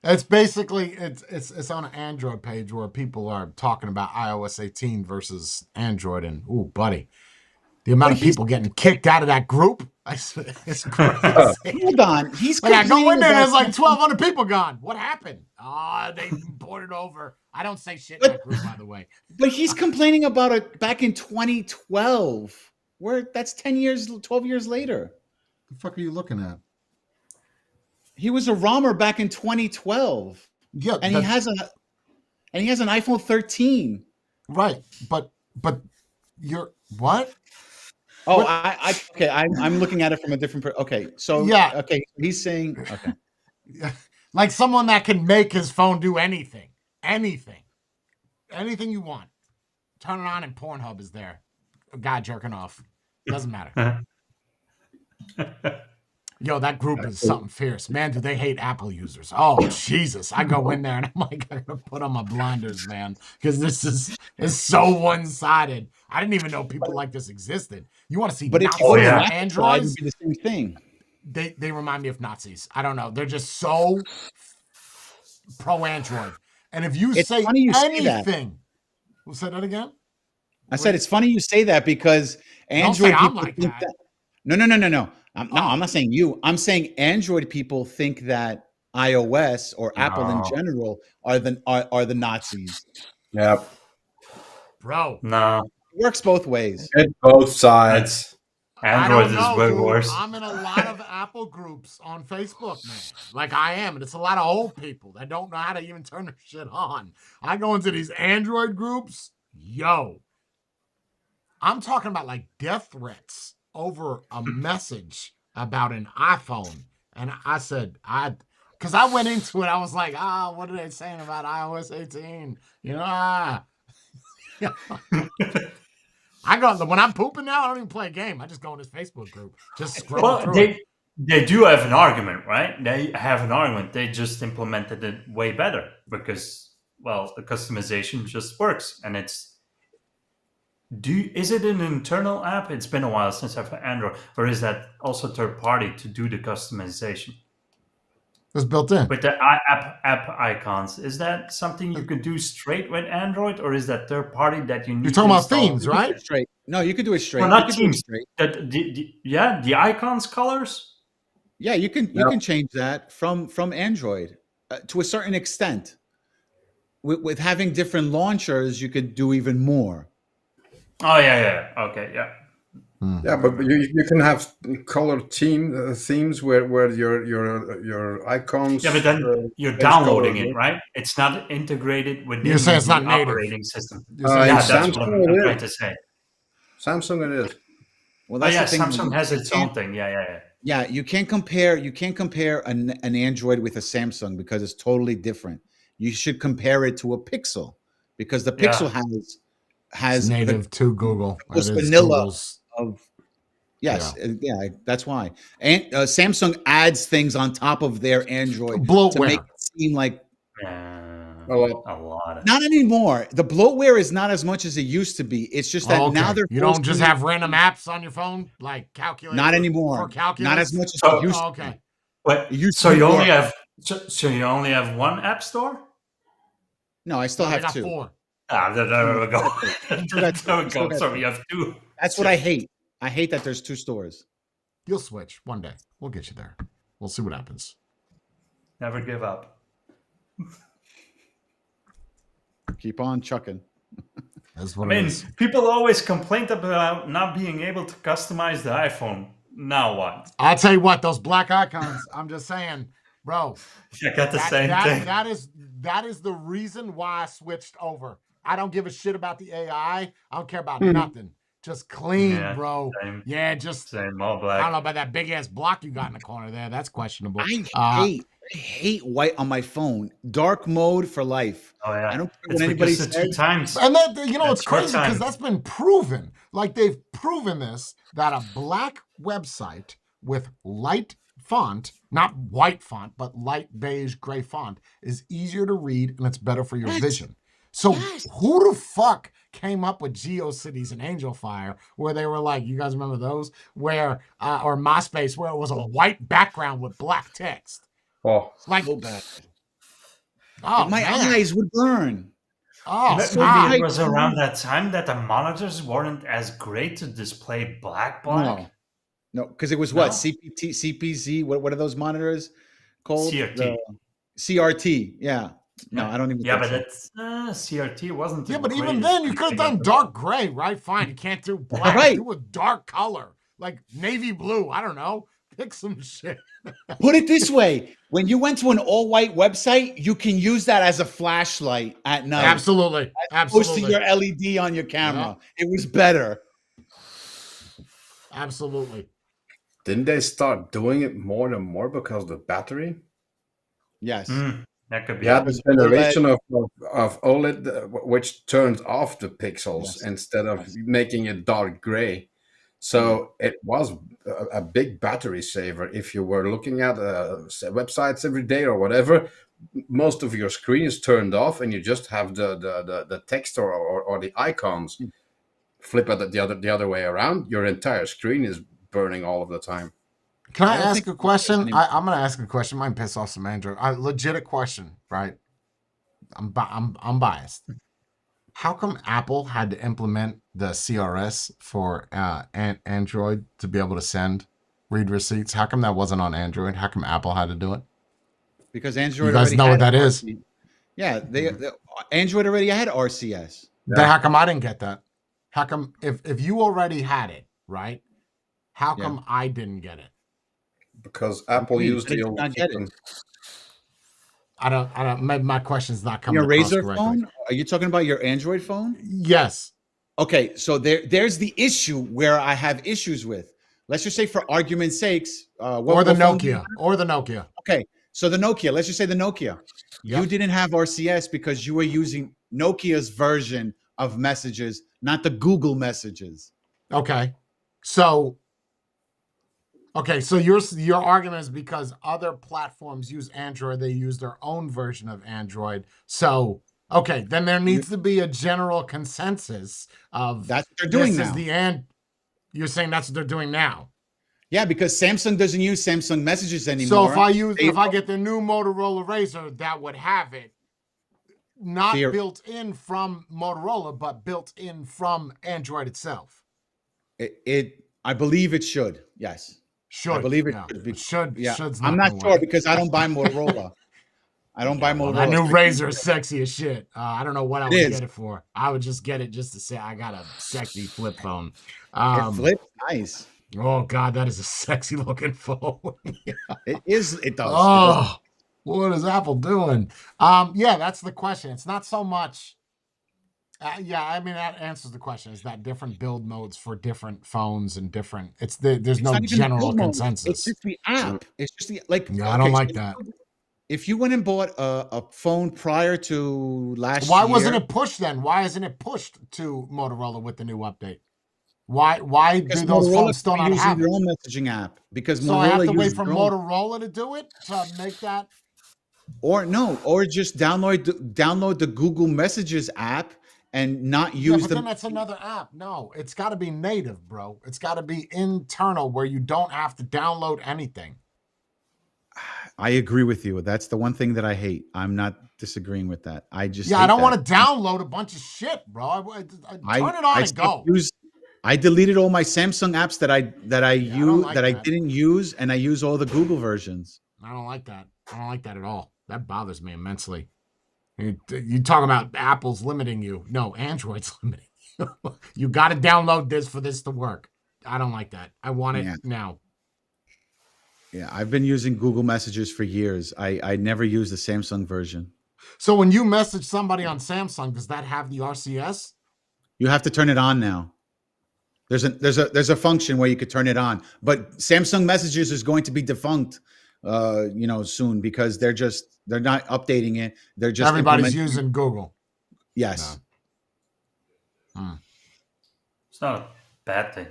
It's basically it's on an Android page where people are talking about iOS 18 versus Android, and ooh, buddy, the amount of people getting kicked out of that group, it's crazy. Hold on. He's Like, I go in there and complaining there's like about- 1,200 people gone. What happened? They ported over. I don't say shit in that group, by the way. But he's complaining about it back in 2012. That's 10 years, 12 years later. The fuck are you looking at? He was a ROMer back in 2012. Yeah, and he has an iPhone 13. Right, but you're what? Oh, What? okay. I'm looking at it from a different. Okay, so Yeah. Okay, he's saying okay. Like someone that can make his phone do anything you want. Turn it on and Pornhub is there. A guy jerking off. Doesn't matter. Yo, that group is something fierce. Man, do they hate Apple users. Oh, Jesus. I go in there and I'm like, I gotta put on my blinders, man. Because this is so one-sided. I didn't even know people like this existed. You want to see But if Nazis you go to on that side, it would Androids? be the same thing. They remind me of Nazis. I don't know. They're just so pro-Android. And if you It's say funny you say that. anything, we'll say that again? I said it's funny you say that because Don't say Android I'm people like think that. No. I'm not saying you. I'm saying Android people think that iOS or Apple in general are the Nazis. Yeah. Bro. No. It works both ways. It's both sides. Android I is don't know, way dude. worse. I'm in a lot of Apple groups on Facebook, man. Like I am, and it's a lot of old people that don't know how to even turn their shit on. I go into these Android groups, yo. I'm talking about like death threats over a message about an iPhone. And I said, because I went into it, I was like, what are they saying about iOS 18? You know, I go, when I'm pooping now, I don't even play a game. I just go in this Facebook group, just scroll Well, through it. they do have an argument, right? They have an argument. They just implemented it way better because, well, the customization just works. And is it an internal app? It's been a while since I've had Android. Or is that also third party to do the customization? It's built in. With the app icons, is that something you could do straight with Android, or is that third party that you need? You're talking to about install? themes, right? Straight. No, you could do it straight. Well, You not could do it themes. straight. The icons colors. Yeah, you can change that from Android to a certain extent. With having different launchers, you could do even more. Oh yeah. Okay, yeah. Yeah, but you can have color themes where your icons. Yeah, but then you're downloading it, right? It's not integrated within You're saying it's the not native. operating system. In That's what Samsung I'm it trying is. to say. Samsung it is. Well, Oh yeah, the thing. Samsung has its own thing. Yeah. Yeah, you can't compare an Android with a Samsung because it's totally different. You should compare it to a Pixel because the Pixel has It's native to Google. the That is vanilla Google's. of yeah, that's why. And Samsung adds things on top of their Android Bloatware. to make it seem like A lot. not anymore. The bloatware is not as much as it used to be. It's just that now they're You don't forcing just you- have random apps on your phone like calculator. Not anymore. For calculus. Not as much as Oh, it used to okay. be. But It used to so be you more. only have you only have one app store? No, I still I have got two. 4. There we go. Still got two. There we Still go. got So two. we have two. That's what I hate. I hate that there's two stores. You'll switch one day. We'll get you there. We'll see what happens. Never give up. Keep on chucking. That's I what it mean, is. people always complained about not being able to customize the iPhone. Now what? I'll tell you what, those black icons, I'm just saying, bro. I got the same thing. That is the reason why I switched over. I don't give a shit about the AI. I don't care about nothing. Just clean, Yeah, bro. same. Yeah, just Same, all I black. don't know about that big ass block you got in the corner there. That's questionable. I hate white on my phone. Dark mode for life. Oh yeah. I don't care It's what anybody because the two says. times. And that, you know, it's That's what crazy because time. that's been proven. Like they've proven this that a black website with light font, not white font, but light beige gray font, is easier to read and it's better for your vision. So who the fuck came up with GeoCities and Angel Fire where they were like, you guys remember those? Where or MySpace where it was a white background with black text. Oh, Like So bad. oh My man. eyes would burn. Oh, Maybe it was around that time that the monitors weren't as great to display black. No, because it was what? No? CPZ? What are those monitors called? CRT. The CRT. Yeah. No, I don't even Yeah, think but so. it's CRT wasn't. Yeah, the but even greatest then, you could have done configuration. dark gray, right? Fine, you can't do black. Right. Do a dark color, like navy blue. I don't know. Pick some shit. Put it this way: when you went to an all-white website, you can use that as a flashlight at night. Absolutely, As opposed to absolutely, your LED on your camera. It was better. absolutely. didn't they start doing it more and more because of the battery? Yes. That could be. Yeah, the generation of OLED which turned off the pixels Yes. instead of making it dark gray. So it was a big battery saver. If you were looking at websites every day or whatever, most of your screen is turned off, and you just have the text or the icons. Flip it the other way around, your entire screen is burning all of the time. Can I ask a question? I'm going to ask a question. Might piss off some Android. Legit a question, right? I'm biased. How come Apple had to implement the CRS for Android to be able to read receipts? How come that wasn't on Android? How come Apple had to do it? Because Android. You guys know what that is? Yeah, Android already had RCS. Then how come I didn't get that? How come if you already had it, right? How come I didn't get it? Because Apple used the old system. I don't. My question's not coming. Your Razor phone? Are you talking about your Android phone? Yes. Okay, so there's the issue where I have issues with. Let's just say, for argument's sakes, or the Nokia. Okay, so the Nokia. Let's just say the Nokia. Yep. You didn't have RCS because you were using Nokia's version of messages, not the Google messages. Okay, so your argument is because other platforms use Android, they use their own version of Android. So, okay, then there needs to be a general consensus of that's what they're doing now. You're saying that's what they're doing now. Yeah, because Samsung doesn't use Samsung messages anymore. So if I get the new Motorola Razr, that would have it. Not built in from Motorola, but built in from Android itself. I believe it should. Yes. Should. I believe it should. Yeah. Should's I'm not sure because I don't buy Motorola. I don't buy Motorola. My new Razr is sexy as shit. I don't know what I would get it for. I would just get it just to say I got a sexy flip phone. It flips nice. Oh God, that is a sexy looking phone. It is. It does. Oh, what is Apple doing? Yeah, that's the question. It's not so much. Yeah, I mean that answers the question. Is that different build modes for different phones and different? There's no general consensus. It's just the app. It's just the I don't like that. If you went and bought a phone prior to last year, why wasn't it pushed then? Why isn't it pushed to Motorola with the new update? Why do those phones still not have their own messaging app? Because so Motorola I have to wait for Motorola to do it to make that. Or just download the Google Messages app and not use then that's another app. No, it's got to be native, bro. It's got to be internal where you don't have to download anything. I agree with you. That's the one thing that I hate. I'm not disagreeing with that. I don't want to download a bunch of shit, bro. I turn it on and go. I deleted all my Samsung apps that I didn't use, and I use all the Google versions. I don't like that. I don't like that at all. That bothers me immensely. You talk about Apple's limiting you. No, Android's limiting you. You got to download this for this to work. I don't like that. I want it now. Yeah, I've been using Google Messages for years. I never use the Samsung version. So when you message somebody on Samsung, does that have the RCS? You have to turn it on now. There's a function where you could turn it on, but Samsung Messages is going to be defunct, soon because they're not updating it. They're just everybody's using Google. Yes. No. It's not a bad thing.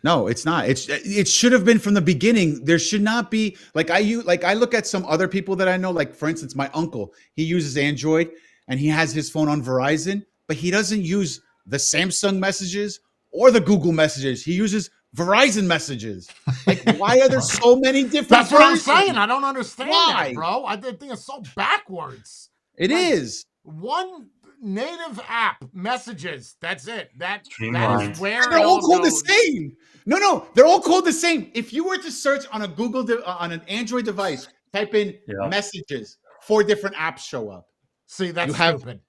No, it's not. It should have been from the beginning. There should not be I look at some other people that I know, like for instance, my uncle, he uses Android and he has his phone on Verizon, but he doesn't use the Samsung Messages or the Google Messages. He uses Verizon Messages. Like, why are there so many different That's what I'm versions? saying. I don't understand that, bro. I think it's so backwards. It is. One native app, Messages. That's it. That is where they're all called the same. No, they're all called the same. If you were to search on a on an Android device, type in Messages, 4 different apps show up. See, that's stupid.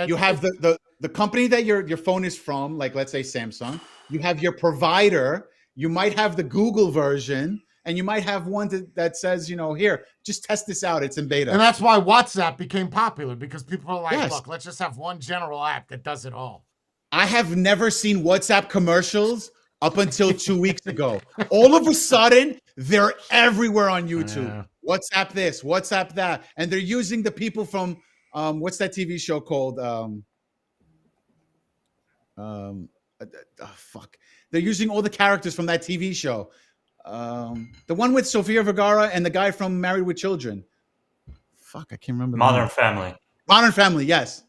You have the company that your phone is from, like let's say Samsung. You have your provider. You might have the Google version, and you might have one that says, here, just test this out. It's in beta. And that's why WhatsApp became popular, because people are like, look, let's just have one general app that does it all. I have never seen WhatsApp commercials up until 2 weeks ago. All of a sudden, they're everywhere on YouTube. WhatsApp this, WhatsApp that. And they're using the people from, what's that TV show called? fuck. They're using all the characters from that TV show. The one with Sofia Vergara and the guy from Married with Children. Fuck, I can't remember. Modern Family. Modern Family, yes.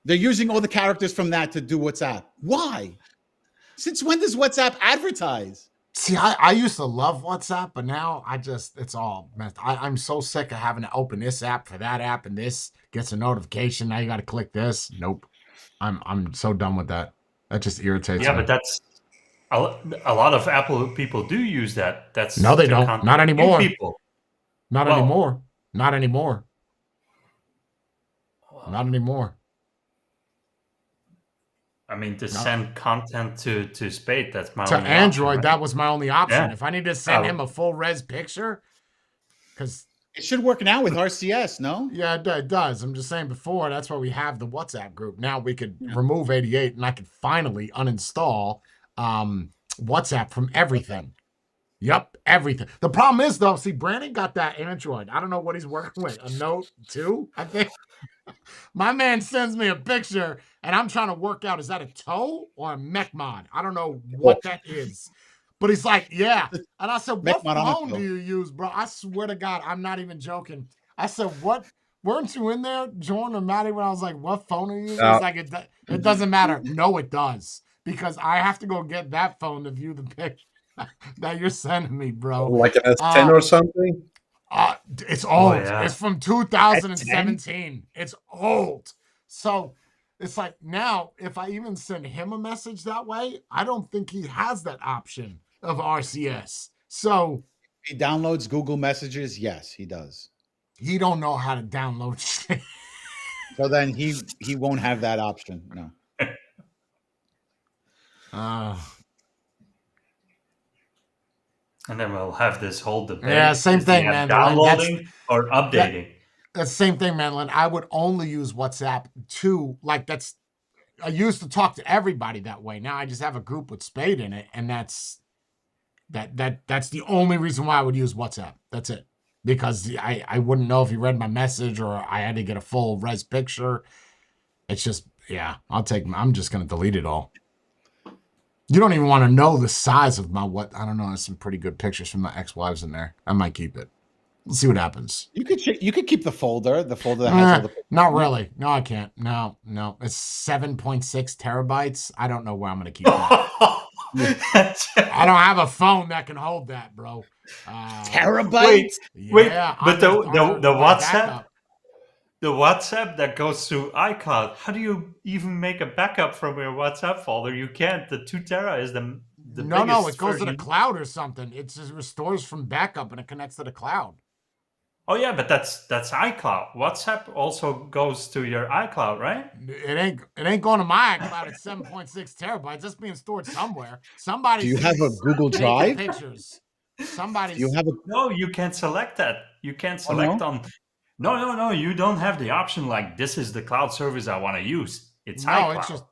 They're using all the characters from that to do WhatsApp. Why? Since when does WhatsApp advertise? See, I used to love WhatsApp, but now it's all messed. I'm so sick of having to open this app for that app, and this gets a notification. Now you got to click this. Nope. I'm so done with that. That just irritates me. Yeah, but that's a lot of Apple people do use that. That's No, they don't. Not anymore. People. Not anymore. Not anymore. Not anymore. I mean, to send content to Spade, that's my To only Android, option, right? that was my only option. Yeah. If I need to send him a full res picture, because it should work now with RCS, no? Yeah, it does. I'm just saying before, that's why we have the WhatsApp group. Now we could remove 88 and I could finally uninstall WhatsApp from everything. Yep, everything. The problem is, though, see, Brandon got that Android. I don't know what he's working with. A Note 2, I think. My man sends me a picture, and I'm trying to work out, is that a toe or a mech mod? I don't know what that is. But he's like, yeah. And I said, what phone do you use, bro? I swear to God, I'm not even joking. I said, what? Weren't you in there, Jordan or Maddie, when I was like, what phone are you using? He's like, it doesn't matter. No, it does. Because I have to go get that phone to view the picture that you're sending me, bro. Like an S10 or something? It's old. It's from 2017. It's old. So it's like now, if I even send him a message that way, I don't think he has that option of RCS. So he downloads Google Messages. Yes, he does. He don't know how to download shit. So then he won't have that option. No. And then we'll have this whole debate. Yeah, same Is the thing, app man. Downloading or updating. That's the same thing, Manlin. I would only use WhatsApp I used to talk to everybody that way. Now I just have a group with Spade in it, and that's the only reason why I would use WhatsApp. That's it. Because I wouldn't know if he read my message or I had to get a full res picture. It's just, I'm just gonna delete it all. You don't even want to know the size of I don't know, there's some pretty good pictures from my ex-wives in there. I might keep it. Let's see what happens. You could keep the folder that has all the pictures. Not really. No, I can't. No. It's 7.6 terabytes. I don't know where I'm going to keep that. I don't have a phone that can hold that, bro. Terabytes? Wait, Yeah, but the WhatsApp, backup. the WhatsApp that goes to iCloud, how do you even make a backup from your WhatsApp folder? You can't. The 2 tera is the No, biggest it goes to the version. cloud or something. It just restores from backup and it connects to the cloud. Oh yeah, but that's iCloud. WhatsApp also goes to your iCloud, right? It ain't going to my iCloud. It's 7.6 terabytes. That's being stored somewhere. Somebody. Do you have a Google Drive? Pictures. Somebody's. You have a No, you can't select that. You can't select no? on. No. You don't have the option like this is the cloud service I want to use. It's No, iCloud. it's just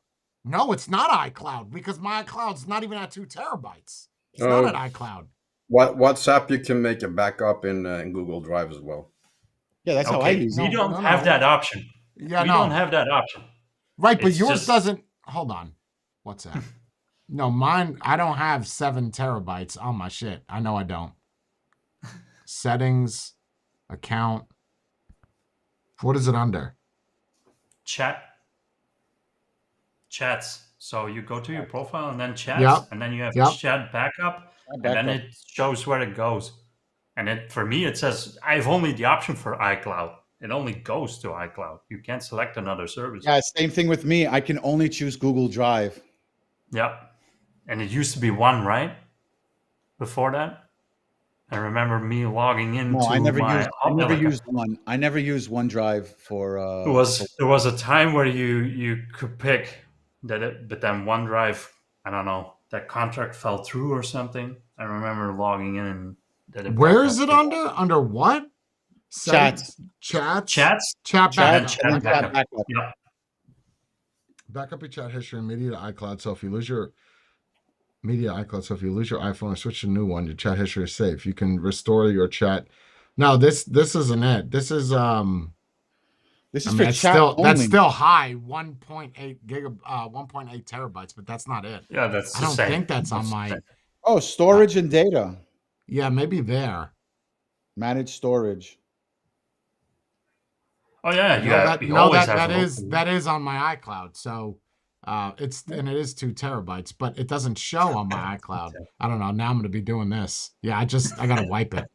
no. It's not iCloud because my iCloud's not even at 2 terabytes. It's not at iCloud. WhatsApp, you can make a backup in Google Drive as well. Yeah, that's how I use We it. don't have that option. Yeah, we no. don't have that option. Right, but It's yours just- doesn't. Hold on. What's that? No, mine. I don't have 7 terabytes on my shit. I know I don't. Settings, account. What is it under? Chats. So you go to your profile and then chats, Yep. and then you have Yep. chat backup, and then it shows where it goes. And for me, it says I have only the option for iCloud. It only goes to iCloud. You can't select another service. Yeah, same thing with me. I can only choose Google Drive. Yeah. And it used to be one, right? Before that? I remember me logging into No, I never my Hotmail account. used one. I never used OneDrive for. There was a time where you could pick that, but then OneDrive, I don't know, that contract fell through or something. I remember logging in and that. Where is it under? Under what? Chats. Chats. Chats. Chat backup. Chat backup. Yeah. Back up your chat history and media to iCloud. So if you lose your media iCloud, so if you lose your iPhone or switch to a new one, your chat history is safe. You can restore your chat. Now this isn't it. This is This I is mean, for chat only. that's still high, 1.8 1.8 terabytes, but that's not it. Yeah, that's I the don't same. think that's on the my. same. Oh, storage and data. Yeah, maybe there. Manage storage. Oh yeah, No, you, that you no, always that have that is on my iCloud. So it is 2 terabytes, but it doesn't show on my iCloud. I don't know. Now I'm gonna be doing this. Yeah, I gotta wipe it.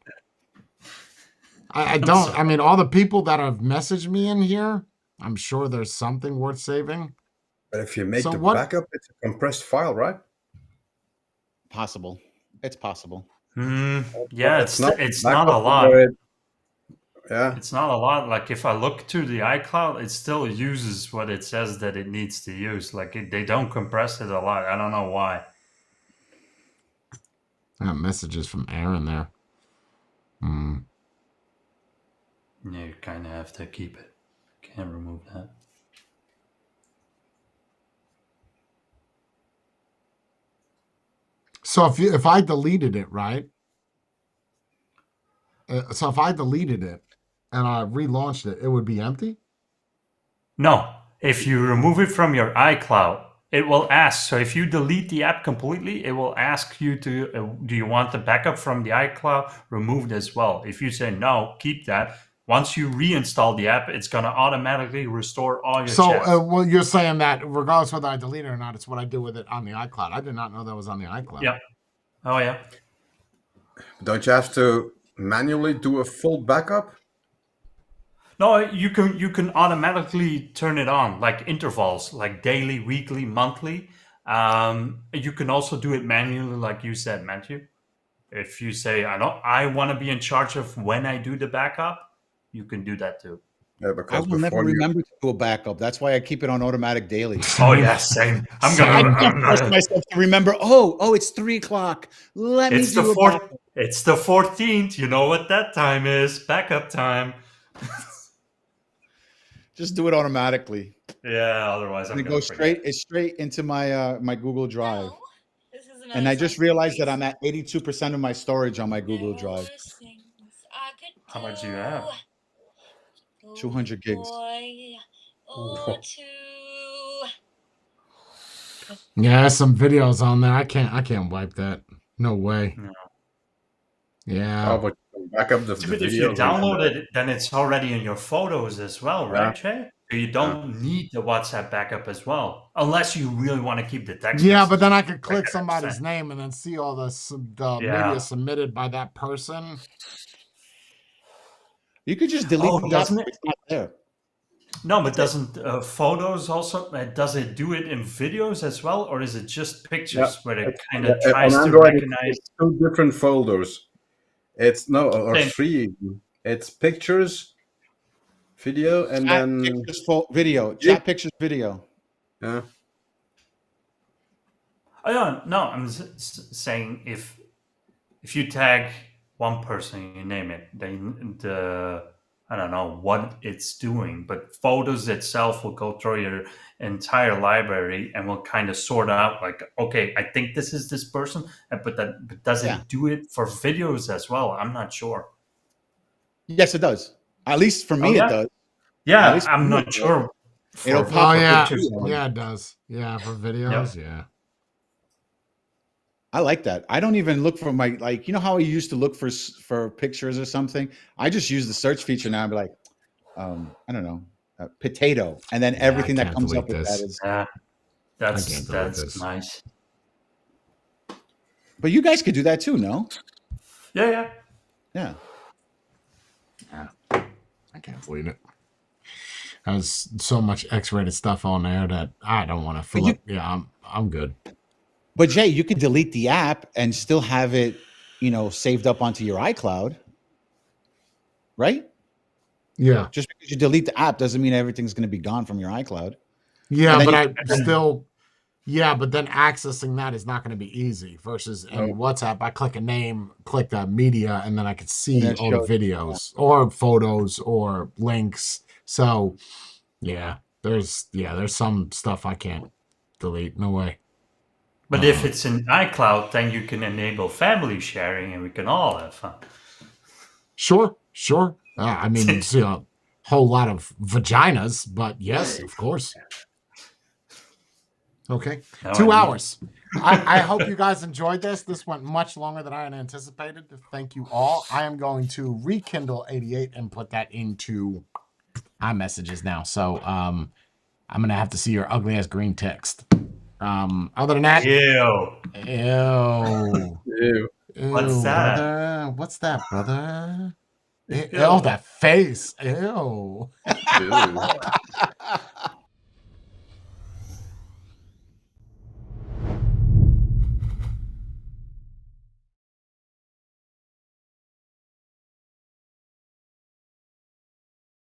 I don't. I mean, all the people that have messaged me in here, I'm sure there's something worth saving. But if you make So the what- backup, it's a compressed file, right? Possible. It's possible. Yeah, it's not a backup lot. where yeah. It's not a lot. Like if I look to the iCloud, it still uses what it says that it needs to use. Like they don't compress it a lot. I don't know why. I got messages from Aaron there. Yeah, you kind of have to keep it. Can't remove that. So if I deleted it, right? So if I deleted it and I relaunched it, it would be empty? No, if you remove it from your iCloud, it will ask. So if you delete the app completely, it will ask you to, do you want the backup from the iCloud removed as well? If you say no, keep that. Once you reinstall the app, it's going to automatically restore all your chats. Well, you're saying that regardless whether I delete it or not, it's what I do with it on the iCloud. I did not know that was on the iCloud. Yeah. Oh, yeah. Don't you have to manually do a full backup? No, you can automatically turn it on, like intervals, like daily, weekly, monthly. You can also do it manually, like you said, Matthew. If you say I want to be in charge of when I do the backup, you can do that too. Yeah, I because will never before you remember to do a backup. That's why I keep it on automatic daily. Oh yeah, same. I'm I gonna. can't force myself to remember. Oh, it's 3:00. Let me It's do the a backup. It's the 14th. You know what that time is? Backup time. Just do it automatically. Yeah. Otherwise, I'm And it gonna goes forget. straight into my my Google Drive. And I just realized that I'm at 82% of my storage on my Google Drive. How much do you have? 200 gigs. Yeah, there's some videos on there. I can't wipe that. No way. No. Yeah. but you can back up the But if you videos download it, then it's already in your photos as well, right, Jay? So you don't need the WhatsApp backup as well, unless you really want to keep the text. Yeah, message. but then I could click somebody's name and then see all the Yeah. media submitted by that person. You could just delete Oh, the app doesn't if it? it's not there. No, but doesn't photos also? Does it do it in videos as well, or is it just pictures where it kind of tries on to Android, recognize? it's 2 different folders. It's or Same. 3. It's pictures, video, and Chat, then pictures, video. Chat, pictures, video. yeah. Oh yeah, no, I'm saying if you tag one person, you name it, then I don't know what it's doing, but photos itself will go through your entire library and will kind of sort out like, okay, I think this is this person, but does Yeah. it do it for videos as well? I'm not sure. Yes, it does. At least for me, Oh, yeah? it does. At Yeah, least for I'm me, not it does. sure. It'll for- pop Oh up yeah, with pictures. yeah, it does. Yeah, for videos, yeah. I like that. I don't even look for my, like, you know how I used to look for pictures or something? I just use the search feature now and be like, I don't know, potato. And then everything that can't comes delete up with this. that is, Yeah, can't that's delete this. nice. but you guys could do that too, no? Yeah. Yeah. I can't believe it. There's so much X-rated stuff on there that I don't want to fill you- up. Yeah, I'm good. But Jay, you could delete the app and still have it, saved up onto your iCloud, right? Yeah. Just because you delete the app doesn't mean everything's going to be gone from your iCloud. Yeah, And but then I still, yeah, but then accessing that is not going to be easy. Versus in Oh. WhatsApp, I click a name, click the media, and then I can see And it all the shows- videos or photos or links. So, yeah, there's some stuff I can't delete. No way. But if it's in iCloud, then you can enable family sharing, and we can all have fun. Sure. I mean, whole lot of vaginas, but yes, of course. Okay, 2 hours. I hope you guys enjoyed this. This went much longer than I had anticipated. Thank you all. I am going to rekindle 88 and put that into iMessages now. So I'm gonna have to see your ugly ass green text. Other than that, Ew. What's that? Brother? What's that, brother? Oh, that face. Ew.